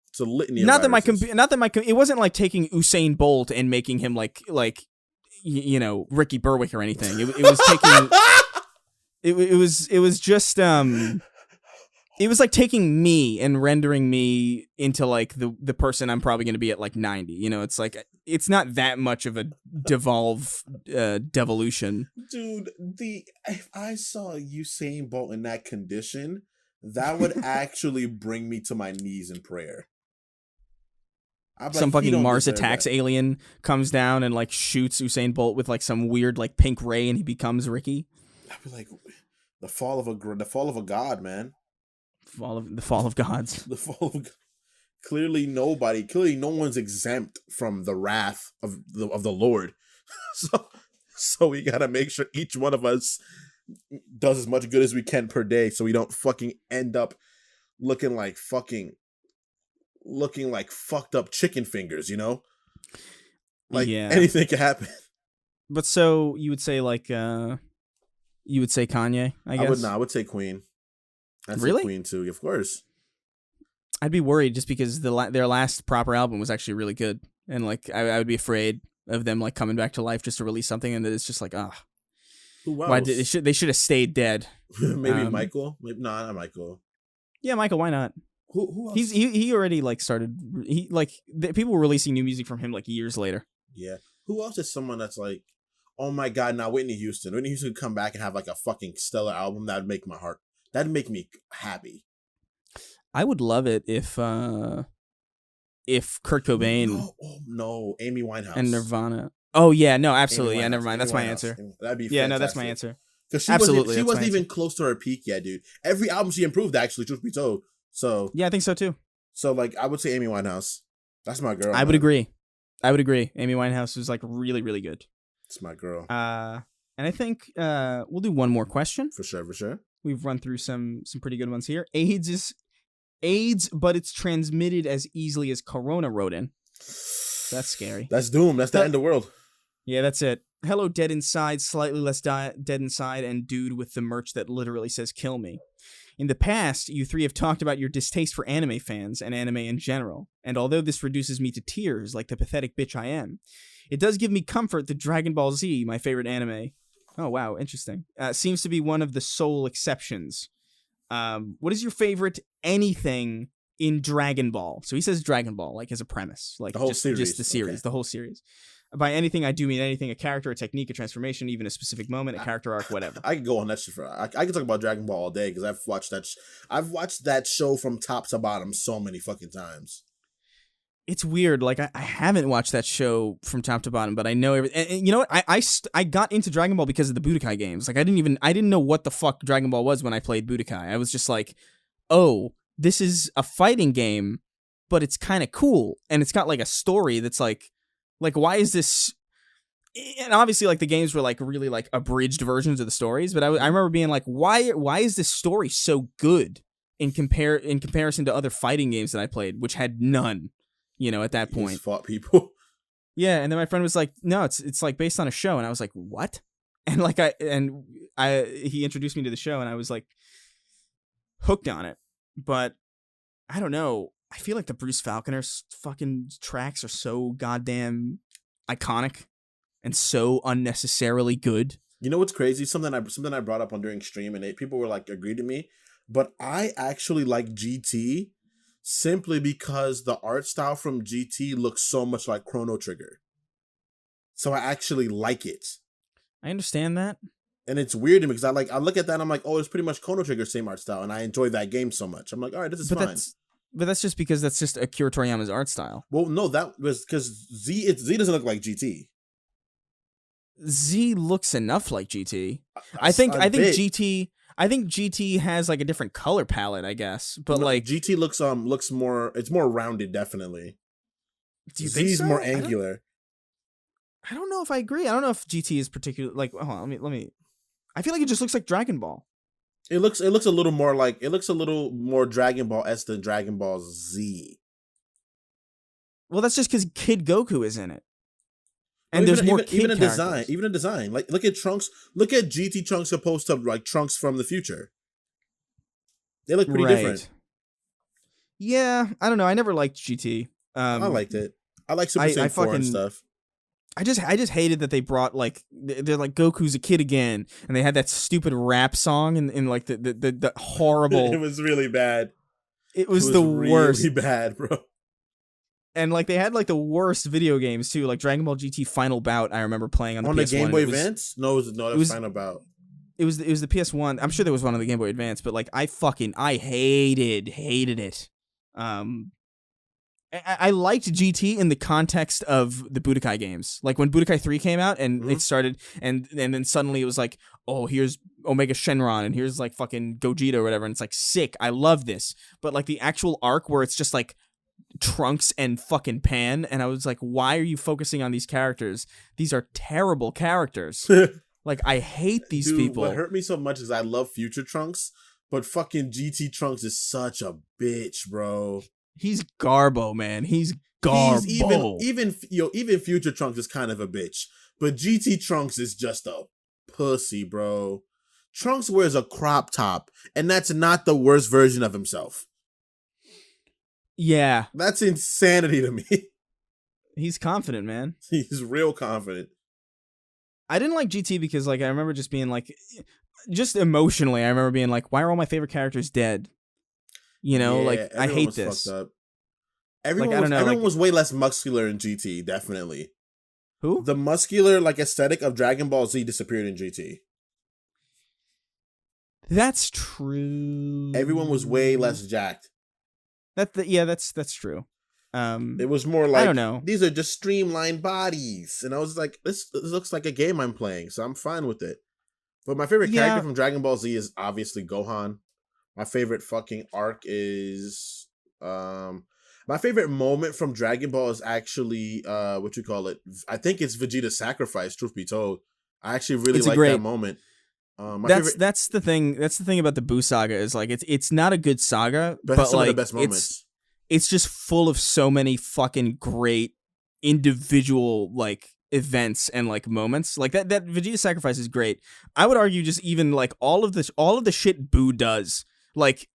It's a litany of not viruses. that my it wasn't like taking Usain Bolt and making him like Ricky Berwick or anything. It was taking it was just it was like taking me and rendering me into like the person I'm probably going to be at like 90. It's like, it's not that much of a devolution. Dude, if I saw Usain Bolt in that condition, that would actually bring me to my knees in prayer. Some fucking Mars Attacks alien comes down and like shoots Usain Bolt with like some weird like pink ray, and he becomes Ricky. I'd be like, the fall of a god, man. The fall of gods. The fall of clearly no one's exempt from the wrath of the Lord. So we gotta make sure each one of us does as much good as we can per day, so we don't fucking end up looking like fucked up chicken fingers, anything can happen. But so you would say you would say Kanye, I guess? I would say Queen. I'd really? say Queen too, of course. I'd be worried just because their last proper album was actually really good, and like I would be afraid of them like coming back to life just to release something, and it's just like, why they should have stayed dead. Maybe Michael. Maybe not Michael. Yeah, Michael. Why not? Who else? He already like started. People were releasing new music from him like years later. Yeah. Who else is someone that's like, oh my god, now Whitney Houston. Whitney Houston could come back and have like a fucking stellar album. That'd make my heart. That'd make me happy. I would love it if Kurt Cobain. No, Amy Winehouse and Nirvana. Oh yeah, no, absolutely. Yeah, never mind. That's my answer. That'd be fantastic. No, that's my answer. Because she wasn't even close to her peak yet, dude. Every album she improved, actually, truth be told. So yeah, I think so too. So like, I would say Amy Winehouse. That's my girl. I would agree. Amy Winehouse was like really, really good. It's my girl. And I think we'll do one more question. For sure. We've run through some pretty good ones here. AIDS, but it's transmitted as easily as Corona wrote in. That's scary. That's doom. That's the end of the world. Yeah, that's it. Hello, Dead Inside, slightly less dead inside, and dude with the merch that literally says "kill me." In the past, you three have talked about your distaste for anime fans and anime in general, and although this reduces me to tears like the pathetic bitch I am, it does give me comfort that Dragon Ball Z, my favorite anime, oh wow, interesting, seems to be one of the sole exceptions. What is your favorite anything in Dragon Ball? So he says Dragon Ball, like as a premise, like the whole series. Just the series, Okay. the whole series. By anything, I do mean anything: a character, a technique, a transformation, even a specific moment, a character arc, whatever. I could go on that shit for. I can talk about Dragon Ball all day because I've watched that. I've watched that show from top to bottom so many fucking times. It's weird. Like I haven't watched that show from top to bottom, but I know everything. And you know what? I got into Dragon Ball because of the Budokai games. Like I didn't know what the fuck Dragon Ball was when I played Budokai. I was just like, oh, this is a fighting game, but it's kind of cool, and it's got like a story that's like why is this? And obviously, like the games were like really like abridged versions of the stories, but I remember being like, why is this story so good in comparison to other fighting games that I played, which had none, you know, at that point. Just fought people. Yeah, and then my friend was like, no, it's like based on a show, and I was like, what? And like he introduced me to the show, and I was like hooked on it, but I don't know. I feel like the Bruce Falconer fucking tracks are so goddamn iconic and so unnecessarily good. You know what's crazy? Something I brought up on during stream, and people were like agreed to me, but I actually like GT simply because the art style from GT looks so much like Chrono Trigger. So I actually like it. I understand that. And it's weird to me because I look at that and I'm like, oh, it's pretty much Chrono Trigger, same art style, and I enjoy that game so much. I'm like, all right, this is fine. But that's just because that's just Akira Toriyama's art style. Well, no, that was because Z doesn't look like GT. Z looks enough like GT. I think GT has like a different color palette, I guess. But like GT looks more, it's more rounded, definitely. Do you think Z's so? more angular. I don't know if I agree. I don't know if GT is particular. Like, hold on, let me. I feel like it just looks like Dragon Ball. It looks a little more Dragon Ball-esque than Dragon Ball Z. Well, that's just because Kid Goku is in it, and Well, there's more kid even a characters. design, even a design. Like look at Trunks. Look at GT Trunks opposed to like Trunks from the future. They look pretty different. Yeah, I don't know. I never liked GT. I liked it. I like Super Saiyan 4 and stuff. I just hated that they brought like they're like Goku's a kid again, and they had that stupid rap song in like the horrible. It was really bad. It was the worst. Really bad, bro. And like they had like the worst video games too, like Dragon Ball GT Final Bout. I remember playing on the PS1. Game Boy Advance. No, that was Final Bout. It was the PS1. I'm sure there was one on the Game Boy Advance, but like I hated it. I liked GT in the context of the Budokai games. Like when Budokai 3 came out and it started, and then suddenly it was like, oh, here's Omega Shenron and here's like fucking Gogeta or whatever, and it's like sick. I love this. But like the actual arc where it's just like Trunks and fucking Pan, and I was like, why are you focusing on these characters? These are terrible characters. Like I hate these people. What hurt me so much is I love Future Trunks, but fucking GT Trunks is such a bitch, bro. He's Garbo, man. He's Garbo. Even Future Trunks is kind of a bitch, but GT Trunks is just a pussy, bro. Trunks wears a crop top, and that's not the worst version of himself. Yeah. That's insanity to me. He's confident, man. He's real confident. I didn't like GT because like I remember just being like, just emotionally, I remember being like, why are all my favorite characters dead? You know, like I hate this. Everyone was way less muscular in GT, definitely. Who? The muscular like aesthetic of Dragon Ball Z disappeared in GT. That's true. Everyone was way less jacked. That's true. It was more like, I don't know. These are just streamlined bodies, and I was like, this looks like a game I'm playing, so I'm fine with it. But my favorite character from Dragon Ball Z is obviously Gohan. My favorite fucking arc is my favorite moment from Dragon Ball is actually what you call it. I think it's Vegeta's sacrifice, truth be told. I actually really like that moment. That's the thing. That's the thing about the Buu saga is like it's not a good saga, but some like of the best moments. It's just full of so many fucking great individual like events and like moments. Like that Vegeta sacrifice is great. I would argue just even like all of the shit Buu does Like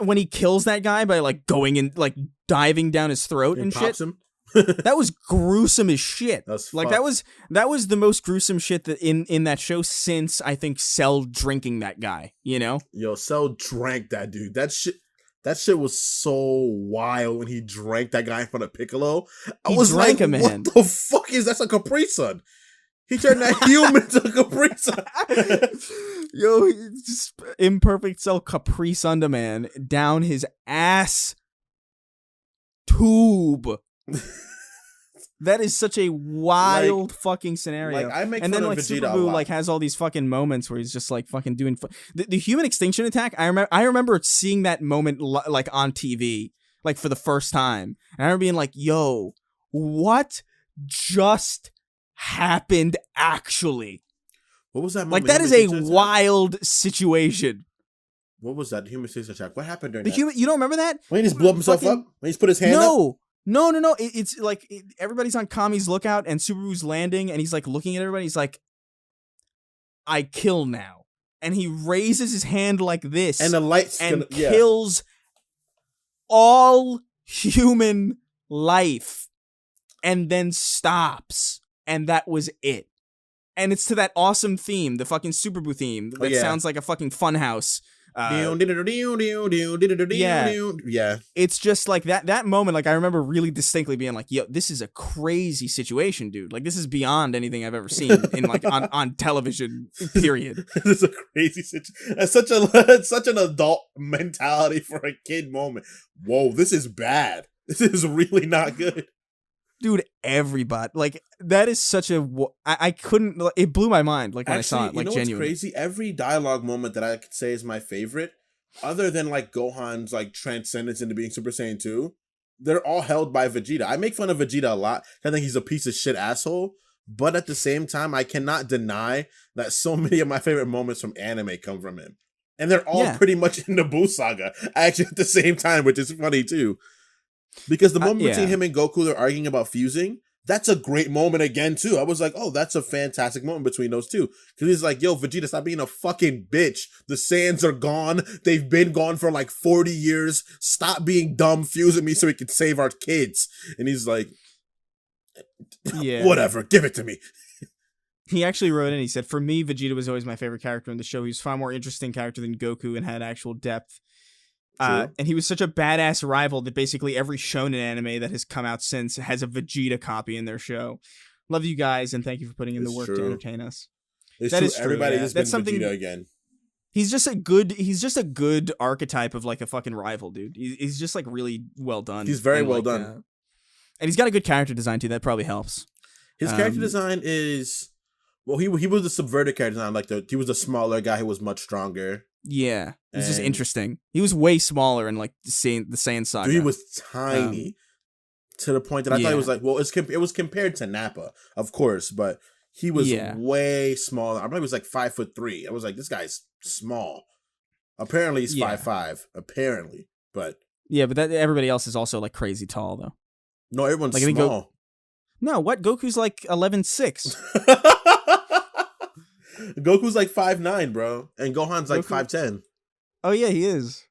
when he kills that guy by like going and like diving down his throat and shit. Him. That was gruesome as shit. That's like fucked. that was the most gruesome shit that in that show since I think Cell drinking that guy, you know? Yo, Cell drank that dude. That shit was so wild when he drank that guy in front of Piccolo. I was like, him, man. What the fuck is that's a Capri Sun? He turned that human to a Capri Sun. Yo, just imperfect Cell Capri Sun man down his ass tube. That is such a wild fucking scenario. Like I make and fun then of like Vegeta Super a Buu lot. like has all these fucking moments where he's just like fucking doing the human extinction attack. I remember seeing that moment like on TV like for the first time, and I remember being like, "Yo, what just happened?" Actually, What was that like moment? that is a wild situation. What was that? Human extinction attack. What happened during that? You don't remember that? When he just blew up himself up? When he's put his hand up? No. It's like everybody's on Kami's lookout and Subaru's landing and he's like looking at everybody. He's like, I kill now. And he raises his hand like this. And the lights kills all human life. And then stops. And that was it. And it's to that awesome theme, the fucking Super Buu theme that sounds like a fucking funhouse. Yeah, it's just like that moment. Like I remember really distinctly being like, "Yo, this is a crazy situation, dude. Like this is beyond anything I've ever seen in like on television. Period." This is a crazy situation. It's such an adult mentality for a kid moment. Whoa, this is bad. This is really not good. Dude, everybody like that is such a. I couldn't. It blew my mind. Like when I saw it. Like you know genuinely what's crazy? Every dialogue moment that I could say is my favorite, other than like Gohan's like transcendence into being Super Saiyan 2, they're all held by Vegeta. I make fun of Vegeta a lot. I think he's a piece of shit asshole. But at the same time, I cannot deny that so many of my favorite moments from anime come from him, and they're all pretty much in the Buu saga. Actually, at the same time, which is funny too. Because the moment between him and Goku, they're arguing about fusing. That's a great moment again, too. I was like, oh, that's a fantastic moment between those two. Because he's like, yo, Vegeta, stop being a fucking bitch. The Saiyans are gone. They've been gone for like 40 years. Stop being dumb. Fuse with me so we can save our kids. And he's like, whatever. Give it to me. He actually wrote in, he said, for me, Vegeta was always my favorite character in the show. He was a far more interesting character than Goku and had actual depth. And he was such a badass rival that basically every shonen anime that has come out since has a Vegeta copy in their show. Love you guys, and thank you for putting in the work to entertain us. That is true. Everybody has been Vegeta again. He's just a good archetype of like a fucking rival, dude. He's just like really well done. He's very well done. And he's got a good character design too. That probably helps. His character design is, well, he was a subverted character design. Like he was a smaller guy who was much stronger. Yeah, it's just interesting. He was way smaller in like the Saiyan saga. Dude, he was tiny to the point that I thought it was like, well, it was compared to Nappa, of course, but he was way smaller. I remember he was like 5'3". I was like, this guy's small. Apparently, he's 5'5". Apparently, but but everybody else is also like crazy tall though. No, everyone's like, small. No, what? Goku's like 11'6". Goku's like 5'9", bro, and Gohan's like 5'10". Oh yeah, he is.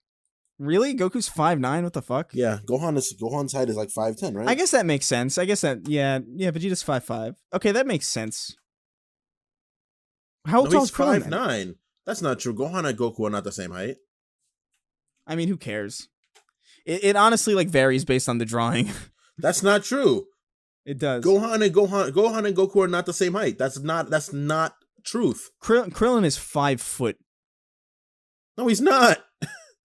Really? Goku's 5'9"? What the fuck? Yeah, Gohan's height is like 5'10", right? I guess that makes sense. Vegeta's 5'5". Okay, that makes sense. How tall is Krillin? 5'9". That's not true. Gohan and Goku are not the same height. I mean, who cares? It honestly like varies based on the drawing. That's not true. It does. Gohan and Goku are not the same height. That's not truth. Krillin is 5 foot. No, he's not.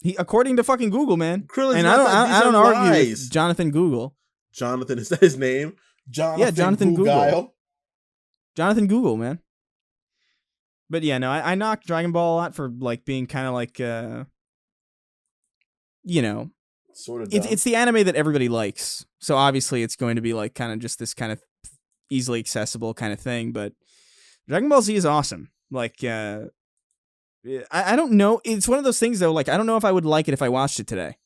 He, according to fucking Google, man. Krillin's and I don't argue with Jonathan Google. Jonathan, is that his name? Jonathan Google. Jonathan Google, man. But yeah, no, I knocked Dragon Ball a lot for like being kind of like, sort of. It's the anime that everybody likes. So obviously, it's going to be like kind of just this kind of easily accessible kind of thing. But Dragon Ball Z is awesome. Like, I don't know. It's one of those things though. Like, I don't know if I would like it if I watched it today.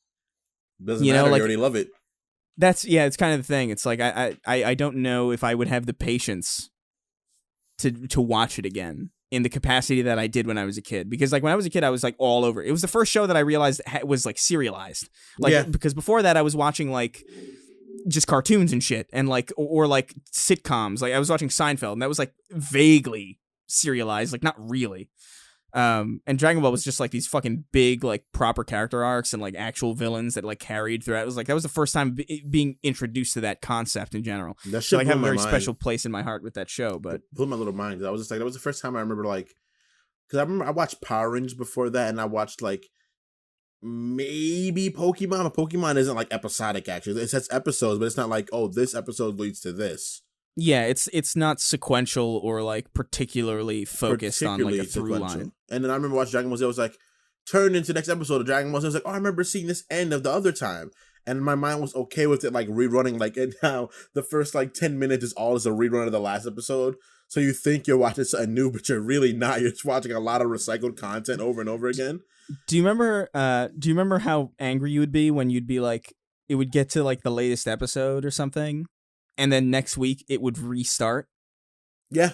Doesn't matter. Like, you already love it. It's kind of the thing. It's like I don't know if I would have the patience to watch it again. in the capacity that I did when I was a kid. Because like when I was a kid, I was like all over. It was the first show that I realized was like serialized. Like because before that, I was watching like just cartoons and shit, and like or like sitcoms. Like I was watching Seinfeld, and that was like vaguely serialized, like not really. And Dragon Ball was just like these fucking big like proper character arcs and like actual villains that like carried throughout. It was like that was the first time being introduced to that concept in general. That so like blew have a my very mind. special place in my heart with that show. But It blew my little mind. I was just like, that was the first time I remember like, because I remember I watched Power Rangers before that, and I watched like maybe Pokemon. But Pokemon isn't like episodic. Actually, it says episodes, but it's not like, oh, this episode leads to this. yeah, it's not sequential or like particularly focused on like a through line. And then I remember watching Dragon Ball Z. I was like, turned into the next episode of Dragon Ball Z. I was like, oh, I remember seeing this end of the other time. And my mind was okay with it, like rerunning. Like, and now the first like 10 minutes is all as a rerun of the last episode. So you think you're watching something new, but you're really not. You're just watching a lot of recycled content over and over again. Do you remember how angry you would be when you'd be like, it would get to like the latest episode or something, and then next week it would restart? Yeah.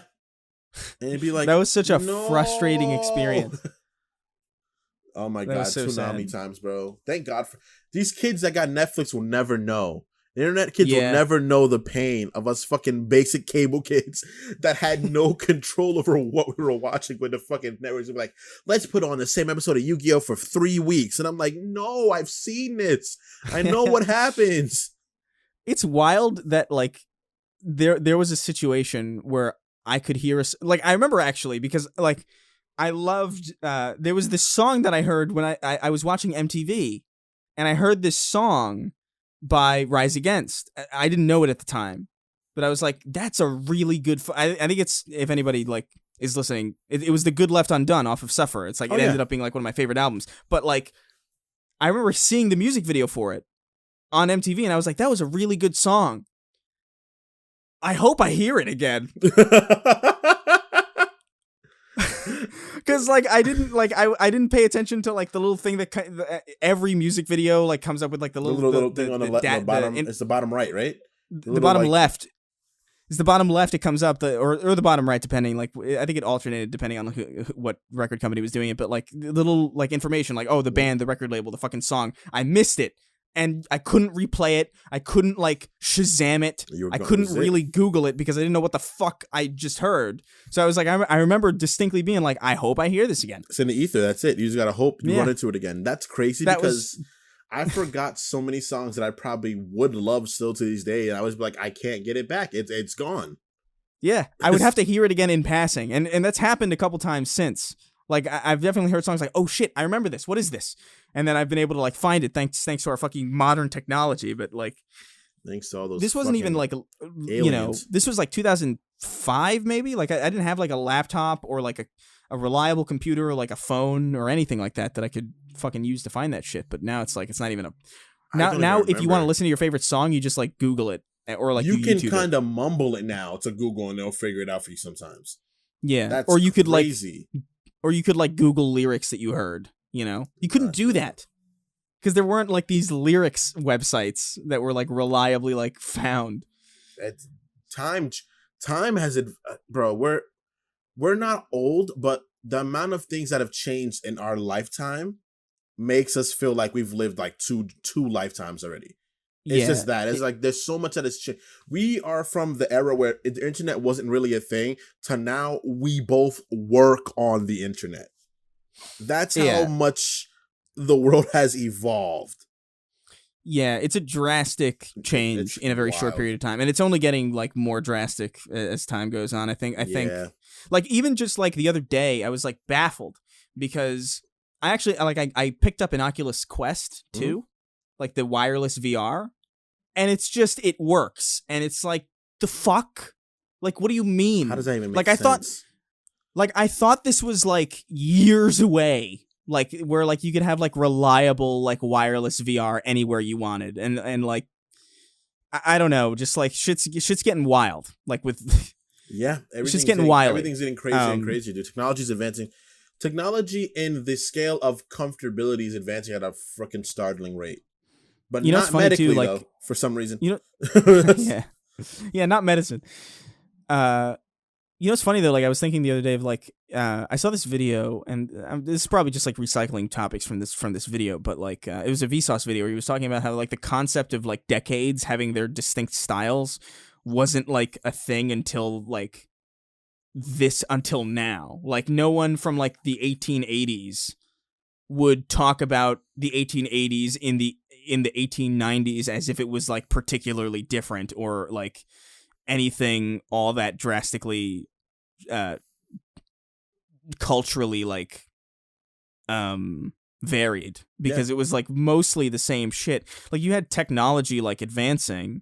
And it'd be like, that was such a no! frustrating experience. Oh my That God, was so tsunami sad. times, bro. Thank God for these kids that got Netflix will never know. The internet kids will Yeah. never know the pain of us fucking basic cable kids that had no control over what we were watching when the fucking networks would be like, let's put on the same episode of Yu-Gi-Oh! For 3 weeks. And I'm like, no, I've seen this. I know what happens. It's wild that like there was a situation where I could hear us. Like I remember actually because like I loved there was this song that I heard when I was watching MTV, and I heard this song by Rise Against. I didn't know it at the time, but I was like, that's a really good I think it's, if anybody like is listening, it was the Good Left Undone off of Suffer. It's like it ended up being like one of my favorite albums. But like I remember seeing the music video for it on MTV, and I was like, that was a really good song. I hope I hear it again. Because like I didn't pay attention to like the little thing that every music video like comes up with, like the little thing on the bottom. It's the bottom right, right? The bottom left. It's the bottom left. It comes up or the bottom right, depending. Like I think it alternated depending on what record company was doing it. But like little like information, like, oh, the band, the record label, the fucking song. I missed it. And I couldn't replay it. I couldn't like Shazam it. I couldn't really Google it because I didn't know what the fuck I just heard. So I was like, I remember distinctly being like, I hope I hear this again. It's in the ether. That's it. You just gotta hope you run into it again. That's crazy because I forgot so many songs that I probably would love still to this day, and I was like, I can't get it back. It's gone. Yeah, I would have to hear it again in passing, and that's happened a couple times since. Like I've definitely heard songs like, oh shit, I remember this. What is this? And then I've been able to like find it thanks to our fucking modern technology. But like, thanks to all those. This wasn't even like aliens. this was like 2005 maybe. Like I didn't have like a laptop or like a reliable computer or like a phone or anything like that I could fucking use to find that shit. But now it's like it's not even a now if you want to listen to your favorite song, you just like Google it or like you can YouTube kind of mumble it now to Google and they'll figure it out for you sometimes. Yeah, that's or you could crazy. Or you could like Google lyrics that you heard, you know? You couldn't do that. Because there weren't like these lyrics websites that were like reliably like found. Time has it, bro. We're not old, but the amount of things that have changed in our lifetime makes us feel like we've lived like two lifetimes already. It's just that. It's like there's so much that has changed. We are from the era where the internet wasn't really a thing to now we both work on the internet. That's how much the world has evolved. Yeah, it's a drastic change in a very short period of time. And it's only getting like more drastic as time goes on. I think like even just like the other day, I was like baffled because I actually I picked up an Oculus Quest 2, like the wireless VR. And it's just, it works. And it's like, the fuck? Like, what do you mean? How does that even make sense? I thought this was like years away. Like, where like you could have like reliable like wireless VR anywhere you wanted. And like, I don't know, just like shit's getting wild. Like with everything's getting wild. Everything's getting crazy and crazy, dude. Technology's advancing. Technology in the scale of comfortability is advancing at a freaking startling rate. But not medically, too, like, though, for some reason. Yeah, not medicine. You know what's funny though? Like I was thinking the other day of like I saw this video, and this is probably just like recycling topics from this video, but like it was a Vsauce video where he was talking about how like the concept of like decades having their distinct styles wasn't like a thing until now. Like no one from like the 1880s would talk about the 1880s in the 1890s as if it was like particularly different or like anything all that drastically culturally like varied, because it was like mostly the same shit. Like you had technology like advancing,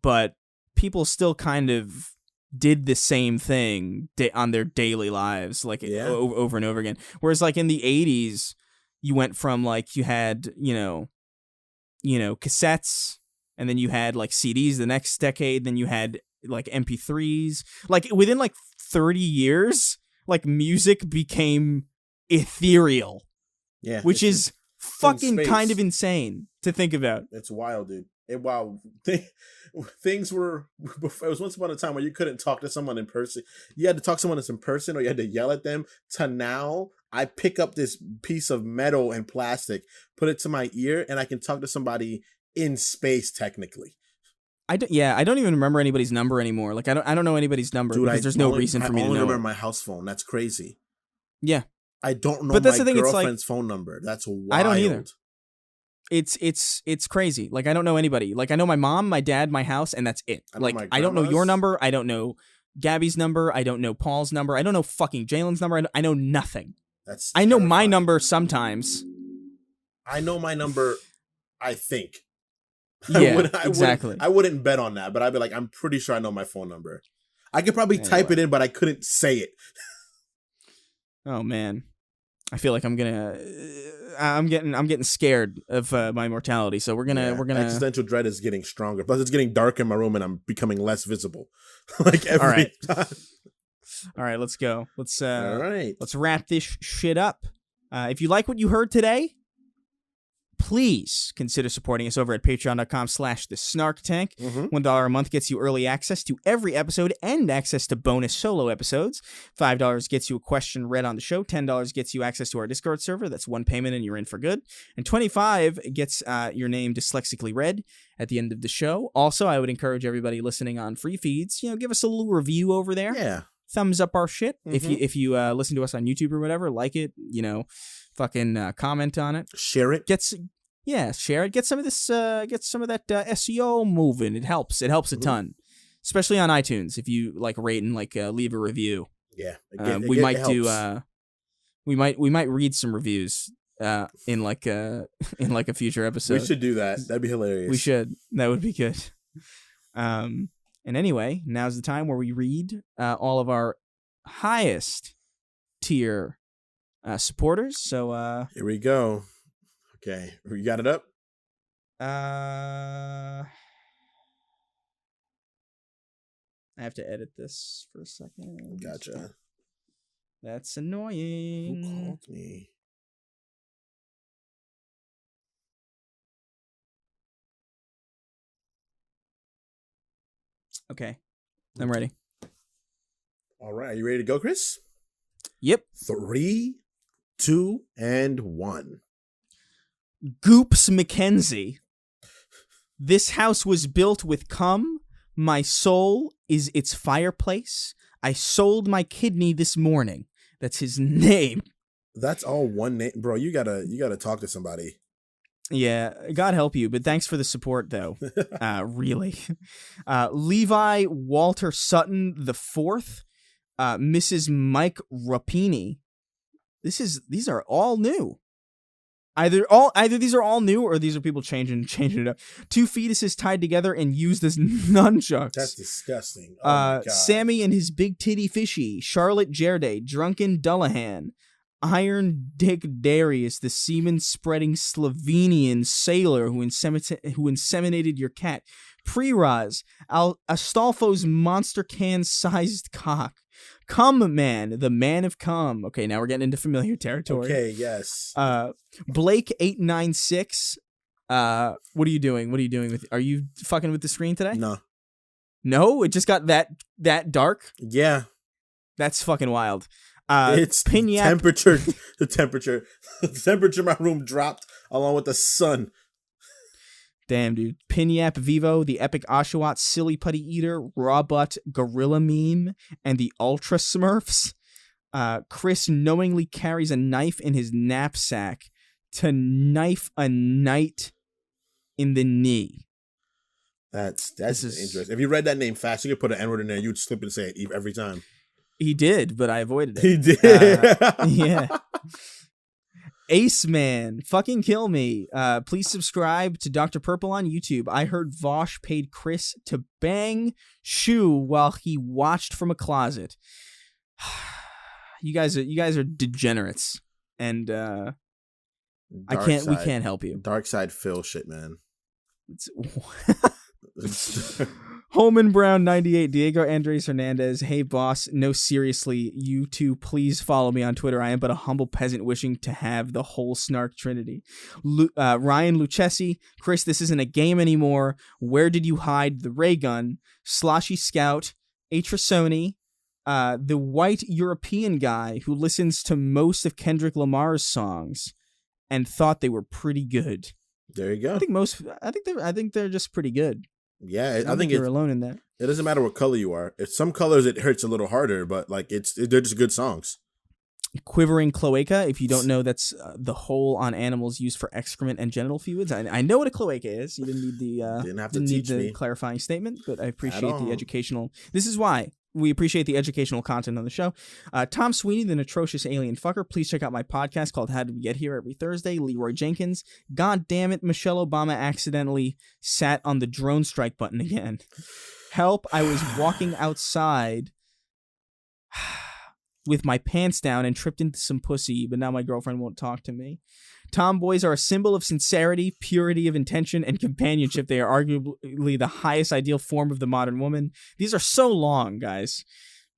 but people still kind of did the same thing on their daily lives like over and over again. Whereas like in the 80s you went from like you had you know cassettes, and then you had like CDs the next decade, then you had like MP3s. Like within like 30 years, like music became ethereal. Yeah. Which is fucking kind of insane to think about. It's wild, dude. Things were, it was once upon a time where you couldn't talk to someone in person. You had to talk to someone in person, or you had to yell at them. To now, I pick up this piece of metal and plastic, put it to my ear, and I can talk to somebody in space technically. I don't even remember anybody's number anymore. Like I don't know anybody's number, dude, because there's no reason for me to know. I only remember my house phone. That's crazy. Yeah. I don't know my girlfriend's phone number. That's wild. I don't either. It's crazy. Like I don't know anybody. Like I know my mom, my dad, my house, and that's it. I don't know your number. I don't know Gabby's number. I don't know Paul's number. I don't know fucking Jalen's number. I know nothing. I know my number sometimes. I know my number, I think. Yeah, exactly. I wouldn't bet on that, but I'd be like, I'm pretty sure I know my phone number. I could probably type it in, but I couldn't say it. Oh man, I feel like I'm getting scared of my mortality. So we're gonna existential dread is getting stronger. Plus, it's getting dark in my room, and I'm becoming less visible. Like every time. All right, let's go. Let's let's wrap this shit up. If you like what you heard today, please consider supporting us over at patreon.com/thesnarktank. $1 a month gets you early access to every episode and access to bonus solo episodes. $5 gets you a question read on the show. $10 gets you access to our Discord server. That's one payment and you're in for good. And $25 gets your name dyslexically read at the end of the show. Also, I would encourage everybody listening on free feeds, give us a little review over there. Yeah. Thumbs up our shit. If you listen to us on YouTube or whatever, like it, fucking comment on it. Share it. Share it. Get some of this. Get some of that SEO moving. It helps. It helps a ton, especially on iTunes. If you rate and leave a review. Yeah, we might do. We might read some reviews in a future episode. We should do that. That'd be hilarious. We should. That would be good. And anyway, now's the time where we read all of our highest tier supporters. So here we go. Okay, you got it up? I have to edit this for a second. Gotcha. That's annoying. Who called me? Okay, I'm ready. All right, are you ready to go, Chris? Yep. 3, 2, and 1. Goops McKenzie. This house was built with cum. My soul is its fireplace. I sold my kidney this morning. That's his name. That's all one name, bro. You gotta talk to somebody. Yeah, God help you, but thanks for the support, though. Really. Levi Walter Sutton the Fourth, Mrs. Mike Rapini. These are all new. Either these are all new, or these are people changing it up. 2 fetuses tied together and used as nunchucks. That's disgusting. Oh my God. Sammy and his big titty fishy. Charlotte Jerde, Drunken Dullahan, Iron Dick Darius, the semen-spreading Slovenian sailor who inseminated your cat. Pre-Roz, Astolfo's monster can-sized cock. Cum Man, the man of cum. Okay, now we're getting into familiar territory. Okay, yes. Blake 896. What are you doing? Are you fucking with the screen today? No. No, it just got that dark. Yeah. That's fucking wild. It's Pinyap. the temperature in my room dropped along with the sun. Damn, dude. Pinyap Vivo, the Epic Oshawott, Silly Putty Eater, Raw Butt, Gorilla Meme, and the Ultra Smurfs. Chris knowingly carries a knife in his knapsack to knife a knight in the knee. That's interesting. If you read that name fast, you could put an N-word in there, you'd slip and say it every time. He did, but I avoided it. He did. Yeah. Ace Man, fucking kill me. Please subscribe to Dr. Purple on YouTube. I heard Vosh paid Chris to bang Shu while he watched from a closet. You guys are degenerates, and we can't help you. Dark side Phil shit, man. Holman Brown 98, Diego Andres Hernandez. Hey boss, no seriously, you two please follow me on Twitter. I am but a humble peasant wishing to have the whole Snark Trinity. Ryan Lucchesi, Chris, this isn't a game anymore. Where did you hide the ray gun? Sloshy Scout, Atrasoni, the white European guy who listens to most of Kendrick Lamar's songs and thought they were pretty good. There you go. I think they're just pretty good. Yeah, I think you're alone in that. It doesn't matter what color you are. If some colors it hurts a little harder, but like they're just good songs. Quivering cloaca. If you don't know, that's the hole on animals used for excrement and genital fluids. I know what a cloaca is. You didn't need the clarifying statement, but I appreciate the educational. This is why we appreciate the educational content on the show. Tom Sweeney, the atrocious alien fucker. Please check out my podcast called How Did We Get Here every Thursday. Leroy Jenkins. God damn it, Michelle Obama accidentally sat on the drone strike button again. Help, I was walking outside with my pants down and tripped into some pussy, but now my girlfriend won't talk to me. Tomboys are a symbol of sincerity, purity of intention, and companionship. They are arguably the highest ideal form of the modern woman. These are so long, guys.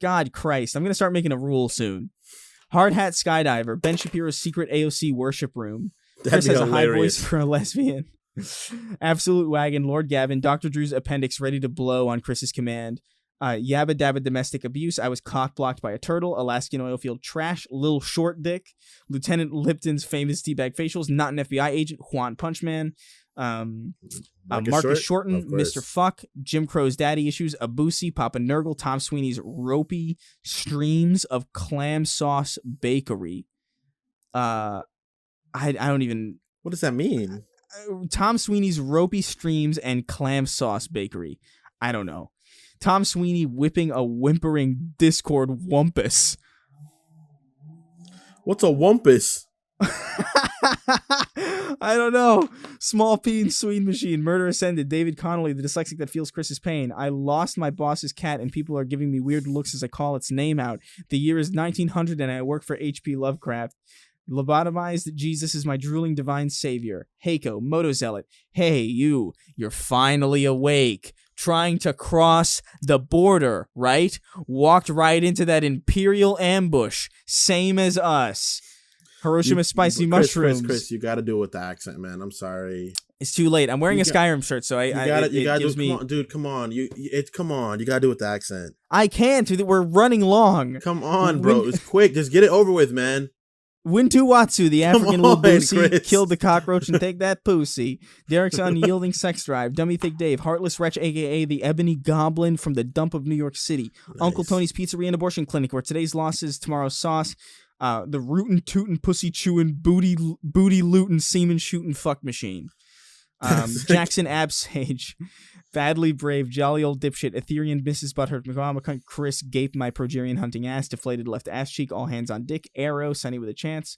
God Christ. I'm going to start making a rule soon. Hard Hat Skydiver. Ben Shapiro's secret AOC worship room. Chris has a high voice for a lesbian. Absolute Wagon. Lord Gavin. Dr. Drew's appendix ready to blow on Chris's command. Yabba Dabba Domestic Abuse. I was cock-blocked by a turtle. Alaskan Oilfield Trash. Lil Short Dick. Lieutenant Lipton's famous teabag facials. Not an FBI agent. Juan Punchman. Marcus Shorten. Mr. Fuck. Jim Crow's Daddy Issues. Abusi. Papa Nurgle. Tom Sweeney's Ropey Streams of Clam Sauce Bakery. I don't even... What does that mean? Tom Sweeney's Ropey Streams and Clam Sauce Bakery. I don't know. Tom Sweeney whipping a whimpering Discord wumpus. What's a wumpus? I don't know. Small Peen Swede Machine. Murder Ascended. David Connolly, the dyslexic that feels Chris's pain. I lost my boss's cat and people are giving me weird looks as I call its name out. The year is 1900 and I work for H.P. Lovecraft. Lobotomized Jesus is my drooling divine savior. Heiko, Motozealot. Hey, you're finally awake. Trying to cross the border, right? Walked right into that Imperial ambush. Same as us. Hiroshima Spicy Mushrooms. Chris, you got to do it with the accent, man. I'm sorry. It's too late. I'm wearing a Skyrim shirt, so you got to do it. Come on. You got to do it with the accent. I can't. We're running long. Come on, bro. It's quick. Just get it over with, man. Wintu Watsu, the African little boosie, killed the cockroach and take that pussy. Derek's unyielding sex drive. Dummy Thick Dave, Heartless Wretch, a.k.a. the Ebony Goblin from the dump of New York City. Nice. Uncle Tony's Pizzeria and Abortion Clinic, where today's loss is tomorrow's sauce. The rootin' tootin' pussy chewin' booty lootin' semen shootin' fuck machine. Jackson Absage. Badly Brave, Jolly Old Dipshit, Ethereum, Mrs. Butthurt, McCall, Chris, Gape, My Progerian Hunting Ass, Deflated Left Ass Cheek, All Hands on Dick, Arrow, Sunny with a Chance,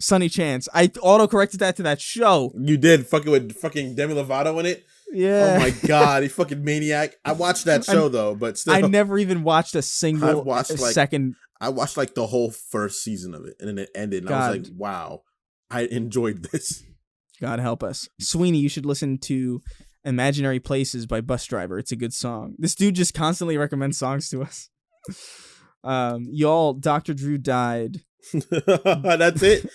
Sunny Chance. I auto-corrected that to that show. You did, fucking with fucking Demi Lovato in it? Yeah. Oh my god, you fucking maniac. I watched that show though, but still. I never even watched a single second. I watched like the whole first season of it, and then it ended, and I was like, wow, I enjoyed this. God help us. Sweeney, you should listen to Imaginary Places by Bus Driver. It's a good song. This dude just constantly recommends songs to us. Y'all, Dr. Drew died. That's it.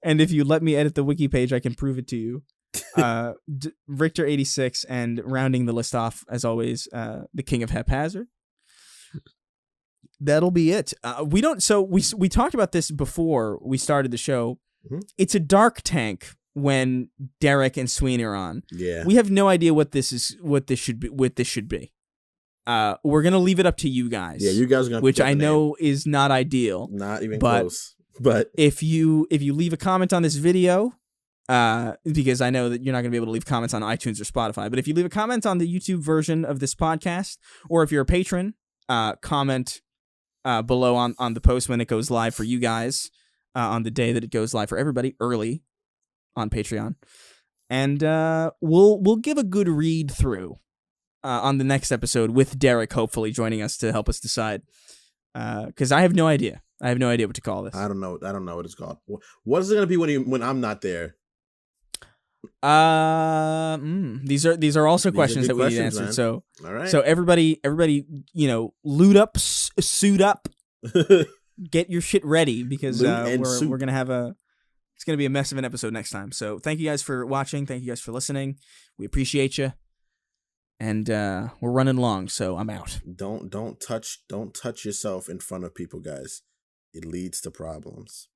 And if you let me edit the wiki page, I can prove it to you. Richter 86, and rounding the list off, as always, the King of Haphazard. that'll be it. We talked about this before we started the show. Mm-hmm. It's a dark tank when Derek and Sweeney are on. Yeah. We have no idea what this should be. We're gonna leave it up to you guys. Yeah, you guys are gonna, which I know is not ideal. Not even close. But if you leave a comment on this video, because I know that you're not gonna be able to leave comments on iTunes or Spotify, but if you leave a comment on the YouTube version of this podcast, or if you're a patron, comment below on the post when it goes live for you guys on the day that it goes live for everybody early on Patreon, and we'll give a good read through on the next episode with Derek hopefully joining us to help us decide, because I have no idea what to call this. I don't know what it's called. What is it going to be when I'm not there? These are also questions that we need answered. Man. So all right. So everybody, loot up, suit up, get your shit ready, because we're gonna have it's gonna be a mess of an episode next time. So thank you guys for watching. Thank you guys for listening. We appreciate you. And we're running long, so I'm out. Don't touch yourself in front of people, guys. It leads to problems.